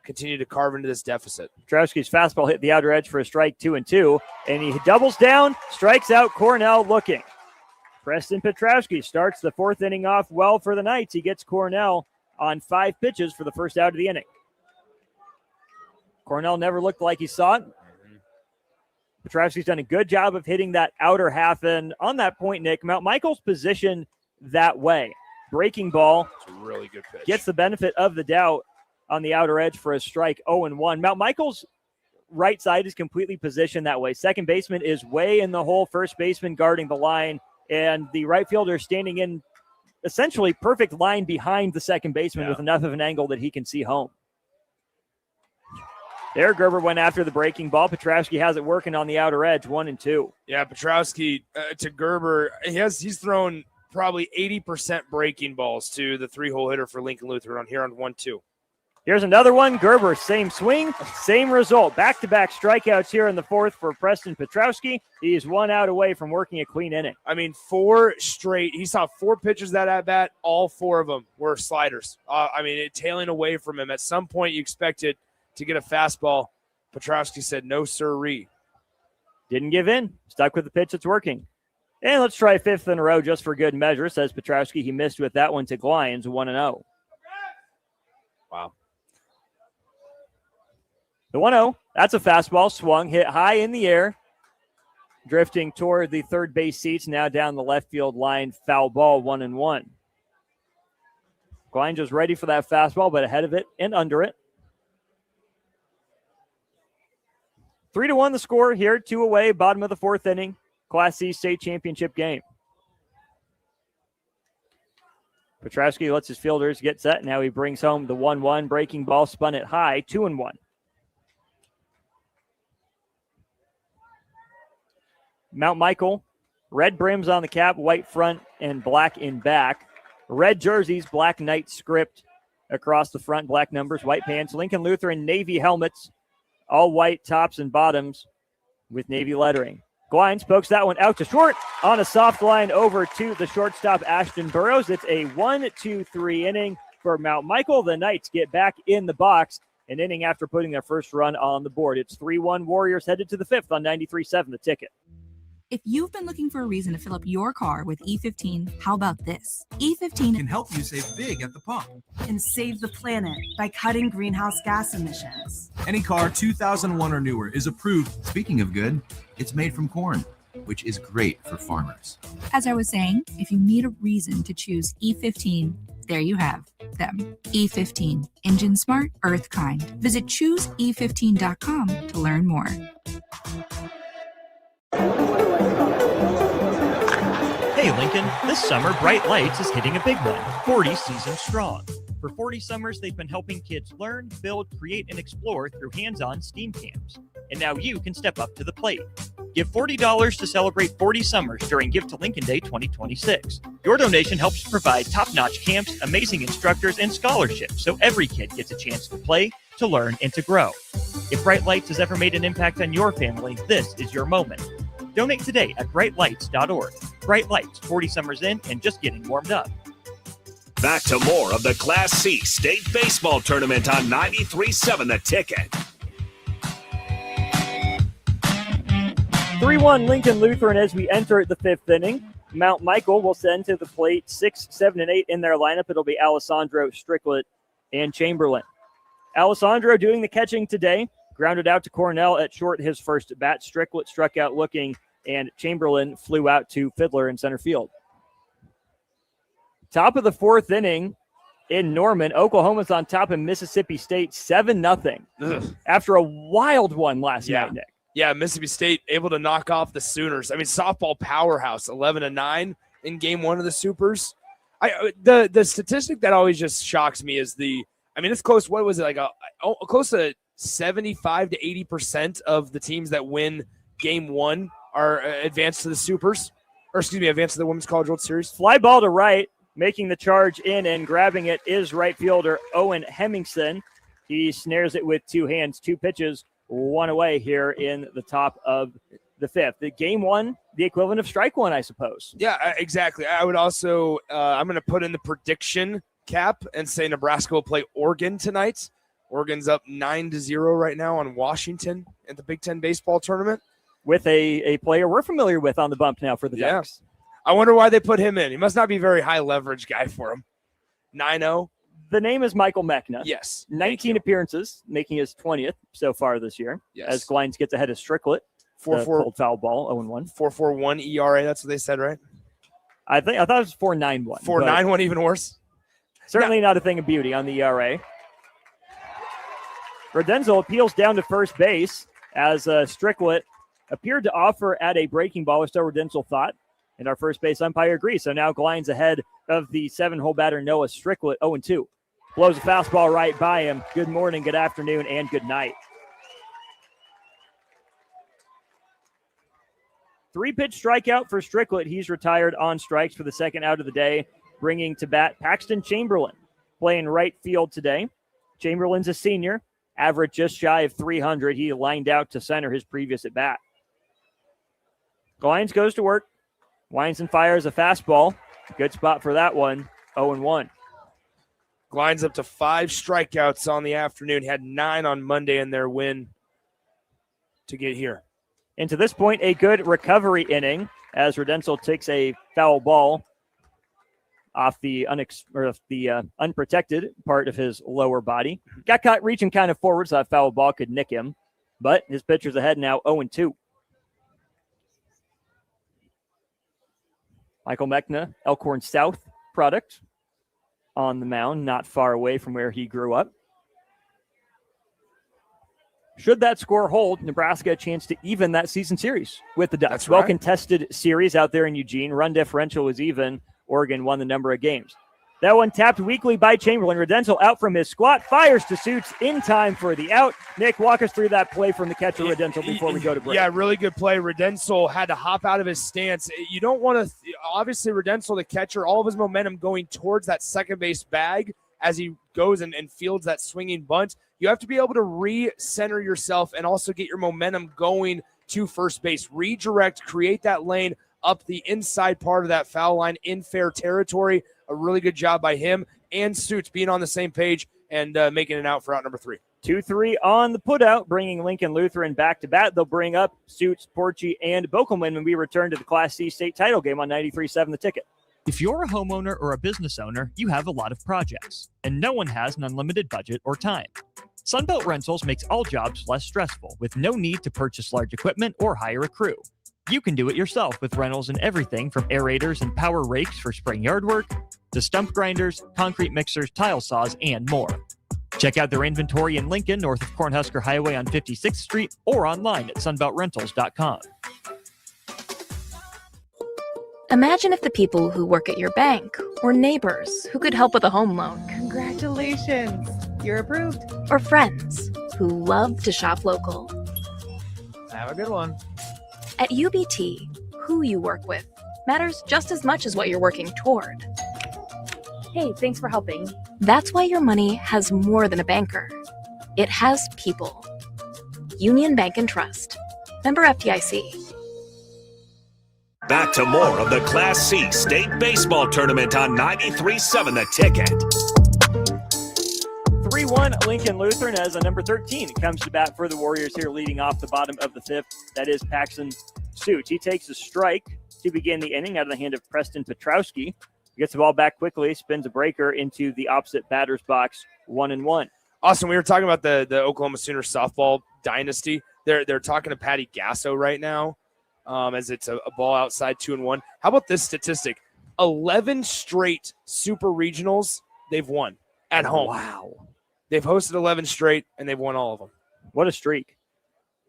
continue to carve into this deficit. Petrowski's fastball hit the outer edge for a strike, 2-2, and he doubles down, strikes out Cornell looking. Preston Petrowski starts the fourth inning off well for the Knights. He gets Cornell on 5 pitches for the first out of the inning. Cornell never looked like he saw it. Petrowski's done a good job of hitting that outer half, and on that point, Nick, Mount Michael's positioned that way. Breaking ball. It's a really good pitch. Gets the benefit of the doubt on the outer edge for a strike, 0-1. Mount Michael's right side is completely positioned that way. Second baseman is way in the hole, first baseman guarding the line, and the right fielder standing in essentially perfect line behind the second baseman with enough of an angle that he can see home. There, Gerber went after the breaking ball. Petrowski has it working on the outer edge, 1-2. Yeah, Petrowski to Gerber, he's thrown probably 80% breaking balls to the 3-hole hitter for Lincoln Lutheran here on 1-2. Here's another one. Gerber, same swing, same result. Back-to-back strikeouts here in the fourth for Preston Petrowski. He is 1 out away from working a clean inning. I mean, 4 straight. He saw 4 pitches that at-bat. All 4 of them were sliders. Tailing away from him. At some point, you expected to get a fastball. Petrowski said, no, sirree. Didn't give in. Stuck with the pitch that's working. And let's try 5th in a row just for good measure, says Petrowski. He missed with that one to Glines, 1-0. Wow. The 1-0, that's a fastball swung, hit high in the air, drifting toward the third base seats, now down the left field line, foul ball, 1-1. Glines was ready for that fastball, but ahead of it and under it. 3-1 the score here, 2 away, bottom of the fourth inning, Class C state championship game. Petrowski lets his fielders get set. Now he brings home the 1-1, breaking ball, spun it high, 2-1. Mount Michael, red brims on the cap, white front, and black in back. Red jerseys, black Knight script across the front, black numbers, white pants. Lincoln Lutheran, navy helmets, all white tops and bottoms with navy lettering. Glines pokes that one out to short on a soft line over to the shortstop, Ashton Burrows. It's a 1-2-3 inning for Mount Michael. The Knights get back in the box an inning after putting their first run on the board. It's 3-1 Warriors headed to the 5th on 93.7 The Ticket. If you've been looking for a reason to fill up your car with E15, how about this? E15 can help you save big at the pump and save the planet by cutting greenhouse gas emissions. Any car 2001 or newer is approved. Speaking of good, it's made from corn, which is great for farmers. As I was saying, if you need a reason to choose E15, there you have them. E15, engine smart, earth kind. Visit chooseE15.com to learn more. Hey Lincoln, this summer Bright Lights is hitting a big one, 40 seasons strong. For 40 summers, they've been helping kids learn, build, create, and explore through hands-on STEAM camps. And now you can step up to the plate. Give $40 to celebrate 40 summers during Give to Lincoln Day 2026. Your donation helps provide top-notch camps, amazing instructors, and scholarships so every kid gets a chance to play, to learn, and to grow. If Bright Lights has ever made an impact on your family, this is your moment. Donate today at brightlights.org. Bright Lights, 40 summers in and just getting warmed up. Back to more of the Class C State Baseball Tournament on 93.7 The Ticket. 3-1 Lincoln Lutheran as we enter the fifth inning. Mount Michael will send to the plate 6, 7, and 8 in their lineup. It'll be Alessandro, Stricklet, and Chamberlain. Alessandro doing the catching today. Grounded out to Cornell at short his first at bat. Stricklet struck out looking, and Chamberlain flew out to Fiddler in center field. Top of the fourth inning in Norman. Oklahoma's on top of Mississippi State 7-0 after a wild one last night, Nick. Yeah, Mississippi State able to knock off the Sooners. I mean, softball powerhouse, 11-9 in game one of the Supers. The statistic that always just shocks me is it's close. What was it, like close to 75 to 80% of the teams that win game one are advanced to the Supers, advanced to the Women's College World Series. Fly ball to right, making the charge in and grabbing it is right fielder Owen Hemmingson. He snares it with two hands, 2 pitches, 1 away here in the top of the fifth. The game one, the equivalent of strike one, I suppose. Yeah, exactly. I would also, I'm going to put in the prediction cap and say Nebraska will play Oregon tonight. Oregon's up 9-0 right now on Washington at the Big Ten baseball tournament. With a player we're familiar with on the bump now for the Ducks. I wonder why they put him in. He must not be a very high leverage guy for him. 9-0. The name is Michael Mechna. Yes. 19 appearances, making his 20th so far this year. Yes. As Glines gets ahead of Stricklet. 4-4 cold foul ball, 0-1. 4.41 ERA. That's what they said, right? I thought it was 4.91. 4.91, even worse. Certainly not a thing of beauty on the ERA. Rodenzel appeals down to first base as Stricklet appeared to offer at a breaking ball, or so Rodenzel thought, and our first base umpire agrees. So now Glines ahead of the 7-hole batter Noah Stricklet, 0-2. Blows a fastball right by him. Good morning, good afternoon, and good night. 3-pitch strikeout for Stricklet. He's retired on strikes for the second out of the day, bringing to bat Paxton Chamberlain, playing right field today. Chamberlain's a senior, average just shy of 300. He lined out to center his previous at bat. Glines goes to work. Winds and fires a fastball. Good spot for that one. 0-1. Glines up to 5 strikeouts on the afternoon. He had 9 on Monday in their win to get here. And to this point, a good recovery inning as Rodenzel takes a foul ball off the unprotected part of his lower body. Got caught reaching kind of forward, so that foul ball could nick him. But his pitcher's ahead now, 0-2. Michael Mechna, Elkhorn South product on the mound, not far away from where he grew up. Should that score hold, Nebraska a chance to even that season series with the Ducks. That's well right. contested series out there in Eugene. Run differential was even. Oregon won the number of games. That one tapped weakly by Chamberlain. Rodenzel out from his squat, fires to Suits in time for the out. Nick, walk us through that play from the catcher Rodenzel before we go to break. Yeah, really good play. Rodenzel had to hop out of his stance. You don't want to, obviously Rodenzel, the catcher, all of his momentum going towards that second base bag as he goes and fields that swinging bunt. You have to be able to re-center yourself and also get your momentum going to first base. Redirect, create that lane up the inside part of that foul line in fair territory. A really good job by him and Suits being on the same page and making it out for out number 3. 2-3 on the putout, bringing Lincoln Lutheran back to bat. They'll bring up Suits, Porchy, and Bokelman when we return to the Class C state title game on 93.7 The Ticket. If you're a homeowner or a business owner, you have a lot of projects, and no one has an unlimited budget or time. Sunbelt Rentals makes all jobs less stressful with no need to purchase large equipment or hire a crew. You can do it yourself with rentals and everything from aerators and power rakes for spring yard work to stump grinders, concrete mixers, tile saws, and more. Check out their inventory in Lincoln, north of Cornhusker Highway on 56th Street, or online at sunbeltrentals.com. Imagine if the people who work at your bank were neighbors who could help with a home loan. Congratulations, you're approved. Or friends who love to shop local. Have a good one. At UBT, who you work with matters just as much as what you're working toward. Hey, thanks for helping. That's why your money has more than a banker. It has people. Union Bank and Trust. Member FDIC. Back to more of the Class C State Baseball Tournament on 93.7 The Ticket. 3-1 Lincoln Lutheran as a number 13 comes to bat for the Warriors here leading off the bottom of the fifth. That is Paxton Such. He takes a strike to begin the inning out of the hand of Preston Petrowski. He gets the ball back quickly, spins a breaker into the opposite batter's box, 1-1. Austin, we were talking about the Oklahoma Sooners softball dynasty. They're talking to Patty Gasso right now. As it's a ball outside 2-1. How about this statistic? 11 straight super regionals they've won at home. Wow. They've hosted 11 straight, and they've won all of them. What a streak.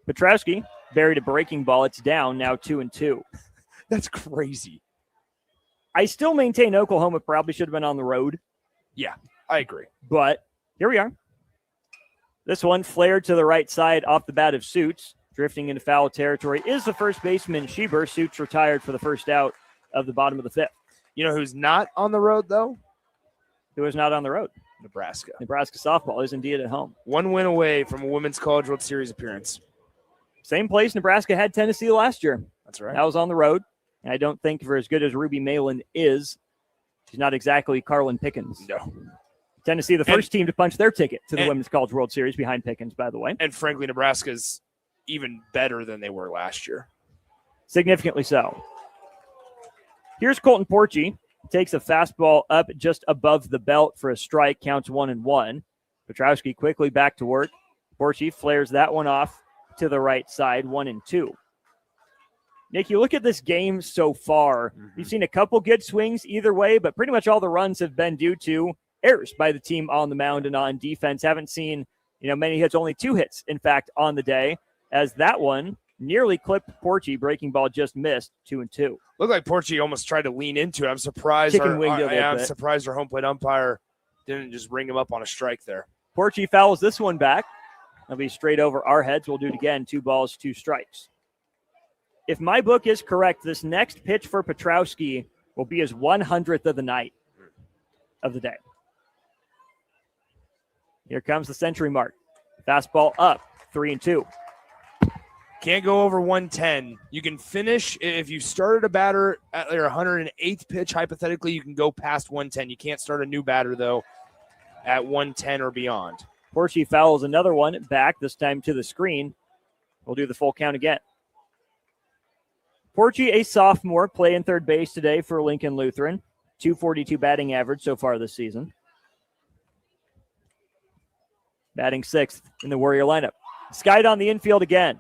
Petrowski buried a breaking ball. It's down, now 2-2. That's crazy. I still maintain Oklahoma probably should have been on the road. Yeah, I agree. But here we are. This one flared to the right side off the bat of Suits. Drifting into foul territory is the first baseman, Schieber. Suits retired for the first out of the bottom of the fifth. You know who's not on the road, though? Who is not on the road? Nebraska. Nebraska softball is indeed at home. One win away from a Women's College World Series appearance. Same place Nebraska had Tennessee last year. That's right. That was on the road. And I don't think for as good as Ruby Malin is, she's not exactly Carlin Pickens. No. Tennessee, the first team to punch their ticket to the Women's College World Series behind Pickens, by the way. And frankly, Nebraska's even better than they were last year. Significantly so. Here's Colton Porchy. Takes a fastball up just above the belt for a strike. Counts 1-1. Petrowski quickly back to work. Porchy flares that one off to the right side, 1-2. Nick, you look at this game so far. You've seen a couple good swings either way, but pretty much all the runs have been due to errors by the team on the mound and on defense. Haven't seen, many hits, only 2 hits, in fact, on the day, as that one nearly clipped Porchy. Breaking ball just missed, 2-2. Looked like Porchy almost tried to lean into it. I'm surprised. I'm surprised our home plate umpire didn't just ring him up on a strike there. Porchy fouls this one back. That'll be straight over our heads. We'll do it again. 2 balls, 2 strikes. If my book is correct, this next pitch for Petrowski will be his 100th of the night of the day. Here comes the century mark. Fastball up, 3-2. Can't go over 110. You can finish if you started a batter at your 108th pitch. Hypothetically, you can go past 110. You can't start a new batter, though, at 110 or beyond. Porchy fouls another one back, this time to the screen. We'll do the full count again. Porchy, a sophomore, playing third base today for Lincoln Lutheran. 242 batting average so far this season. Batting 6th in the Warrior lineup. Skied on the infield again.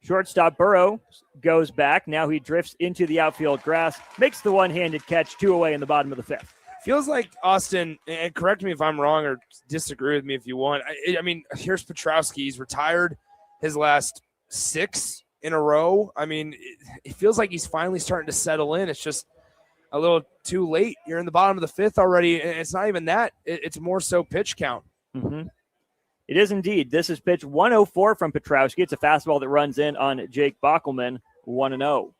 Shortstop Burrow goes back. Now he drifts into the outfield grass, makes the one-handed catch, 2 away in the bottom of the 5th. Feels like, Austin, and correct me if I'm wrong or disagree with me if you want. I mean, here's Petrowski. He's retired his last 6 in a row. I mean, it feels like he's finally starting to settle in. It's just a little too late. You're in the bottom of the 5th already, and it's not even that. It's more so pitch count. Mm-hmm. It is indeed. This is pitch 104 from Petrowski. It's a fastball that runs in on Jake Bockelman, 1-0.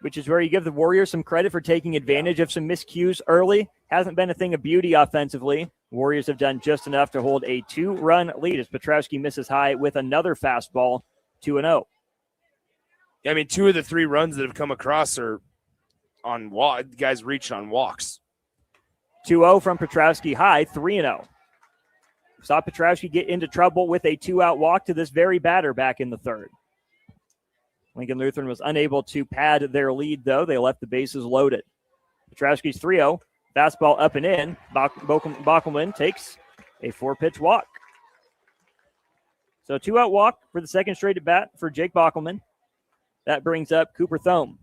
Which is where you give the Warriors some credit for taking advantage of some miscues early. Hasn't been a thing of beauty offensively. Warriors have done just enough to hold a 2-run lead as Petrowski misses high with another fastball, 2-0. I mean, 2 of the 3 runs that have come across are on guys reached on walks. 2-0 from Petrowski high, 3-0. Saw Petrowski get into trouble with a 2-out walk to this very batter back in the 3rd. Lincoln Lutheran was unable to pad their lead, though. They left the bases loaded. Petrowski's 3-0. Fastball up and in. Bockelman takes a 4-pitch walk. So 2-out walk for the second straight at bat for Jake Bockelman. That brings up Cooper Thome.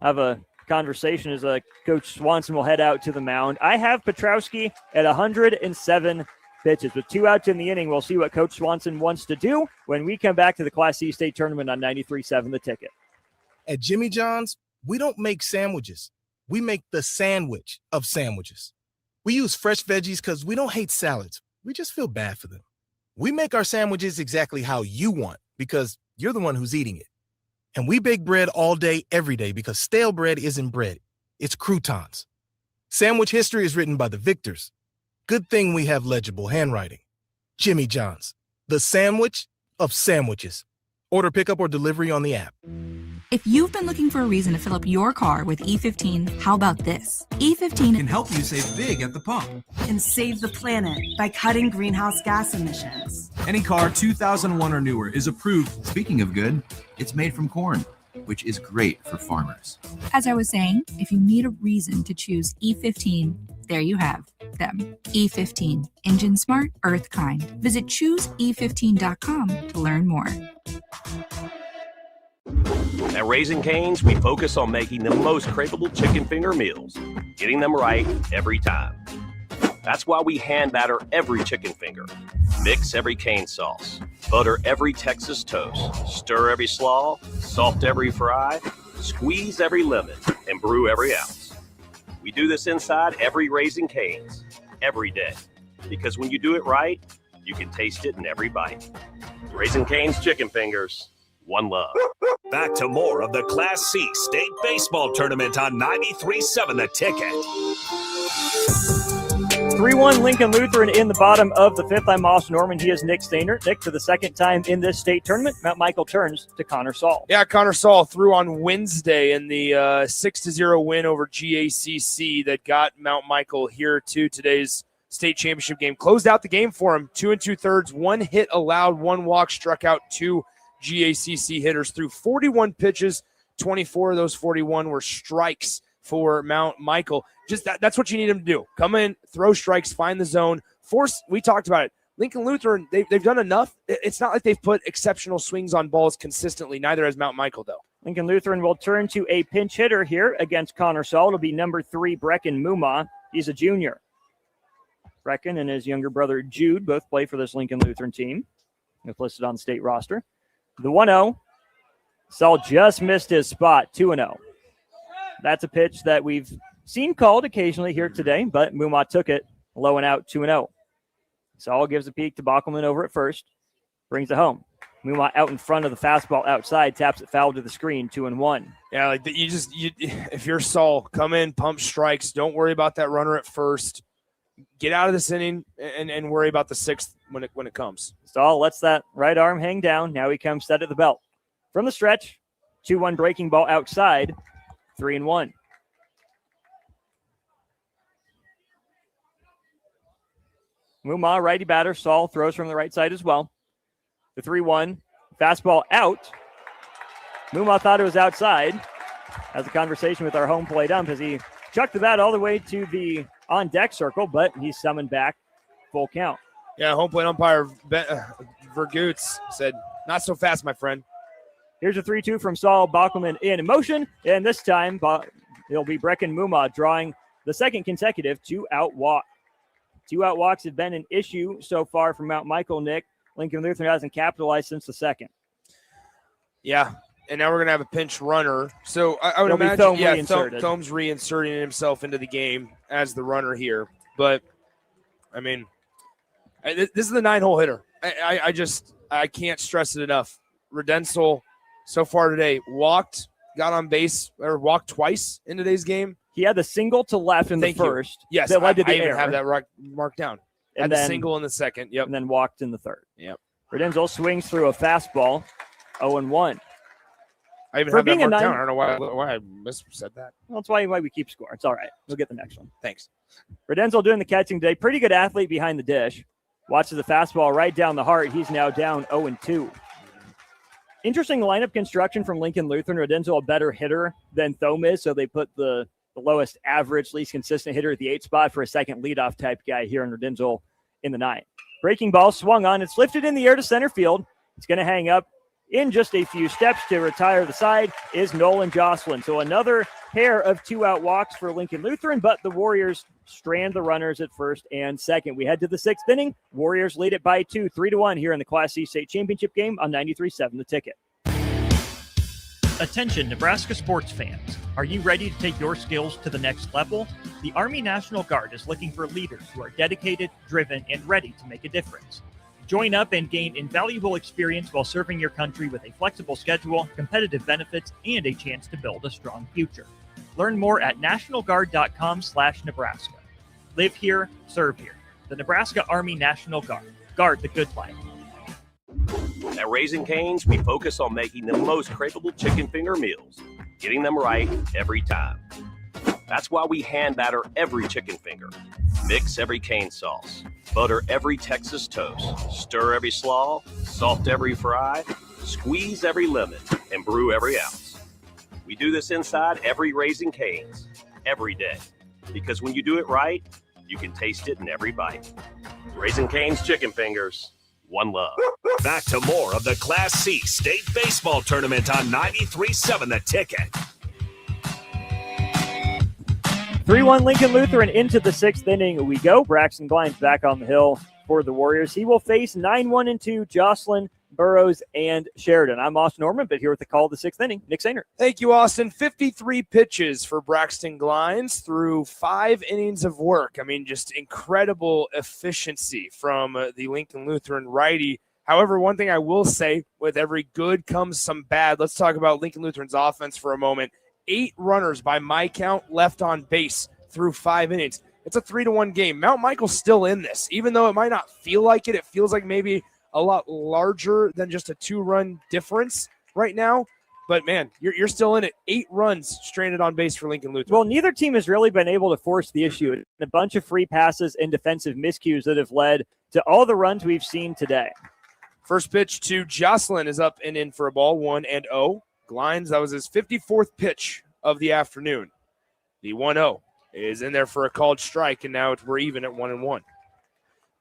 I have a conversation as Coach Swanson will head out to the mound. I have Petrowski at 107 pitches. With 2 outs in the inning, we'll see what Coach Swanson wants to do when we come back to the Class C state tournament on 93.7 The Ticket. At Jimmy John's, we don't make sandwiches. We make the sandwich of sandwiches. We use fresh veggies because we don't hate salads. We just feel bad for them. We make our sandwiches exactly how you want because you're the one who's eating it. And we bake bread all day, every day because stale bread isn't bread. It's croutons. Sandwich history is written by the victors. Good thing we have legible handwriting. Jimmy John's, the sandwich of sandwiches. Order pickup or delivery on the app. If you've been looking for a reason to fill up your car with E15, how about this? E15 can help you save big at the pump. And save the planet by cutting greenhouse gas emissions. Any car 2001 or newer is approved. Speaking of good, it's made from corn, which is great for farmers. As I was saying, if you need a reason to choose E15, there you have them. E15, engine smart, earth kind. Visit chooseE15.com to learn more. At Raising Cane's, we focus on making the most craveable chicken finger meals, getting them right every time. That's why we hand batter every chicken finger, mix every cane sauce, butter every Texas toast, stir every slaw, salt every fry, squeeze every lemon, and brew every ounce. We do this inside every Raising Cane's, every day, because when you do it right, you can taste it in every bite. Raising Cane's chicken fingers. One love. Back to more of the Class C State Baseball Tournament on 93.7 The Ticket. 3-1 Lincoln Lutheran in the bottom of the fifth. I'm Moss Norman. He is Nick Stainer. Nick, for the second time in this state tournament, Mount Michael turns to Connor Saul. Yeah, Connor Saul threw on Wednesday in the 6-0 win over GACC that got Mount Michael here to today's state championship game. Closed out the game for him, 2 2/3, 1 hit allowed, 1 walk, struck out 2 GACC hitters through 41 pitches. 24 of those 41 were strikes for Mount Michael. Just that's what you need him to do. Come in, throw strikes, find the zone, force. We talked about it. Lincoln Lutheran, they've done enough. It's not like they've put exceptional swings on balls consistently. Neither has Mount Michael, though. Lincoln Lutheran will turn to a pinch hitter here against Connor Saul. It'll be number 3, Brecken Muma. He's a junior. Brecken and his younger brother Jude both play for this Lincoln Lutheran team. They're listed on the state roster. The 1-0, Saul just missed his spot, 2-0. That's a pitch that we've seen called occasionally here today, but Muma took it low and out, 2-0. Saul gives a peek to Bockelman over at first, brings it home. Muma out in front of the fastball outside, taps it foul to the screen, 2-1. Yeah, like if you're Saul, come in, pump strikes. Don't worry about that runner at first. Get out of this inning and worry about the sixth when it comes. Saul lets that right arm hang down. Now he comes set at the belt. From the stretch, 2-1 breaking ball outside, 3-1. Muma, righty batter. Saul throws from the right side as well. The 3-1, fastball out. Muma thought it was outside. Has a conversation with our home plate ump as he chucked the bat all the way to the on-deck circle, but he's summoned back, full count. Yeah, home plate umpire Vergoots said, not so fast, my friend. Here's a 3-2 from Saul Bockelman in motion, and this time it'll be Brecken Muma drawing the second consecutive 2-out walk. 2-out walks have been an issue so far for Mount Michael, Nick. Lincoln Lutheran hasn't capitalized since the second. Yeah, and now we're going to have a pinch runner. So I would imagine, Thome's reinserting himself into the game as the runner here. But, I mean, this is the 9-hole hitter. I can't stress it enough. Redensel, so far today, walked twice in today's game. He had the single to left in the first. Yes, that led to the I even have that marked down. Had the single in the second. Yep. And then walked in the third. Yep. Redensel swings through a fastball, 0-1. I even have that marked down. I don't know why I said that. Well, that's why we keep score. It's all right. We'll get the next one. Thanks. Redensel doing the catching today. Pretty good athlete behind the dish. Watches the fastball right down the heart. He's now down 0-2. Interesting lineup construction from Lincoln Lutheran. Redensel a better hitter than Thome is, so they put the lowest average, least consistent hitter at the 8 spot for a second leadoff type guy here in Redensel in the 9. Breaking ball swung on. It's lifted in the air to center field. It's going to hang up in just a few steps to retire the side is Nolan Jocelyn. So another pair of 2-out walks for Lincoln Lutheran, but the Warriors strand the runners at first and second. We head to the 6th inning. Warriors lead it by 2, 3-1 here in the Class C state championship game on 93.7 The Ticket. Attention, Nebraska sports fans. Are you ready to take your skills to the next level? The Army National Guard is looking for leaders who are dedicated, driven, and ready to make a difference. Join up and gain invaluable experience while serving your country with a flexible schedule, competitive benefits, and a chance to build a strong future. Learn more at nationalguard.com/Nebraska. Live here, serve here. The Nebraska Army National Guard. Guard the good life. At Raising Cane's, we focus on making the most craveable chicken finger meals, getting them right every time. That's why we hand batter every chicken finger, mix every cane sauce, butter every Texas toast, stir every slaw, salt every fry, squeeze every lemon, and brew every ounce. We do this inside every Raising Cane's, every day. Because when you do it right, you can taste it in every bite. Raising Cane's chicken fingers, one love. Back to more of the Class C state baseball tournament on 93.7 The Ticket. 3-1 Lincoln Lutheran into the 6th inning we go. Braxton Glines back on the hill for the Warriors. He will face 9-1-2 Jocelyn, Burrows, and Sheridan. I'm Austin Norman, but here with the call of the 6th inning, Nick Sainer. Thank you, Austin. 53 pitches for Braxton Glines through 5 innings of work. I mean, just incredible efficiency from the Lincoln Lutheran righty. However, one thing I will say, with every good comes some bad. Let's talk about Lincoln Lutheran's offense for a moment. 8 runners by my count left on base through 5 innings. It's a 3-1 game. Mount Michael's still in this. Even though it might not feel like it, it feels like maybe a lot larger than just a 2-run difference right now. But, man, you're still in it. 8 runs stranded on base for Lincoln Lutheran. Well, neither team has really been able to force the issue. A bunch of free passes and defensive miscues that have led to all the runs we've seen today. First pitch to Jocelyn is up and in for a ball, 1-0. Glines, that was his 54th pitch of the afternoon. The 1-0 is in there for a called strike, and now we're even at 1-1.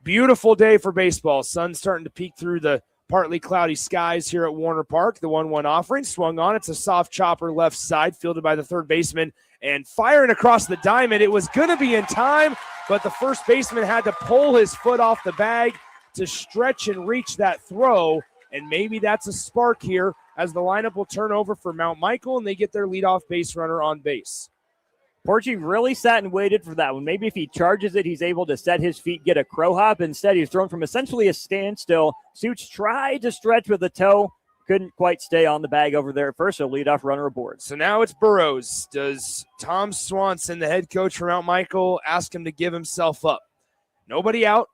Beautiful day for baseball. Sun starting to peek through the partly cloudy skies here at Warner Park. The 1-1 offering swung on. It's a soft chopper left side, fielded by the third baseman, and firing across the diamond. It was going to be in time, but the first baseman had to pull his foot off the bag to stretch and reach that throw, and maybe that's a spark here as the lineup will turn over for Mount Michael, and they get their leadoff base runner on base. Porgy really sat and waited for that one. Maybe if he charges it, he's able to set his feet, get a crow hop. Instead, he's thrown from essentially a standstill. Suits tried to stretch with a toe. Couldn't quite stay on the bag over there at first, so leadoff runner aboard. So now it's Burrows. Does Tom Swanson, the head coach for Mount Michael, ask him to give himself up? Nobody out.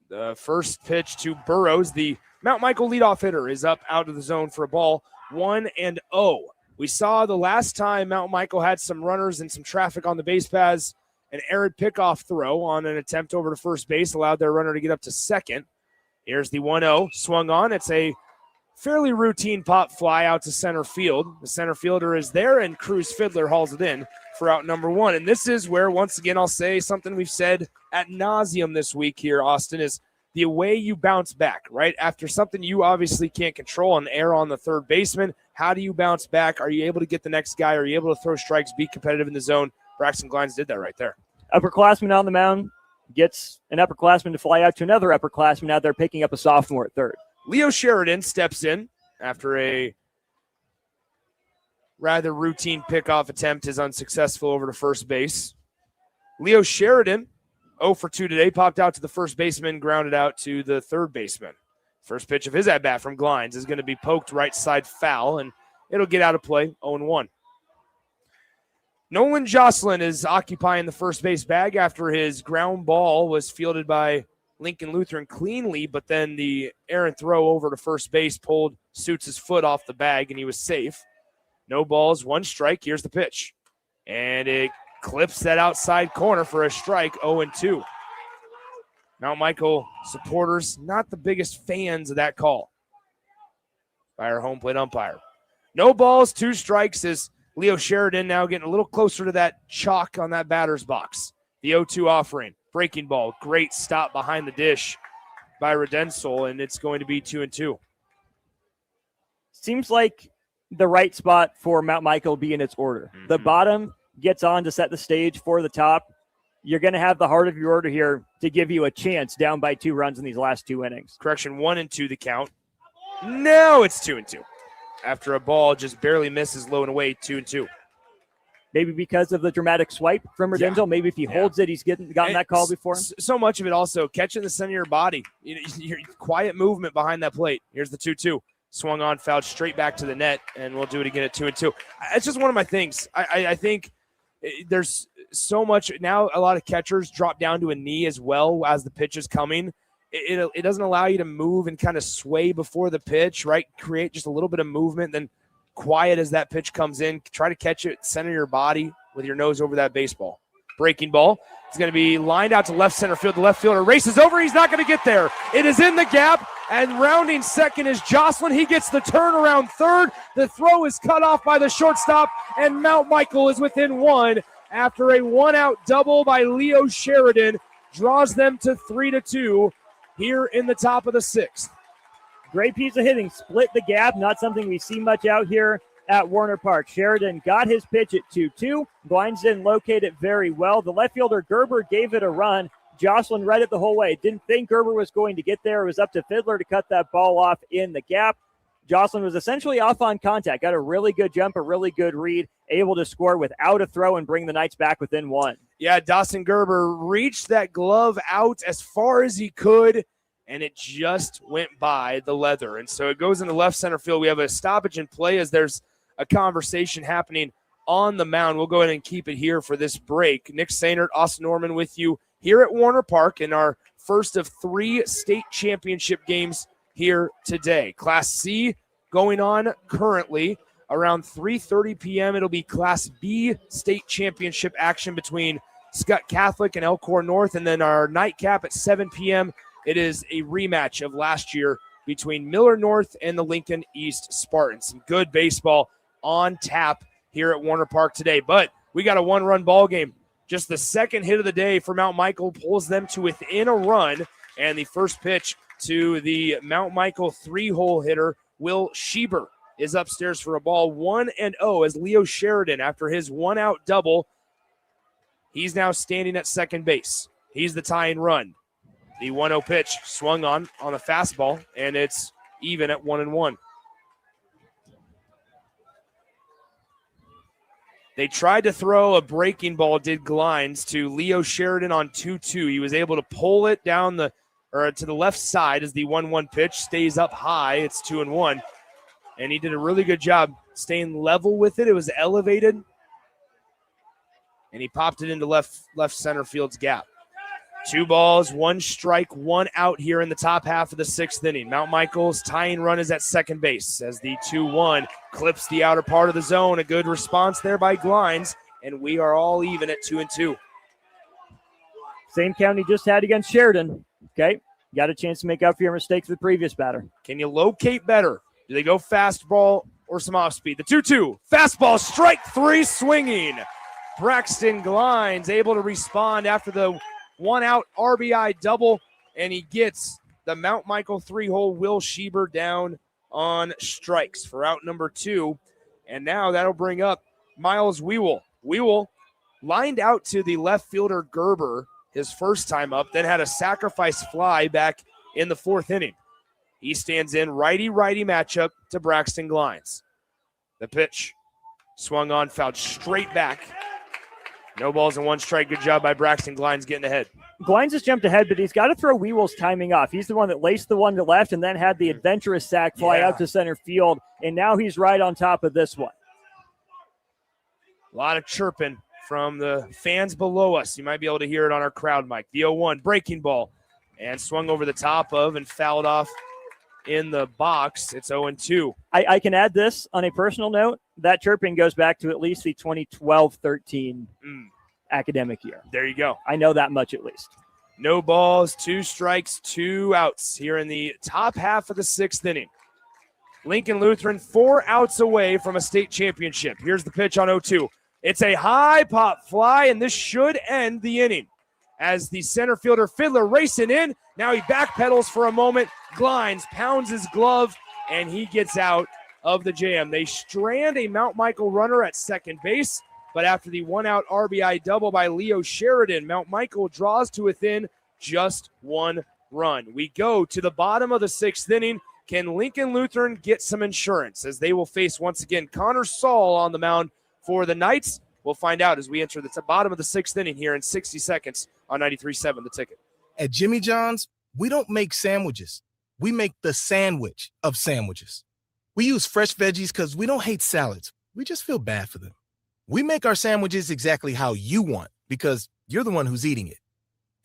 The first pitch to Burrows, the Mount Michael leadoff hitter, is up out of the zone for a ball, 1-0. We saw the last time Mount Michael had some runners and some traffic on the base paths, an errant pickoff throw on an attempt over to first base allowed their runner to get up to second. Here's the 1-0, swung on. It's a fairly routine pop fly out to center field. The center fielder is there, and Cruz Fiddler hauls it in for out number 1. And this is where, once again, I'll say something we've said ad nauseum this week here, Austin, is the way you bounce back, right? After something you obviously can't control, an error on the third baseman, how do you bounce back? Are you able to get the next guy? Are you able to throw strikes, be competitive in the zone? Braxton Glines did that right there. Upperclassman on the mound gets an upperclassman to fly out to another upperclassman out there picking up a sophomore at third. Leo Sheridan steps in after a rather routine pickoff attempt is unsuccessful over to first base. Leo Sheridan, 0 for 2 today, popped out to the first baseman, grounded out to the third baseman. First pitch of his at-bat from Glines is going to be poked right side foul, and it'll get out of play, 0-1. Nolan Jocelyn is occupying the first base bag after his ground ball was fielded by Lincoln Lutheran cleanly, but then the errant throw over to first base pulled Suits' foot off the bag, and he was safe. No balls, 1 strike. Here's the pitch. And it clips that outside corner for a strike, 0-2. Mount Michael supporters, not the biggest fans of that call by our home plate umpire. No balls, 2 strikes as Leo Sheridan now getting a little closer to that chalk on that batter's box. The 0-2 offering. Breaking ball. Great stop behind the dish by Redensel, and it's going to be 2-2. seems like the right spot for Mount Michael be in its order. The bottom gets on to set the stage for the top. You're going to have the heart of your order here to give you a chance down by 2 runs in these last 2 innings. Correction, 1-2 the count. Now it's 2-2. After a ball just barely misses low and away, 2-2. Maybe because of the dramatic swipe from Redengel. Maybe if he holds it, he's gotten that call before him. So much of it also catching the center of your body. Your quiet movement behind that plate. Here's the 2-2. Swung on, fouled straight back to the net, and we'll do it again at 2-2. It's just one of my things. I think there's so much now. A lot of catchers drop down to a knee as well as the pitch is coming. It doesn't allow you to move and kind of sway before the pitch, right? Create just a little bit of movement, then quiet as that pitch comes in. Try to catch it, center your body with your nose over that baseball. Breaking ball. It's going to be lined out to left center field. The left fielder races over. He's not going to get there. It is in the gap, and rounding second is Jocelyn. He gets the turnaround third. The throw is cut off by the shortstop, and Mount Michael is within 1 after a 1-out double by Leo Sheridan. Draws them to 3-2 here in the top of the 6th. Great piece of hitting. Split the gap. Not something we see much out here at Warner Park. Sheridan got his pitch at 2-2. Blinds didn't locate it very well. The left fielder Gerber gave it a run. Jocelyn read it the whole way. Didn't think Gerber was going to get there. It was up to Fiddler to cut that ball off in the gap. Jocelyn was essentially off on contact. Got a really good jump, a really good read, able to score without a throw and bring the Knights back within 1. Yeah, Dawson Gerber reached that glove out as far as he could, and it just went by the leather. And so it goes into left center field. We have a stoppage in play as there's a conversation happening on the mound. We'll go ahead and keep it here for this break. Nick Sainert, Austin Norman with you here at Warner Park in our first of 3 state championship games here today. Class C going on currently around 3:30 p.m. It'll be Class B state championship action between Scott Catholic and Elkhorn North, and then our nightcap at 7 p.m. It is a rematch of last year between Miller North and the Lincoln East Spartans. Some good baseball on tap here at Warner Park today, but we got a 1-run ball game. Just the second hit of the day for Mount Michael pulls them to within a run, and the first pitch to the Mount Michael 3-hole hitter, Will Schieber, is upstairs for a ball. 1-0 as Leo Sheridan, after his 1-out double, he's now standing at second base. He's the tying run. The 1-0 pitch swung on a fastball, and it's even at 1-1. They tried to throw a breaking ball, did Glines, to Leo Sheridan on 2-2. He was able to pull it down to the left side as the 1-1 pitch stays up high. It's 2-1. And he did a really good job staying level with it. It was elevated. And he popped it into left center field's gap. 2 balls, 1 strike, 1 out here in the top half of the 6th inning. Mount Michael's tying run is at second base as the 2-1 clips the outer part of the zone. A good response there by Glines, and we are all even at 2-2. Same count he just had against Sheridan. Okay, got a chance to make up for your mistakes with the previous batter. Can you locate better? Do they go fastball or some off speed? The 2-2, fastball, strike 3, swinging. Braxton Glines able to respond after the 1-out RBI double, and he gets the Mount Michael 3-hole Will Schieber down on strikes for out number 2. And now that'll bring up Miles Wewell. Wewell lined out to the left fielder Gerber his first time up, then had a sacrifice fly back in the 4th inning. He stands in righty-righty matchup to Braxton Glines. The pitch swung on, fouled straight back. No balls and 1 strike. Good job by Braxton Glines getting ahead. Glines has jumped ahead, but he's got to throw Wewell's timing off. He's the one that laced the one to left and then had the adventurous sac fly out to center field, and now he's right on top of this one. A lot of chirping from the fans below us. You might be able to hear it on our crowd mic. The 0-1 breaking ball and swung over the top of and fouled off in the box. It's 0-2. I can add this on a personal note. That chirping goes back to at least the 2012-13 academic year. There you go. I know that much at least. No balls, 2 strikes, 2 outs here in the top half of the 6th inning. Lincoln Lutheran 4 outs away from a state championship. Here's the pitch on 0-2. It's a high pop fly, and this should end the inning. As the center fielder Fiddler racing in, now he backpedals for a moment. Glines pounds his glove, and he gets out of the Jam. They strand a Mount Michael runner at second base, but after the one-out RBI double by Leo Sheridan, Mount Michael draws to within just 1 run. We go to the bottom of the 6th inning. Can Lincoln Lutheran get some insurance as they will face once again Connor Saul on the mound for the Knights? We'll find out as we enter the bottom of the 6th inning here in 60 seconds on 93.7 The Ticket. At Jimmy John's, we don't make sandwiches. We make the sandwich of sandwiches. We use fresh veggies because we don't hate salads. We just feel bad for them. We make our sandwiches exactly how you want because you're the one who's eating it.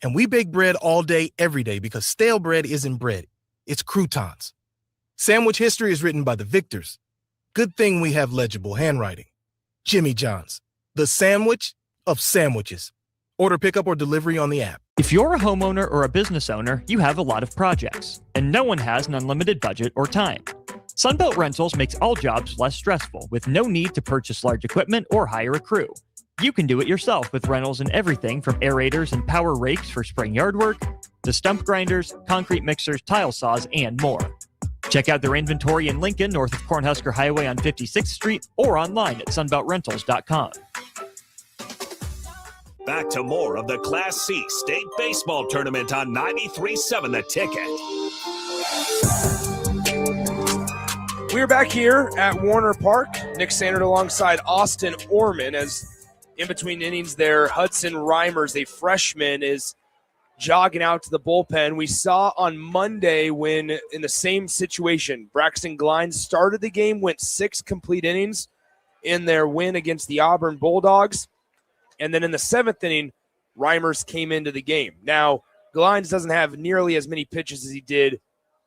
And we bake bread all day, every day because stale bread isn't bread. It's croutons. Sandwich history is written by the victors. Good thing we have legible handwriting. Jimmy John's, the sandwich of sandwiches. Order pickup or delivery on the app. If you're a homeowner or a business owner, you have a lot of projects, and no one has an unlimited budget or time. Sunbelt Rentals makes all jobs less stressful with no need to purchase large equipment or hire a crew. You can do it yourself with rentals and everything from aerators and power rakes for spring yard work to stump grinders, concrete mixers, tile saws, and more. Check out their inventory in Lincoln, north of Cornhusker Highway on 56th Street, or online at sunbeltrentals.com. Back to more of the Class C State Baseball Tournament on 93.7 The Ticket. We're back here at Warner Park. Nick Sanders alongside Austin Orman as in between innings there, Hudson Reimers, a freshman, is jogging out to the bullpen. We saw on Monday when in the same situation, Braxton Glines started the game, went 6 complete innings in their win against the Auburn Bulldogs. And then in the 7th inning, Reimers came into the game. Now, Glines doesn't have nearly as many pitches as he did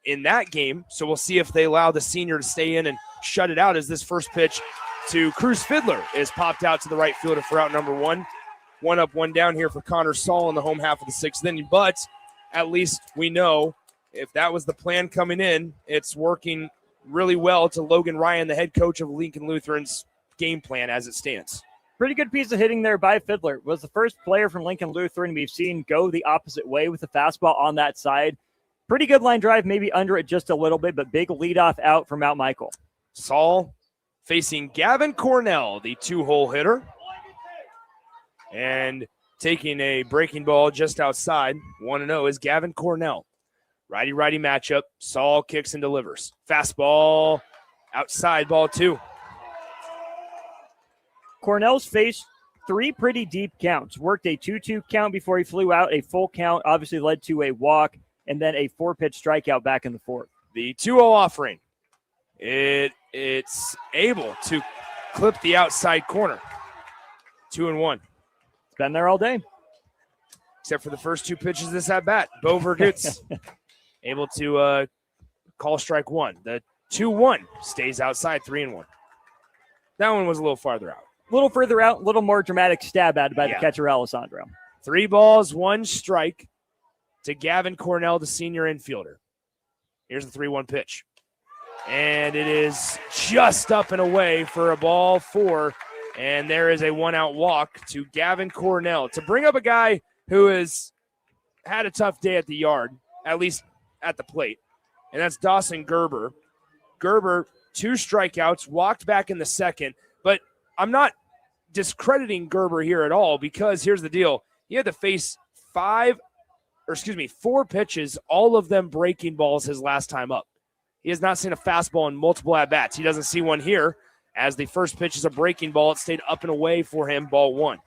in that game, so we'll see if they allow the senior to stay in and shut it out as this first pitch to Cruz Fiddler is popped out to the right fielder for out number 1. 1 up, 1 down here for Connor Saul in the home half of the 6th inning, but at least we know if that was the plan coming in, it's working really well to Logan Ryan, the head coach of Lincoln Lutheran's game plan as it stands. Pretty good piece of hitting there by Fiddler. Was the first player from Lincoln Lutheran we've seen go the opposite way with the fastball on that side. Pretty good line drive, maybe under it just a little bit, but big leadoff out for Mount Michael. Saul facing Gavin Cornell, the 2-hole hitter. And taking a breaking ball just outside, 1-0 is Gavin Cornell. Righty-righty matchup. Saul kicks and delivers. Fastball outside, ball 2. Cornell's faced 3 pretty deep counts. Worked a 2-2 count before he flew out. A full count obviously led to a walk, and then a 4-pitch strikeout back in the 4th. The 2-0 offering. It's able to clip the outside corner. 2-1. It's been there all day. Except for the first 2 pitches of this at-bat. Bo Vergutz able to call strike 1. The 2-1 stays outside, 3-1. That one was a little farther out. A little further out, a little more dramatic stab at it by the catcher, Alessandro. 3 balls, 1 strike to Gavin Cornell, the senior infielder. Here's the 3-1 pitch. And it is just up and away for a ball 4. And there is a 1-out walk to Gavin Cornell to bring up a guy who has had a tough day at the yard, at least at the plate. And that's Dawson Gerber. Gerber, 2 strikeouts, walked back in the 2nd. But I'm not discrediting Gerber here at all because here's the deal. He had to face 4 pitches, all of them breaking balls his last time up. He has not seen a fastball in multiple at-bats. He doesn't see one here. As the first pitch is a breaking ball, it stayed up and away for him, ball 1.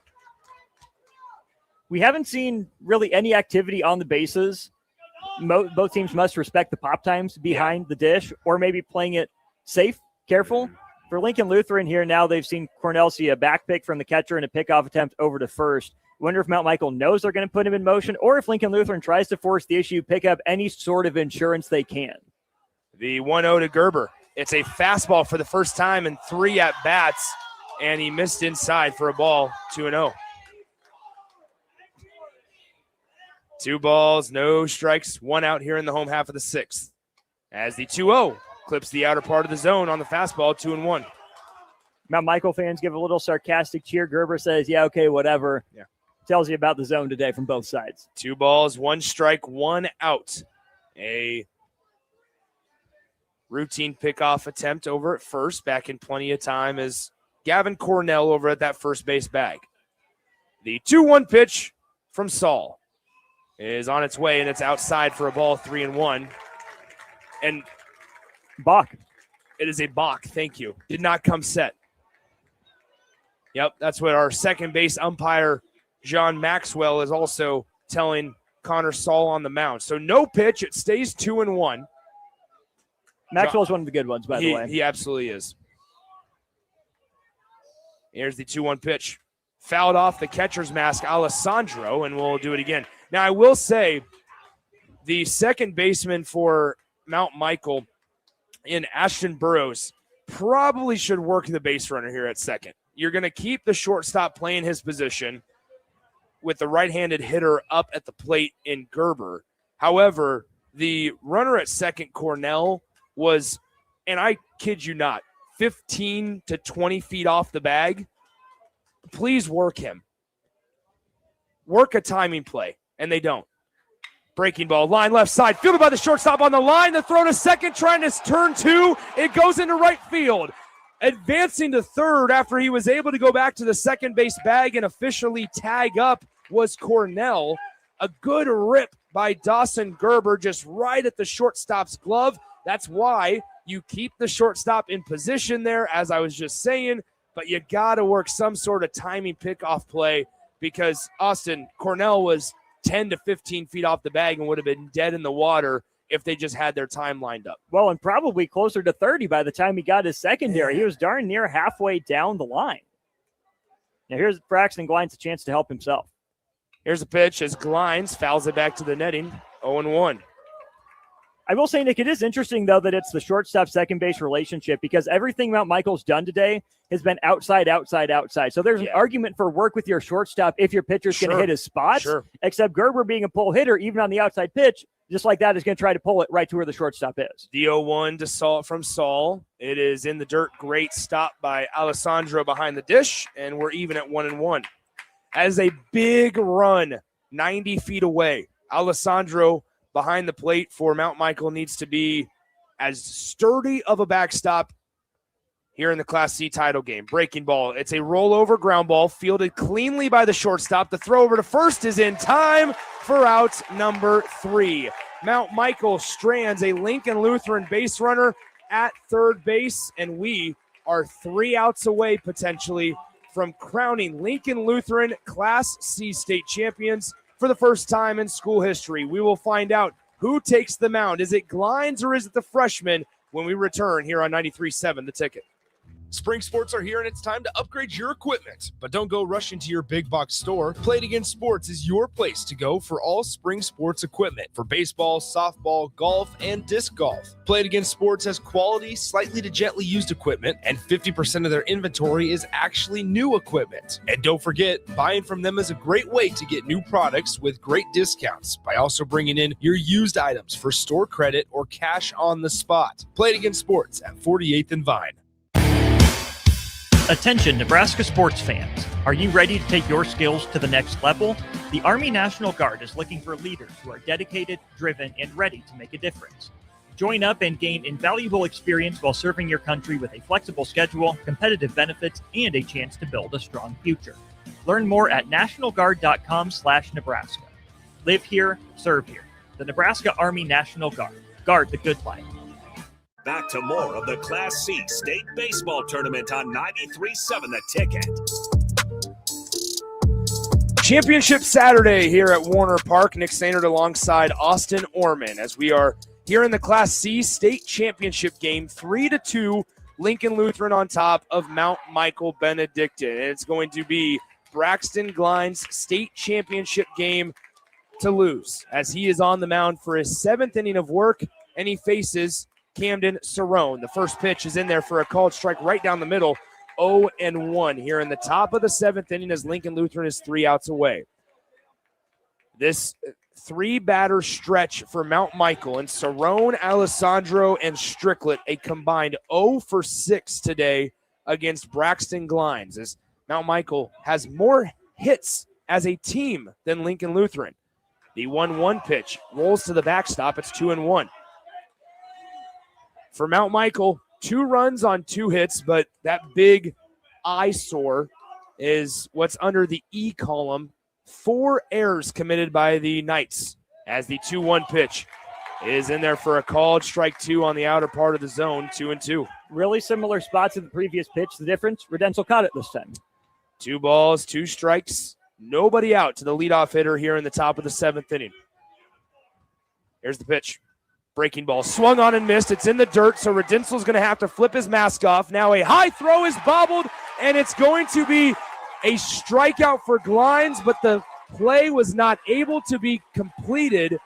We haven't seen really any activity on the bases. Both teams must respect the pop times behind the dish or maybe playing it safe, careful. For Lincoln Lutheran here now, they've seen Cornell see a back pick from the catcher and a pickoff attempt over to first. Wonder if Mount Michael knows they're going to put him in motion or if Lincoln Lutheran tries to force the issue, pick up any sort of insurance they can. The 1-0 to Gerber. It's a fastball for the first time in 3 at-bats, and he missed inside for a ball, 2-0. 2 balls, no strikes, 1 out here in the home half of the 6th. As the 2-0 clips the outer part of the zone on the fastball, 2-1. Mount Michael fans give a little sarcastic cheer. Gerber says, yeah, okay, whatever. Yeah. Tells you about the zone today from both sides. 2 balls, 1 strike, 1 out. A routine pickoff attempt over at first, back in plenty of time as Gavin Cornell over at that first base bag. The 2-1 pitch from Saul is on its way, and it's outside for a ball, 3-1. And balk. It is a balk, thank you. Did not come set. Yep, that's what our second base umpire, John Maxwell, is also telling Connor Saul on the mound. So no pitch, it stays 2-1. Maxwell's one of the good ones, by the way. He absolutely is. Here's the 2-1 pitch. Fouled off the catcher's mask, Alessandro, and we'll do it again. Now, I will say the second baseman for Mount Michael in Ashton Burrows probably should work the base runner here at second. You're going to keep the shortstop playing his position with the right-handed hitter up at the plate in Gerber. However, the runner at second, Cornell, was, and I kid you not, 15 to 20 feet off the bag. Please work him. Work a timing play, and they don't. Breaking ball, line left side, fielded by the shortstop on the line. The throw to second, trying to turn two. It goes into right field. Advancing to third after he was able to go back to the second base bag and officially tag up was Cornell. A good rip by Dawson Gerber just right at the shortstop's glove. That's why you keep the shortstop in position there, as I was just saying, but you got to work some sort of timing pickoff play because Austin Cornell was 10 to 15 feet off the bag and would have been dead in the water if they just had their time lined up. Well, and probably closer to 30 by the time he got his secondary. He was darn near halfway down the line. Now here's Braxton Glines a chance to help himself. Here's a pitch as Glines fouls it back to the netting, 0-1. I will say, Nick, it is interesting, though, that it's the shortstop-second base relationship because everything Mount Michael's done today has been outside, outside, outside. So there's an argument for work with your shortstop if your pitcher's going to hit his spots, except Gerber being a pull hitter, even on the outside pitch, just like that, is going to try to pull it right to where the shortstop is. The 0-1 to Saul from Saul. It is in the dirt. Great stop by Alessandro behind the dish, and we're even at 1-1. As a big run, 90 feet away, Alessandro behind the plate for Mount Michael needs to be as sturdy of a backstop here in the Class C title game. Breaking ball. It's a rollover ground ball fielded cleanly by the shortstop. The throw over to first is in time for out number 3. Mount Michael strands a Lincoln Lutheran base runner at third base, and we are 3 outs away potentially from crowning Lincoln Lutheran Class C state champions for the first time in school history. We will find out who takes the mound. Is it Glines or is it the freshman when we return here on 93.7 The Ticket? Spring sports are here and it's time to upgrade your equipment. But don't go rushing to your big box store. Play It Again Sports is your place to go for all spring sports equipment for baseball, softball, golf, and disc golf. Play It Again Sports has quality, slightly to gently used equipment, and 50% of their inventory is actually new equipment. And don't forget, buying from them is a great way to get new products with great discounts by also bringing in your used items for store credit or cash on the spot. Play It Again Sports at 48th and Vine. Attention Nebraska sports fans. Are you ready to take your skills to the next level? The Army National Guard is looking for leaders who are dedicated, driven, and ready to make a difference. Join up and gain invaluable experience while serving your country with a flexible schedule, competitive benefits, and a chance to build a strong future. Learn more at nationalguard.com/Nebraska. Live here, serve here. The Nebraska Army National Guard. Guard the good life. Back to more of the Class C State Baseball Tournament on 93.7 The Ticket. Championship Saturday here at Warner Park. Nick Sainert alongside Austin Orman as we are here in the Class C State Championship game. 3-2, Lincoln Lutheran on top of Mount Michael Benedictine. And it's going to be Braxton Glines' state championship game to lose as he is on the mound for his 7th inning of work, and he faces Camden Cerrone. The first pitch is in there for a called strike right down the middle. 0-1 here in the top of the 7th inning as Lincoln Lutheran is 3 outs away. This 3-batter stretch for Mount Michael and Cerrone, Alessandro, and Stricklet, a combined 0 for 6 today against Braxton Glines as Mount Michael has more hits as a team than Lincoln Lutheran. The 1-1 pitch rolls to the backstop. It's 2-1. For Mount Michael, 2 runs on 2 hits, but that big eyesore is what's under the E column. 4 errors committed by the Knights as the 2-1 pitch is in there for a called strike 2 on the outer part of the zone, 2-2. Really similar spots to the previous pitch. The difference, Redensel caught it this time. 2 balls, 2 strikes, nobody out to the leadoff hitter here in the top of the 7th inning. Here's the pitch. Breaking ball swung on and missed. It's in the dirt, so Redensel's going to have to flip his mask off. Now a high throw is bobbled, and it's going to be a strikeout for Glines, but the play was not able to be completed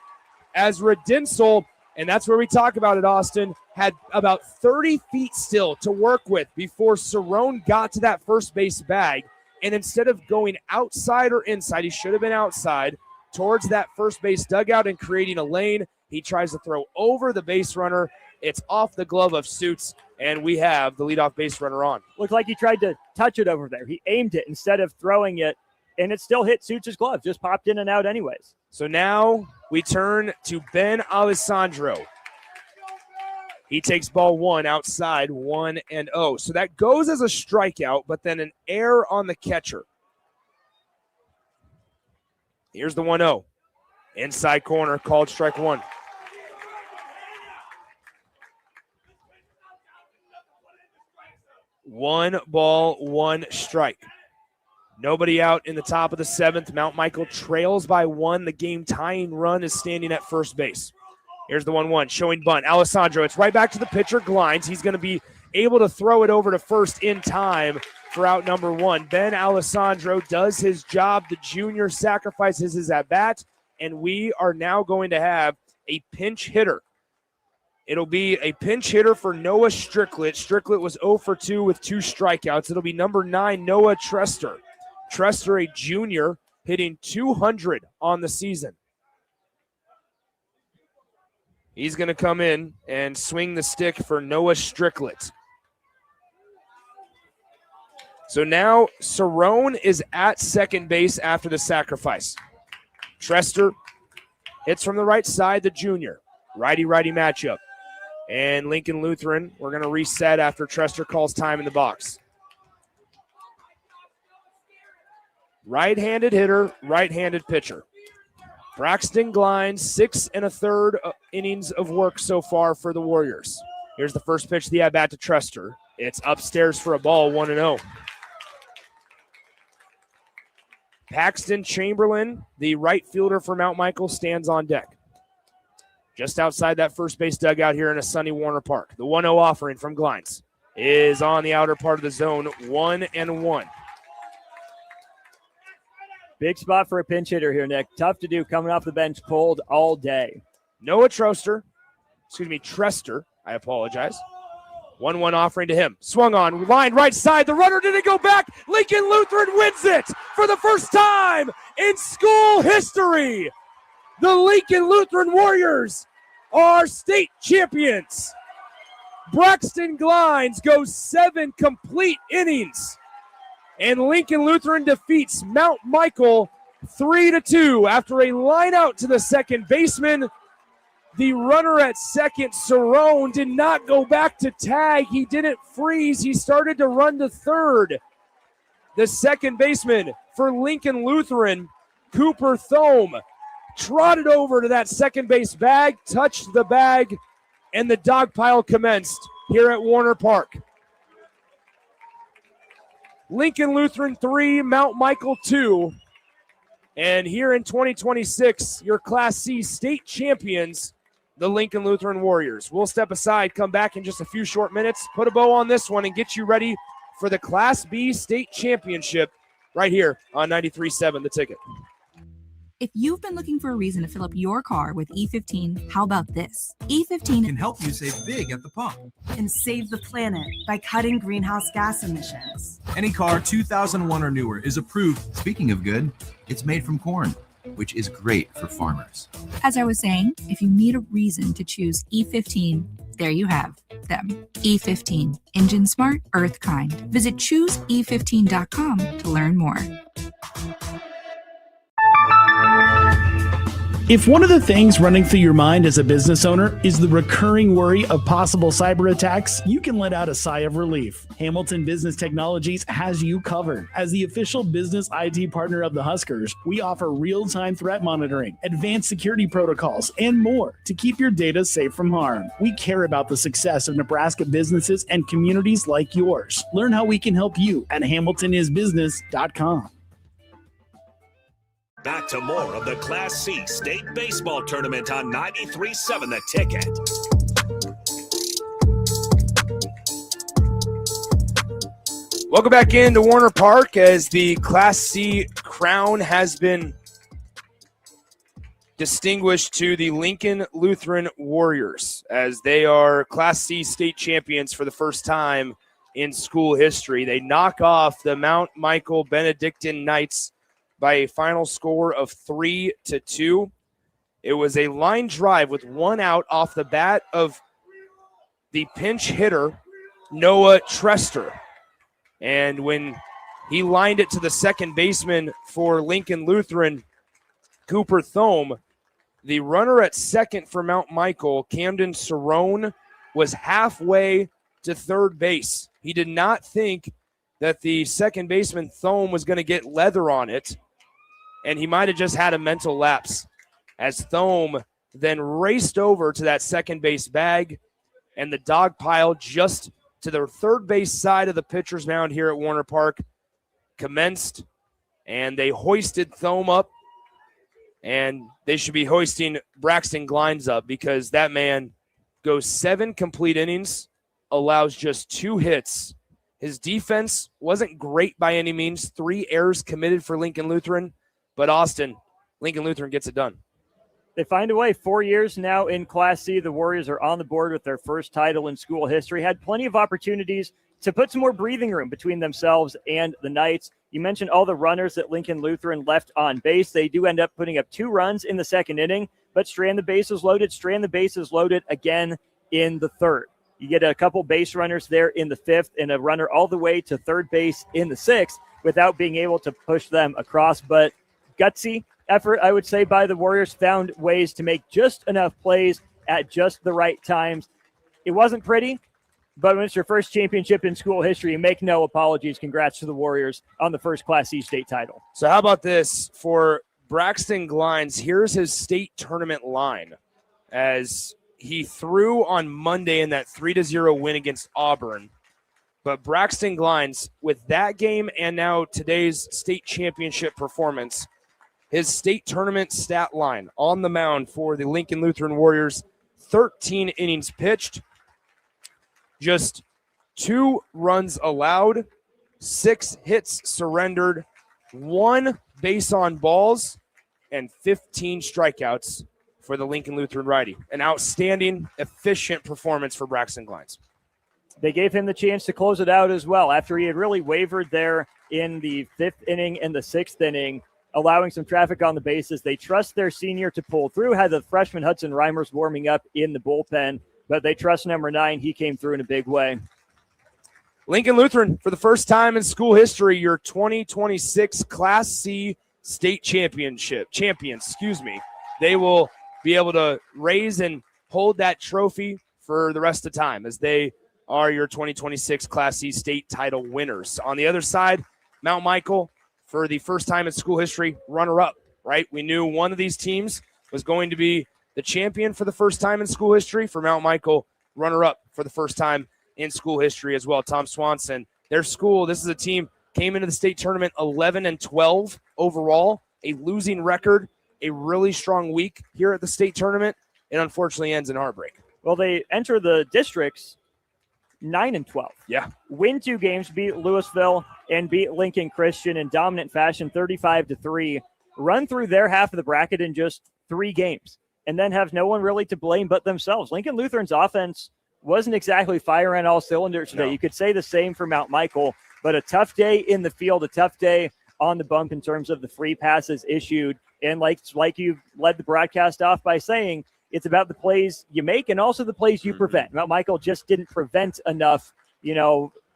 as Redensel, and that's where we talk about it, Austin, had about 30 feet still to work with before Cerrone got to that first base bag. And instead of going outside or inside, he should have been outside towards that first base dugout and creating a lane. He tries to throw over the base runner. It's off the glove of Suits, and we have the leadoff base runner on. Looked like he tried to touch it over there. He aimed it instead of throwing it, and it still hit Suits' glove. Just popped in and out anyways. So now we turn to Ben Alessandro. He takes ball 1 outside, 1-0. So that goes as a strikeout, but then an error on the catcher. Here's the 1-0. Inside corner, called strike 1. One ball, 1 strike. Nobody out in the top of the 7th. Mount Michael trails by 1. The game-tying run is standing at first base. Here's the 1-1, showing bunt. Alessandro, it's right back to the pitcher, Glines. He's going to be able to throw it over to first in time for out number 1. Ben Alessandro does his job. The junior sacrifices his at-bat, and we are now going to have a pinch hitter. It'll be a pinch hitter for Noah Stricklet. Stricklet was 0 for 2 with 2 strikeouts. It'll be number 9, Noah Trester. Trester, a junior, hitting 200 on the season. He's going to come in and swing the stick for Noah Stricklet. So now Cerrone is at second base after the sacrifice. Trester hits from the right side, the junior. Righty-righty matchup. And Lincoln Lutheran, we're going to reset after Trester calls time in the box. Right-handed hitter, right-handed pitcher. Braxton Glines, 6 1/3 innings of work so far for the Warriors. Here's the first pitch, the at-bat to Trester. It's upstairs for a ball, 1-0. Paxton Chamberlain, the right fielder for Mount Michael, stands on deck. Just outside that first base dugout here in a sunny Warner Park. The 1-0 offering from Glines is on the outer part of the zone, 1-1. Big spot for a pinch hitter here, Nick. Tough to do coming off the bench cold all day. Noah Trester, I apologize. 1-1 offering to him. Swung on, line right side. The runner didn't go back. Lincoln Lutheran wins it for the first time in school history. The Lincoln Lutheran Warriors are state champions. Braxton Glines goes 7 complete innings. And Lincoln Lutheran defeats Mount Michael 3-2 after a line out to the second baseman. The runner at second, Cerrone, did not go back to tag. He didn't freeze. He started to run to third. The second baseman for Lincoln Lutheran, Cooper Thome, trotted over to that second base bag, touched the bag, and the dog pile commenced here at Warner Park. Lincoln Lutheran 3, Mount Michael 2. And here in 2026, your Class C state champions, the Lincoln Lutheran Warriors. We'll step aside, come back in just a few short minutes, put a bow on this one, and get you ready for the Class B state championship right here on 93.7 The Ticket. If you've been looking for a reason to fill up your car with E15, how about this? E15 can help you save big at the pump. And save the planet by cutting greenhouse gas emissions. Any car 2001 or newer is approved. Speaking of good, it's made from corn, which is great for farmers. As I was saying, if you need a reason to choose E15, there you have them. E15, engine smart, earth kind. Visit choosE15.com to learn more. If one of the things running through your mind as a business owner is the recurring worry of possible cyber attacks, you can let out a sigh of relief. Hamilton Business Technologies has you covered. As the official business IT partner of the Huskers, we offer real-time threat monitoring, advanced security protocols, and more to keep your data safe from harm. We care about the success of Nebraska businesses and communities like yours. Learn how we can help you at hamiltonisbusiness.com. Back to more of the Class C State Baseball Tournament on 93.7 The Ticket. Welcome back into Warner Park as the Class C crown has been distinguished to the Lincoln Lutheran Warriors as they are Class C state champions for the first time in school history. They knock off the Mount Michael Benedictine Knights by a final score of 3-2. It was a line drive with one out off the bat of the pinch hitter, Noah Trester. And when he lined it to the second baseman for Lincoln Lutheran, Cooper Thome, the runner at second for Mount Michael, Camden Cerrone, was halfway to third base. He did not think that the second baseman, Thome, was going to get leather on it, and he might have just had a mental lapse as Thome then raced over to that second base bag, and the dog pile just to the third base side of the pitcher's mound here at Warner Park commenced, and they hoisted Thome up, and they should be hoisting Braxton Glines up because that man goes 7 complete innings, allows just 2 hits. His defense wasn't great by any means. 3 errors committed for Lincoln Lutheran. But Austin, Lincoln Lutheran gets it done. They find a way. 4 years now in Class C. The Warriors are on the board with their first title in school history. Had plenty of opportunities to put some more breathing room between themselves and the Knights. You mentioned all the runners that Lincoln Lutheran left on base. They do end up putting up 2 runs in the second inning, but strand the bases loaded again in the third. You get a couple base runners there in the 5th and a runner all the way to third base in the 6th without being able to push them across. But gutsy effort, I would say, by the Warriors. Found ways to make just enough plays at just the right times. It wasn't pretty, but when it's your first championship in school history, you make no apologies. Congrats to the Warriors on the first Class C state title. So how about this for Braxton Glines? Here's his state tournament line as he threw on Monday in that 3-0 win against Auburn. But Braxton Glines, with that game and now today's state championship performance, his state tournament stat line on the mound for the Lincoln Lutheran Warriors, 13 innings pitched, just 2 runs allowed, 6 hits surrendered, 1 base on balls, and 15 strikeouts for the Lincoln Lutheran righty. An outstanding, efficient performance for Braxton Glines. They gave him the chance to close it out as well after he had really wavered there in the 5th inning and the 6th inning, allowing some traffic on the bases. They trust their senior to pull through. Had the freshman Hudson Reimers warming up in the bullpen, but they trust number 9. He came through in a big way. Lincoln Lutheran, for the first time in school history, your 2026 Class C state champions. They will be able to raise and hold that trophy for the rest of the time as they are your 2026 Class C state title winners. On the other side, Mount Michael, for the first time in school history, runner-up, right? We knew one of these teams was going to be the champion for the first time in school history. For Mount Michael, runner-up for the first time in school history as well. Tom Swanson, their school, this is a team, came into the state tournament 11-12 overall, a losing record, a really strong week here at the state tournament. It unfortunately ends in heartbreak. Well, they enter the districts 9-12. Yeah. Win 2 games, beat Louisville and beat Lincoln Christian in dominant fashion, 35-3. Run through their half of the bracket in just 3 games, and then have no one really to blame but themselves. Lincoln Lutheran's offense wasn't exactly firing on all cylinders today. No. You could say the same for Mount Michael, but a tough day in the field, a tough day on the bump in terms of the free passes issued. And like you led the broadcast off by saying, it's about the plays you make and also the plays you prevent. Mount Michael just didn't prevent enough,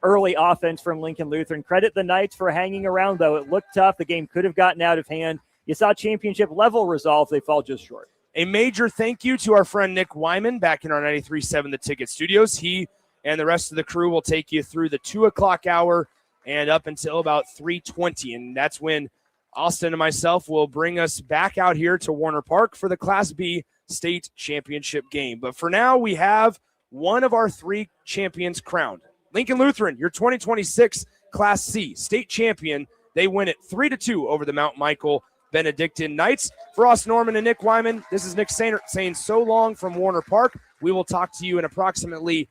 early offense from Lincoln Lutheran. Credit the Knights for hanging around, though. It looked tough. The game could have gotten out of hand. you saw championship level resolve. They fall just short. A major thank you to our friend Nick Wyman back in our 93.7 The Ticket studios. He and the rest of the crew will take you through the 2 o'clock hour and up until about 3:20. And that's when Austin and myself will bring us back out here to Warner Park for the Class B state championship game. But for now, we have one of our 3 champions crowned. Lincoln Lutheran, your 2026 Class C state champion. They win it 3-2 over the Mount Michael Benedictine Knights. For Austin Norman and Nick Wyman, this is Nick Sainer saying so long from Warner Park. We will talk to you in approximately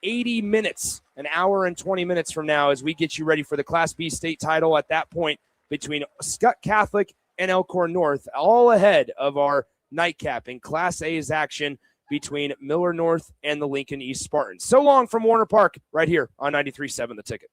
80 minutes, an hour and 20 minutes from now, as we get you ready for the Class B state title at that point between Scott Catholic and Elkhorn North, all ahead of our nightcap in Class A's action between Miller North and the Lincoln East Spartans. So long from Warner Park, right here on 93.7 The Ticket.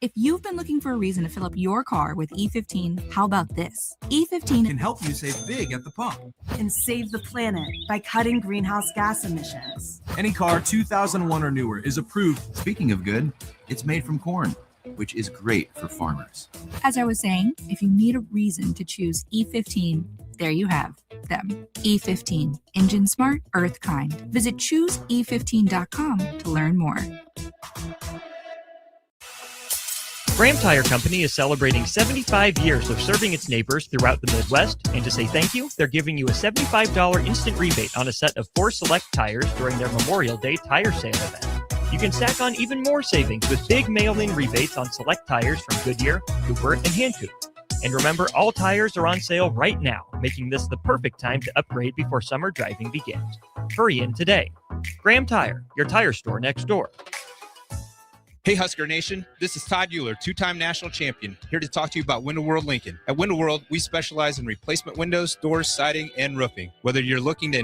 If you've been looking for a reason to fill up your car with E15, how about this? E15 can help you save big at the pump and save the planet by cutting greenhouse gas emissions. Any car 2001 or newer is approved. Speaking of good, it's made from corn, which is great for farmers. As I was saying, if you need a reason to choose E15, there you have them. E15, engine smart, earth kind. Visit chooseE15.com to learn more. Graham Tire Company is celebrating 75 years of serving its neighbors throughout the Midwest, and to say thank you, they're giving you a $75 instant rebate on a set of 4 select tires during their Memorial Day tire sale event. You can stack on even more savings with big mail-in rebates on select tires from Goodyear, Cooper, and Hankook. And remember, all tires are on sale right now, making this the perfect time to upgrade before summer driving begins. Hurry in today. Graham Tire, your tire store next door. Hey Husker Nation, this is Todd Euler, 2-time national champion, here to talk to you about Window World Lincoln. At Window World, we specialize in replacement windows, doors, siding, and roofing. Whether you're looking to